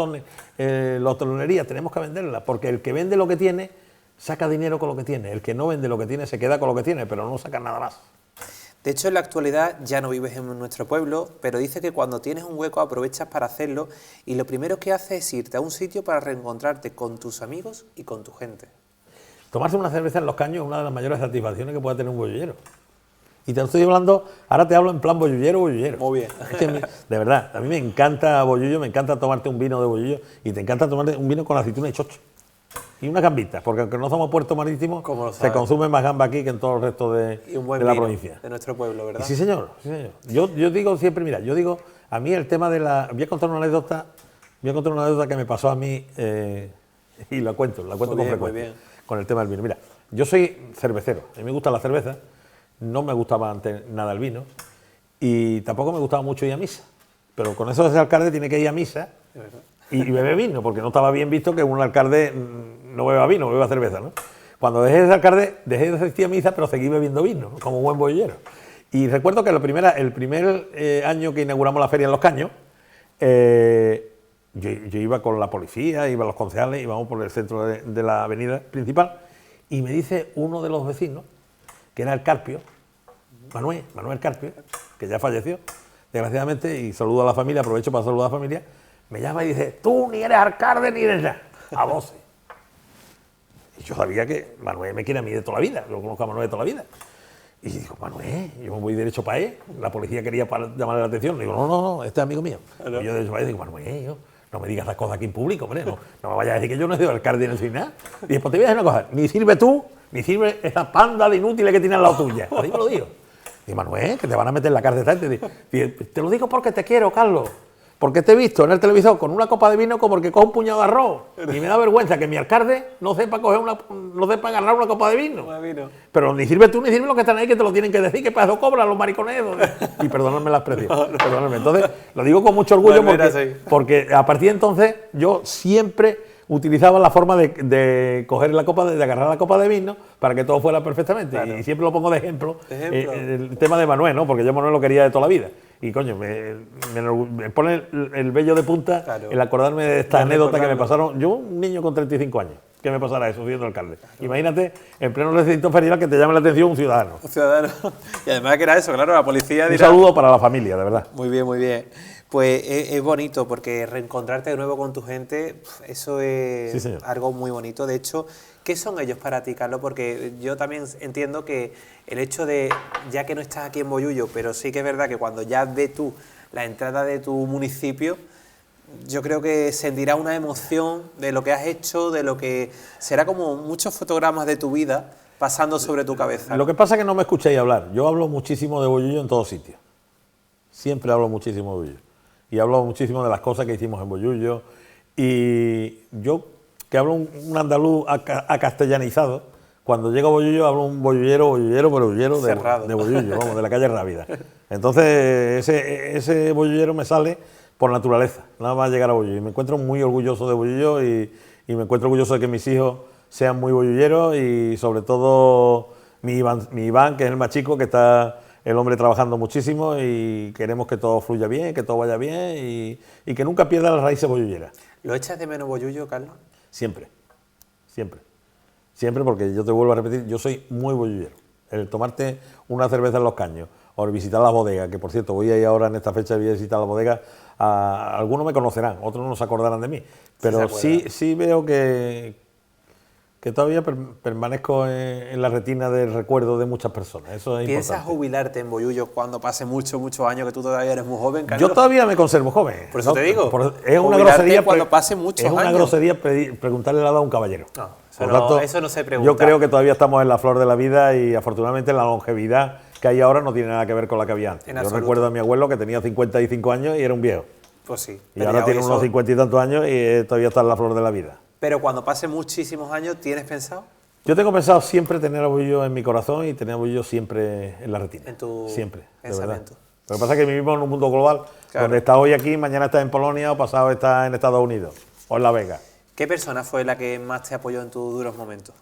la tornería, tenemos que venderla. Porque el que vende lo que tiene, saca dinero con lo que tiene. El que no vende lo que tiene, se queda con lo que tiene, pero no saca nada más. De hecho, en la actualidad ya no vives en nuestro pueblo, pero dice que cuando tienes un hueco aprovechas para hacerlo y lo primero que haces es irte a un sitio para reencontrarte con tus amigos y con tu gente. Tomarse una cerveza en Los Caños es una de las mayores satisfacciones que puede tener un bollullero. Y te lo estoy hablando, ahora te hablo en plan bollullero. Muy bien. Es que de verdad, a mí me encanta bollullo, me encanta tomarte un vino de bollullo y te encanta tomarte un vino con aceituna y chocho. Y unas gambitas, porque aunque no somos puerto marítimo, ¿Cómo lo se sabes? consume más gamba aquí que en todo el resto de, Y un buen de la vino provincia. de nuestro pueblo, ¿verdad? Y sí, señor, sí, señor. Yo digo siempre, mira, yo digo, a mí el tema de la... Voy a contar una anécdota que me pasó a mí y la cuento con frecuencia, muy bien. con el tema del vino. Mira, yo soy cervecero, a mí me gusta la cerveza, no me gustaba antes nada el vino y tampoco me gustaba mucho ir a misa. Pero con eso de ser alcalde tiene que ir a misa y beber vino, porque no estaba bien visto que un alcalde no beba vino, beba cerveza, ¿no? Cuando dejé de ser alcalde, dejé de asistir a misa, pero seguí bebiendo vino, ¿no? Como buen bollero. Y recuerdo que el primer año que inauguramos la feria en Los Caños, yo iba con la policía, iba los concejales, íbamos por el centro de la avenida principal, y me dice uno de los vecinos, que era el Carpio, Manuel Carpio, que ya falleció, desgraciadamente, y saludo a la familia, aprovecho para saludar a la familia, me llama y dice, tú ni eres alcalde ni eres nada, a voces. Y yo sabía que Manuel me quiere a mí de toda la vida, lo conozco a Manuel de toda la vida. Y digo, Manuel, yo me voy derecho para él, la policía quería llamarle la atención, digo, no, este es amigo mío. Y yo derecho para él digo, Manuel, no me digas esas cosas aquí en público, hombre, no me vayas a decir que yo no he sido alcalde ni soy nada. Y después te voy a decir una cosa, ni sirve tú, ni sirve esa panda de inútiles que tienes al lado tuya. Así me lo digo. Y Manuel, que te van a meter en la cárcel. Te lo digo porque te quiero, Carlos. Porque te he visto en el televisor con una copa de vino como el que coge un puñado de arroz. Y me da vergüenza que mi alcalde no sepa agarrar una copa de vino. Pero ni sirve tú ni sirve los que están ahí que te lo tienen que decir, que pedazo cobran los maricones. Y perdóname la expresión. Perdóname. Entonces, lo digo con mucho orgullo porque a partir de entonces yo siempre utilizaba la forma de coger la copa, de agarrar la copa de vino para que todo fuera perfectamente. Claro. Y siempre lo pongo de ejemplo. El tema de Manuel, ¿no? Porque yo Manuel lo quería de toda la vida. Y coño, me pone el vello de punta, claro, el acordarme de esta anécdota que me pasaron. Yo, un niño con 35 años, que me pasara eso siendo alcalde. Claro. Imagínate, en pleno recinto ferial, que te llame la atención un ciudadano. Un ciudadano. Y además que era eso, claro, la policía dirá... Un saludo para la familia, de verdad. Muy bien, muy bien. Pues es bonito, porque reencontrarte de nuevo con tu gente, eso es algo muy bonito. De hecho, ¿qué son ellos para ti, Carlos? Porque yo también entiendo que el hecho de, ya que no estás aquí en Bollullo, pero sí que es verdad que cuando ya ves tú la entrada de tu municipio, yo creo que sentirás una emoción de lo que has hecho, de lo que será como muchos fotogramas de tu vida pasando sobre tu cabeza. Lo que pasa es que no me escucháis hablar. Yo hablo muchísimo de Bollullo en todos sitios. Siempre hablo muchísimo de Bollullo. Y hablo muchísimo de las cosas que hicimos en Bollullo. Y yo, que hablo un andaluz acastellanizado, cuando llego a Bollullo hablo un bollullero de Bollullo, vamos, de la calle Rábida. Entonces, ese bollullero me sale por naturaleza, nada más llegar a Bollullo. Y me encuentro muy orgulloso de Bollullo y me encuentro orgulloso de que mis hijos sean muy bollulleros y sobre todo mi Iván, que es el más chico, que está el hombre trabajando muchísimo y queremos que todo fluya bien, que todo vaya bien y que nunca pierda las raíces bollulleras. ¿Lo echas de menos Bollullo, Carlos? Siempre, porque yo te vuelvo a repetir, yo soy muy bollullero. El tomarte una cerveza en Los Caños o el visitar las bodegas, que por cierto voy a ir ahora en esta fecha, voy a visitar las bodegas, algunos me conocerán, otros no se acordarán de mí, pero sí veo que todavía permanezco en la retina del recuerdo de muchas personas. Eso es ¿Piensas importante. jubilarte en Bollullo cuando pase muchos años, que tú todavía eres muy joven, Carlos? Yo todavía me conservo joven. Por eso te digo. Es una grosería cuando pase muchos años. Es una grosería preguntarle la edad a un caballero. No, por tanto, eso no se pregunta. Yo creo que todavía estamos en la flor de la vida y afortunadamente la longevidad que hay ahora no tiene nada que ver con la que había antes. Yo recuerdo a mi abuelo que tenía 55 años y era un viejo. Pues sí. Y ahora tiene unos 50 y tantos años y todavía está en la flor de la vida. Pero cuando pase muchísimos años, ¿tienes pensado? Yo tengo pensado siempre tener a Bollullo en mi corazón y tener a Bollullo siempre en la retina. En tu siempre, pensamiento. Lo que pasa es que vivimos en un mundo global, donde está hoy aquí, mañana está en Polonia o pasado está en Estados Unidos o en La Vega. ¿Qué persona fue la que más te apoyó en tus duros momentos?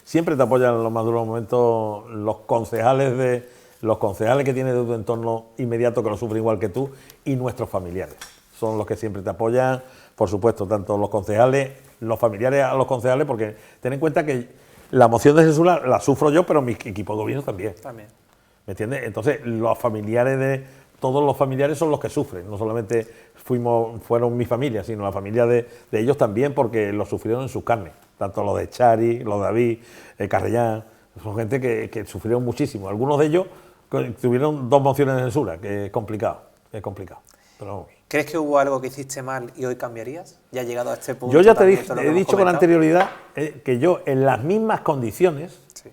Siempre te apoyan en los más duros momentos los concejales que tienes de tu entorno inmediato, que lo sufren igual que tú, y nuestros familiares. Son los que siempre te apoyan, por supuesto, tanto los concejales, los familiares a los concejales, porque ten en cuenta que la moción de censura la sufro yo, pero mi equipo de gobierno también. ¿Me entiendes? Entonces, todos los familiares son los que sufren, no solamente fueron mi familia, sino la familia de ellos también, porque lo sufrieron en sus carnes, tanto los de Chari, los de David, Carrellán, son gente que sufrieron muchísimo. Algunos de ellos tuvieron 2 mociones de censura, que es complicado, pero vamos. ¿Crees que hubo algo que hiciste mal y hoy cambiarías? ¿Ya llegado a este punto? Yo ya te también, dije, esto es lo he que hemos dicho con comentado. anterioridad que yo en las mismas condiciones Sí.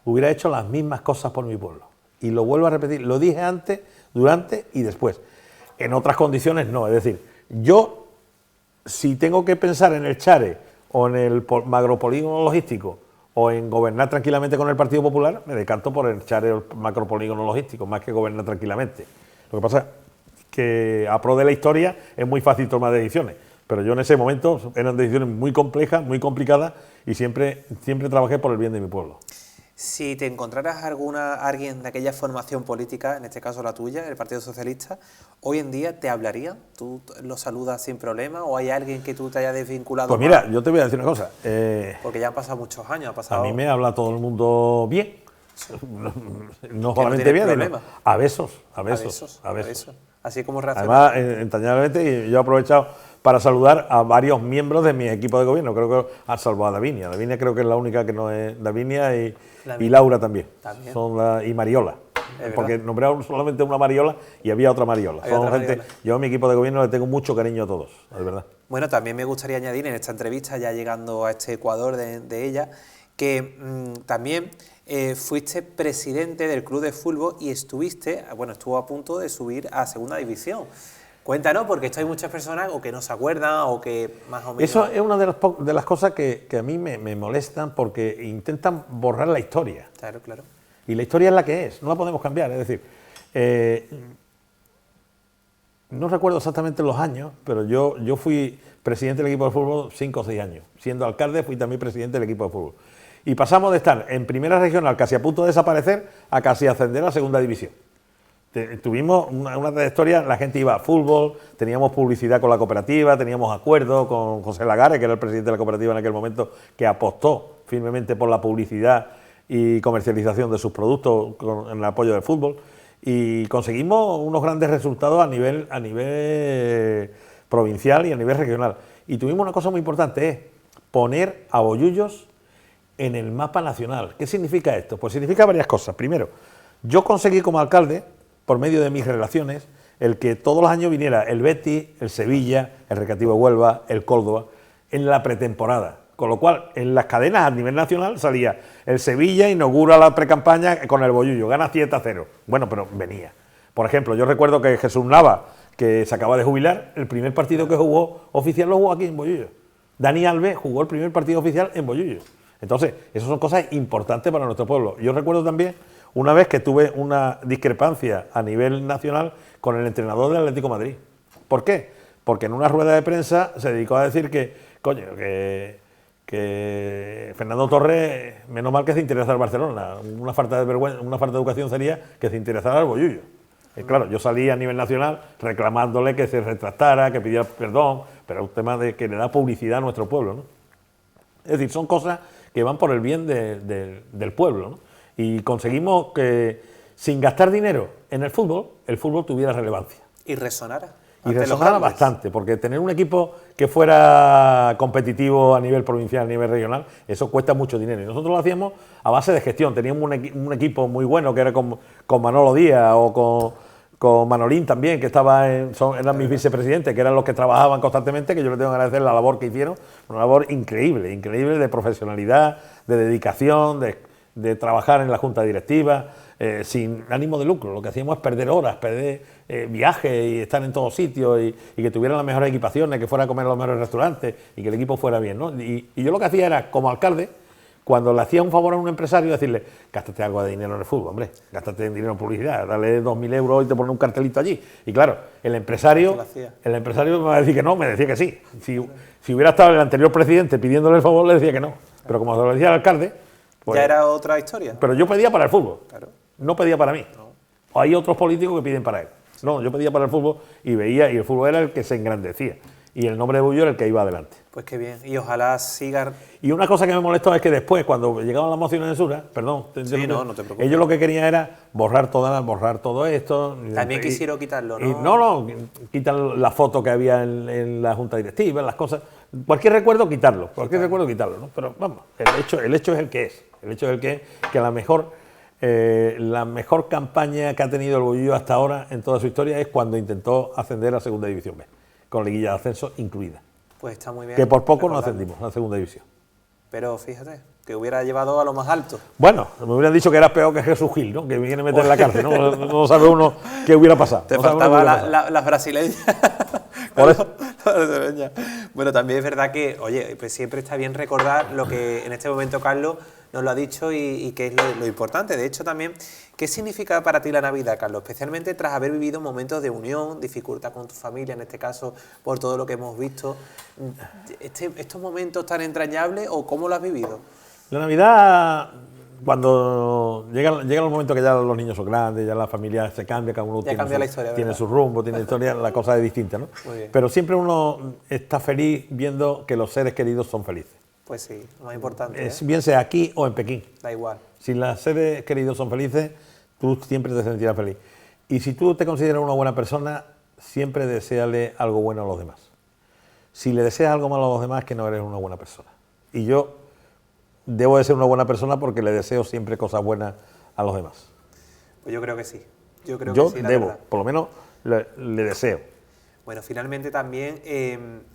hubiera hecho las mismas cosas por mi pueblo. Y lo vuelvo a repetir, lo dije antes, durante y después. En otras condiciones no, es decir, yo si tengo que pensar en el Chare o en el macropolígono logístico o en gobernar tranquilamente con el Partido Popular, me decanto por el Chare o el macropolígono logístico, más que gobernar tranquilamente. Lo que pasa es que a pro de la historia es muy fácil tomar decisiones, pero yo en ese momento eran decisiones muy complejas, muy complicadas y siempre trabajé por el bien de mi pueblo. Si te encontraras alguien de aquella formación política, en este caso la tuya, el Partido Socialista, hoy en día te hablaría, tú lo saludas sin problema o hay alguien que tú te hayas desvinculado. Pues mira, yo te voy a decir una cosa. Porque ya han pasado muchos años, A mí me habla todo el mundo bien. No solamente tienes bien, problema. sino a besos. Así como reacciona. Además, entrañablemente, yo he aprovechado para saludar a varios miembros de mi equipo de gobierno. Creo que a salvo a Davinia. Davinia creo que es la única que no es. Davinia y Laura también. Y Mariola. Porque nombraron solamente una Mariola y había otra Mariola. Yo a mi equipo de gobierno le tengo mucho cariño a todos, es verdad. Bueno, también me gustaría añadir en esta entrevista, ya llegando a este Ecuador de ella, que también fuiste presidente del club de fútbol y estuvo a punto de subir a segunda división. Cuéntanos, porque esto hay muchas personas o que no se acuerdan o que más o menos... Eso es una de las cosas que a mí me molestan porque intentan borrar la historia. Claro, claro. Y la historia es la que es, no la podemos cambiar. Es decir, no recuerdo exactamente los años, pero yo fui presidente del equipo de fútbol 5 o 6 años. Siendo alcalde fui también presidente del equipo de fútbol. Y pasamos de estar en primera regional, casi a punto de desaparecer, a casi ascender a segunda división. Tuvimos una trayectoria, la gente iba a fútbol, teníamos publicidad con la cooperativa, teníamos acuerdos con José Lagares, que era el presidente de la cooperativa en aquel momento, que apostó firmemente por la publicidad y comercialización de sus productos en el apoyo del fútbol. Y conseguimos unos grandes resultados a nivel provincial y a nivel regional. Y tuvimos una cosa muy importante, es poner a Bollullos en el mapa nacional. ¿Qué significa esto? Pues significa varias cosas. Primero, yo conseguí como alcalde, por medio de mis relaciones, el que todos los años viniera el Betis, el Sevilla, el Recreativo de Huelva, el Córdoba, en la pretemporada. Con lo cual, en las cadenas a nivel nacional salía el Sevilla, inaugura la precampaña con el Bollullo, gana 7-0. Bueno, pero venía. Por ejemplo, yo recuerdo que Jesús Nava, que se acaba de jubilar, el primer partido que jugó oficial lo jugó aquí en Bollullo. Dani Alves jugó el primer partido oficial en Bollullo. Entonces, esas son cosas importantes para nuestro pueblo. Yo recuerdo también una vez que tuve una discrepancia a nivel nacional con el entrenador del Atlético de Madrid. ¿Por qué? Porque en una rueda de prensa se dedicó a decir que Fernando Torres, menos mal que se interesa al Barcelona. Una falta de vergüenza, una falta de educación sería que se interesara al Bollullo. Claro, yo salí a nivel nacional reclamándole que se retractara, que pidiera perdón, pero es un tema de que le da publicidad a nuestro pueblo, ¿no? Es decir, son cosas que van por el bien del pueblo, ¿no? Y conseguimos que, sin gastar dinero en el fútbol tuviera relevancia. Y resonara. Y resonara bastante, porque tener un equipo que fuera competitivo a nivel provincial, a nivel regional, eso cuesta mucho dinero. Y nosotros lo hacíamos a base de gestión. Teníamos un equipo muy bueno, que era con Manolo Díaz o con Manolín también, que eran mis vicepresidentes, que eran los que trabajaban constantemente, que yo les tengo que agradecer la labor que hicieron, una labor increíble de profesionalidad, de dedicación, de trabajar en la junta directiva, sin ánimo de lucro. Lo que hacíamos es perder horas, perder viajes y estar en todos sitios y que tuvieran las mejores equipaciones, que fuera a comer en los mejores restaurantes y que el equipo fuera bien, ¿no? Y yo lo que hacía era, como alcalde, cuando le hacía un favor a un empresario, decirle, gástate algo de dinero en el fútbol, hombre, gástate dinero en publicidad, dale 2.000 euros y te pone un cartelito allí. Y claro, el empresario me va a decir que no, me decía que sí. Si hubiera estado el anterior presidente pidiéndole el favor, le decía que no. Pero como se lo decía el alcalde... Pues, ya era otra historia. Pero yo pedía para el fútbol, claro. No pedía para mí. No. O hay otros políticos que piden para él. No, yo pedía para el fútbol y veía, y el fútbol era el que se engrandecía. Y el nombre de Bollullo era el que iba adelante. Pues qué bien, y ojalá siga... Y una cosa que me molestó es que después, cuando llegaban las mociones de censura, perdón, sí, no te preocupes. Ellos lo que querían era borrar todo esto. También quisieron quitarlo, ¿no? No, quitan la foto que había en la junta directiva, en las cosas. Cualquier recuerdo, quitarlo, ¿no? Pero vamos, el hecho es el que es. El hecho es el que es, que a lo mejor la mejor campaña que ha tenido el Bollullo hasta ahora en toda su historia es cuando intentó ascender a Segunda División B, con liguilla de ascenso incluida. Pues está muy bien. Que por poco no recordarlo. ascendimos a Segunda División. Pero fíjate, que hubiera llevado a lo más alto. Bueno, me hubieran dicho que era peor que Jesús Gil, ¿no? Que me viene a meter en la cárcel, ¿no? No sabe uno qué hubiera pasado. Te no sabe uno faltaba qué hubiera pasado. las brasileñas. Por eso. La brasileña. Bueno, también es verdad que, oye, pues siempre está bien recordar lo que en este momento Carlos nos lo ha dicho y que es lo importante. De hecho, también, ¿qué significa para ti la Navidad, Carlos? Especialmente tras haber vivido momentos de unión, dificultad con tu familia, en este caso, por todo lo que hemos visto. ¿Estos momentos tan entrañables o cómo lo has vivido? La Navidad, cuando llega el momento que ya los niños son grandes, ya la familia se cambia, cada uno Ya cambia la historia, tiene ¿verdad? su rumbo, tiene historia, la cosa es distinta, ¿no? Muy bien. Pero siempre uno está feliz viendo que los seres queridos son felices. Pues sí, lo más importante, ¿eh? Bien sea aquí o en Pekín. Da igual. Si los seres queridos son felices, tú siempre te sentirás feliz. Y si tú te consideras una buena persona, siempre deséale algo bueno a los demás. Si le deseas algo malo a los demás, es que no eres una buena persona. Y yo debo de ser una buena persona porque le deseo siempre cosas buenas a los demás. Pues yo creo que sí. Yo creo Yo que sí, la debo, verdad. por lo menos le deseo. Bueno, finalmente también,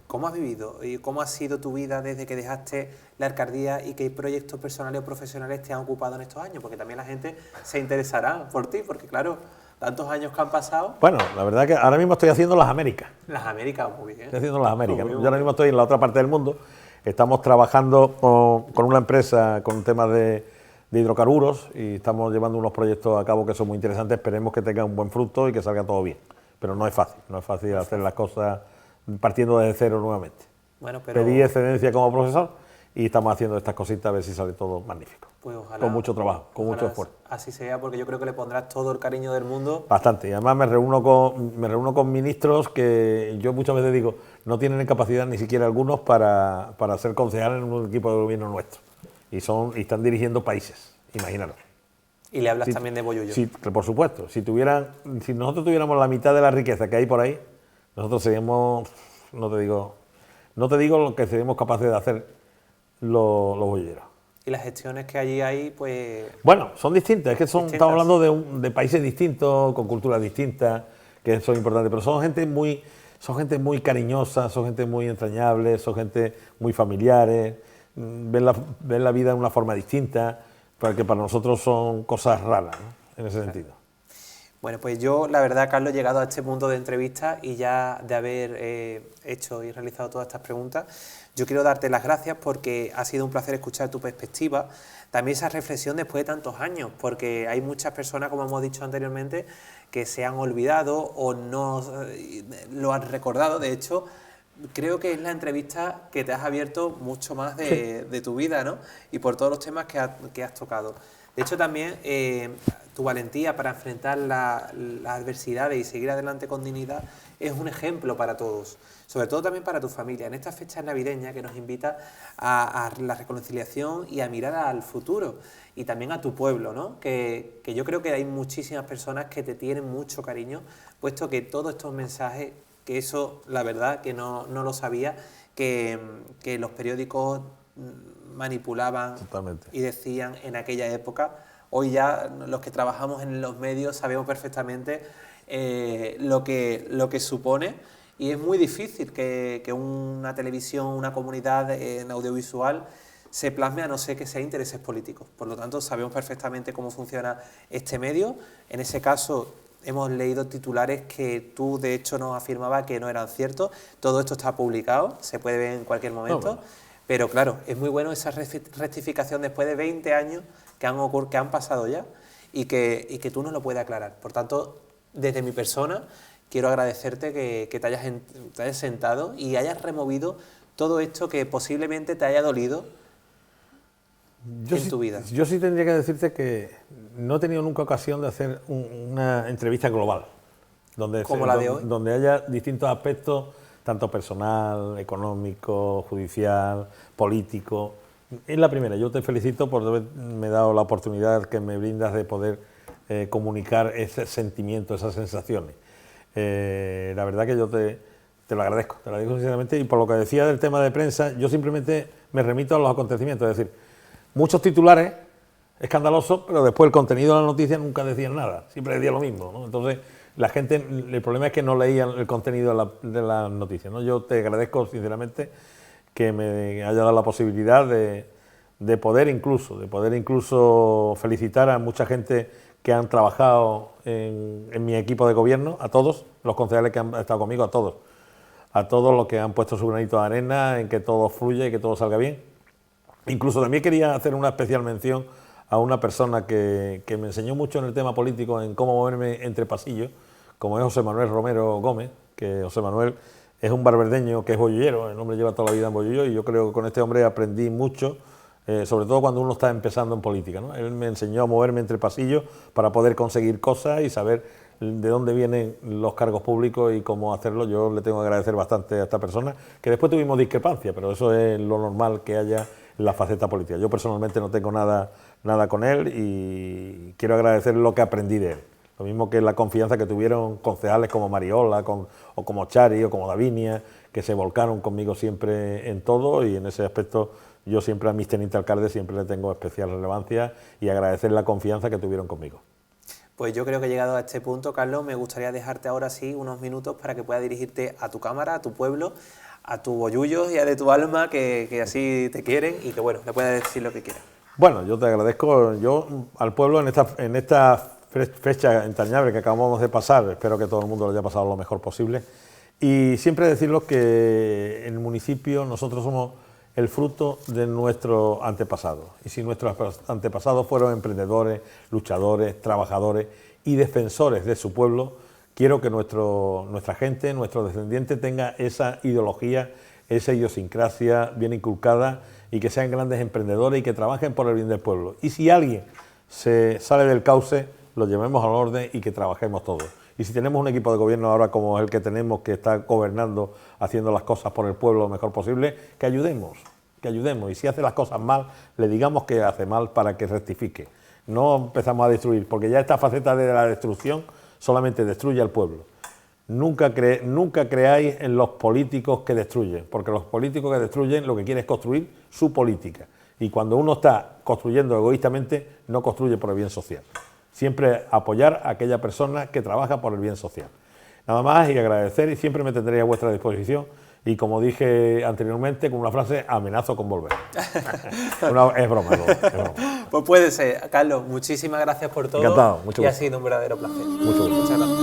¿cómo has vivido y cómo ha sido tu vida desde que dejaste la alcaldía y qué proyectos personales o profesionales te han ocupado en estos años? Porque también la gente se interesará por ti, porque claro, tantos años que han pasado. Bueno, la verdad que ahora mismo estoy haciendo las Américas. Las Américas, muy bien. Estoy haciendo las Américas. Muy Yo bien. ahora mismo estoy en la otra parte del mundo. Estamos trabajando con una empresa con temas de hidrocarburos y estamos llevando unos proyectos a cabo que son muy interesantes. Esperemos que tengan un buen fruto y que salga todo bien. Pero no es fácil hacer las cosas partiendo desde cero nuevamente. Bueno, pero Pedí excedencia como profesor y estamos haciendo estas cositas a ver si sale todo magnífico. pues ojalá, Con mucho trabajo, con mucho ojalá esfuerzo. así sea, porque yo creo que le pondrás todo el cariño del mundo. Bastante. Y además me reúno con ministros que yo muchas veces digo, no tienen capacidad ni siquiera algunos para ser concejales en un equipo de gobierno nuestro. Y están dirigiendo países, imaginaros. Y le hablas Sí, también de Bollullo. Sí, por supuesto. Si nosotros tuviéramos la mitad de la riqueza que hay por ahí, nosotros seríamos, no te digo lo que seríamos capaces de hacer los bolleros. Y las gestiones que allí hay, pues Bueno, son distintas, es que Distintas. estamos hablando de países distintos, con culturas distintas, que son importantes, pero son gente muy cariñosa, son gente muy entrañable, son gente muy familiares, ven la vida de una forma distinta, porque para nosotros son cosas raras, ¿no? En ese sentido. bueno, pues yo, la verdad, Carlos, he llegado a este punto de entrevista y ya de haber hecho y realizado todas estas preguntas, yo quiero darte las gracias porque ha sido un placer escuchar tu perspectiva, también esa reflexión después de tantos años, porque hay muchas personas, como hemos dicho anteriormente, que se han olvidado o no lo han recordado. De hecho, creo que es la entrevista que te has abierto mucho más de tu vida, ¿no? Y por todos los temas que has tocado. De hecho, también tu valentía para enfrentar las adversidades y seguir adelante con dignidad es un ejemplo para todos, sobre todo también para tu familia, en estas fechas navideñas que nos invita a la reconciliación y a mirar al futuro y también a tu pueblo, ¿no? Que yo creo que hay muchísimas personas que te tienen mucho cariño, puesto que todos estos mensajes, que eso, la verdad, que no lo sabía, que los periódicos manipulaban Totalmente. y decían en aquella época. Hoy ya los que trabajamos en los medios sabemos perfectamente lo que supone y es muy difícil que una televisión, una comunidad en audiovisual se plasme a no ser que sea intereses políticos. Por lo tanto, sabemos perfectamente cómo funciona este medio. En ese caso, hemos leído titulares que tú, de hecho, nos afirmabas que no eran ciertos. Todo esto está publicado, se puede ver en cualquier momento. bueno. Pero claro, es muy bueno esa rectificación después de 20 años que han pasado ya y que tú nos lo puedes aclarar. Por tanto, desde mi persona, quiero agradecerte que te hayas sentado y hayas removido todo esto que posiblemente te haya dolido en tu vida. Yo sí tendría que decirte que no he tenido nunca ocasión de hacer una entrevista global, Como la de hoy. donde haya distintos aspectos, tanto personal, económico, judicial, político. Es la primera. Yo te felicito por haberme dado la oportunidad que me brindas de poder comunicar ese sentimiento, esas sensaciones. La verdad que yo te lo agradezco sinceramente, y por lo que decía del tema de prensa, yo simplemente me remito a los acontecimientos, es decir, muchos titulares escandaloso, pero después el contenido de la noticia nunca decían nada, siempre decía lo mismo, ¿no? Entonces, la gente, el problema es que no leían el contenido de la noticias, ¿no? Yo te agradezco sinceramente que me haya dado la posibilidad de poder incluso felicitar a mucha gente que han trabajado en mi equipo de gobierno, a todos los concejales que han estado conmigo, a todos los que han puesto su granito de arena en que todo fluya y que todo salga bien. Incluso también quería hacer una especial mención a una persona que me enseñó mucho en el tema político, en cómo moverme entre pasillos, como es José Manuel Romero Gómez, que José Manuel es un barberdeño que es bollullero, el hombre lleva toda la vida en Bollullo, y yo creo que con este hombre aprendí mucho, sobre todo cuando uno está empezando en política, ¿no? Él me enseñó a moverme entre pasillos para poder conseguir cosas y saber de dónde vienen los cargos públicos y cómo hacerlo. Yo le tengo que agradecer bastante a esta persona, que después tuvimos discrepancia, pero eso es lo normal que haya en la faceta política. Yo personalmente no tengo nada con él y quiero agradecer lo que aprendí de él. Lo mismo que la confianza que tuvieron concejales como Mariola, o como Chari, o como Davinia, que se volcaron conmigo siempre en todo, y en ese aspecto yo siempre a mis tenientes alcaldes siempre le tengo especial relevancia y agradecer la confianza que tuvieron conmigo. Pues yo creo que llegado a este punto, Carlos, me gustaría dejarte ahora sí unos minutos para que puedas dirigirte a tu cámara, a tu pueblo, a tu bollullo y a de tu alma, que así te quieren, y que bueno, le puedas decir lo que quieras. Bueno, yo te agradezco, yo al pueblo en esta fecha entrañable que acabamos de pasar, espero que todo el mundo lo haya pasado lo mejor posible, y siempre decirles que en el municipio nosotros somos el fruto de nuestros antepasados, y si nuestros antepasados fueron emprendedores, luchadores, trabajadores y defensores de su pueblo, quiero que nuestra gente, nuestro descendiente tenga esa ideología, esa idiosincrasia bien inculcada, y que sean grandes emprendedores y que trabajen por el bien del pueblo. Y si alguien se sale del cauce, lo llevemos al orden y que trabajemos todos. Y si tenemos un equipo de gobierno ahora como el que tenemos, que está gobernando, haciendo las cosas por el pueblo lo mejor posible, que ayudemos. Y si hace las cosas mal, le digamos que hace mal para que rectifique. No empezamos a destruir, porque ya esta faceta de la destrucción solamente destruye al pueblo. Nunca creáis en los políticos que destruyen, porque los políticos que destruyen lo que quieren es construir su política. Y cuando uno está construyendo egoístamente, no construye por el bien social. Siempre apoyar a aquella persona que trabaja por el bien social. Nada más, y agradecer, y siempre me tendré a vuestra disposición. Y como dije anteriormente, con una frase, amenazo con volver. Es broma. Pues puede ser. Carlos, muchísimas gracias por todo. Encantado, mucho gusto. Y ha sido un verdadero placer. Mucho gusto. Muchas gracias.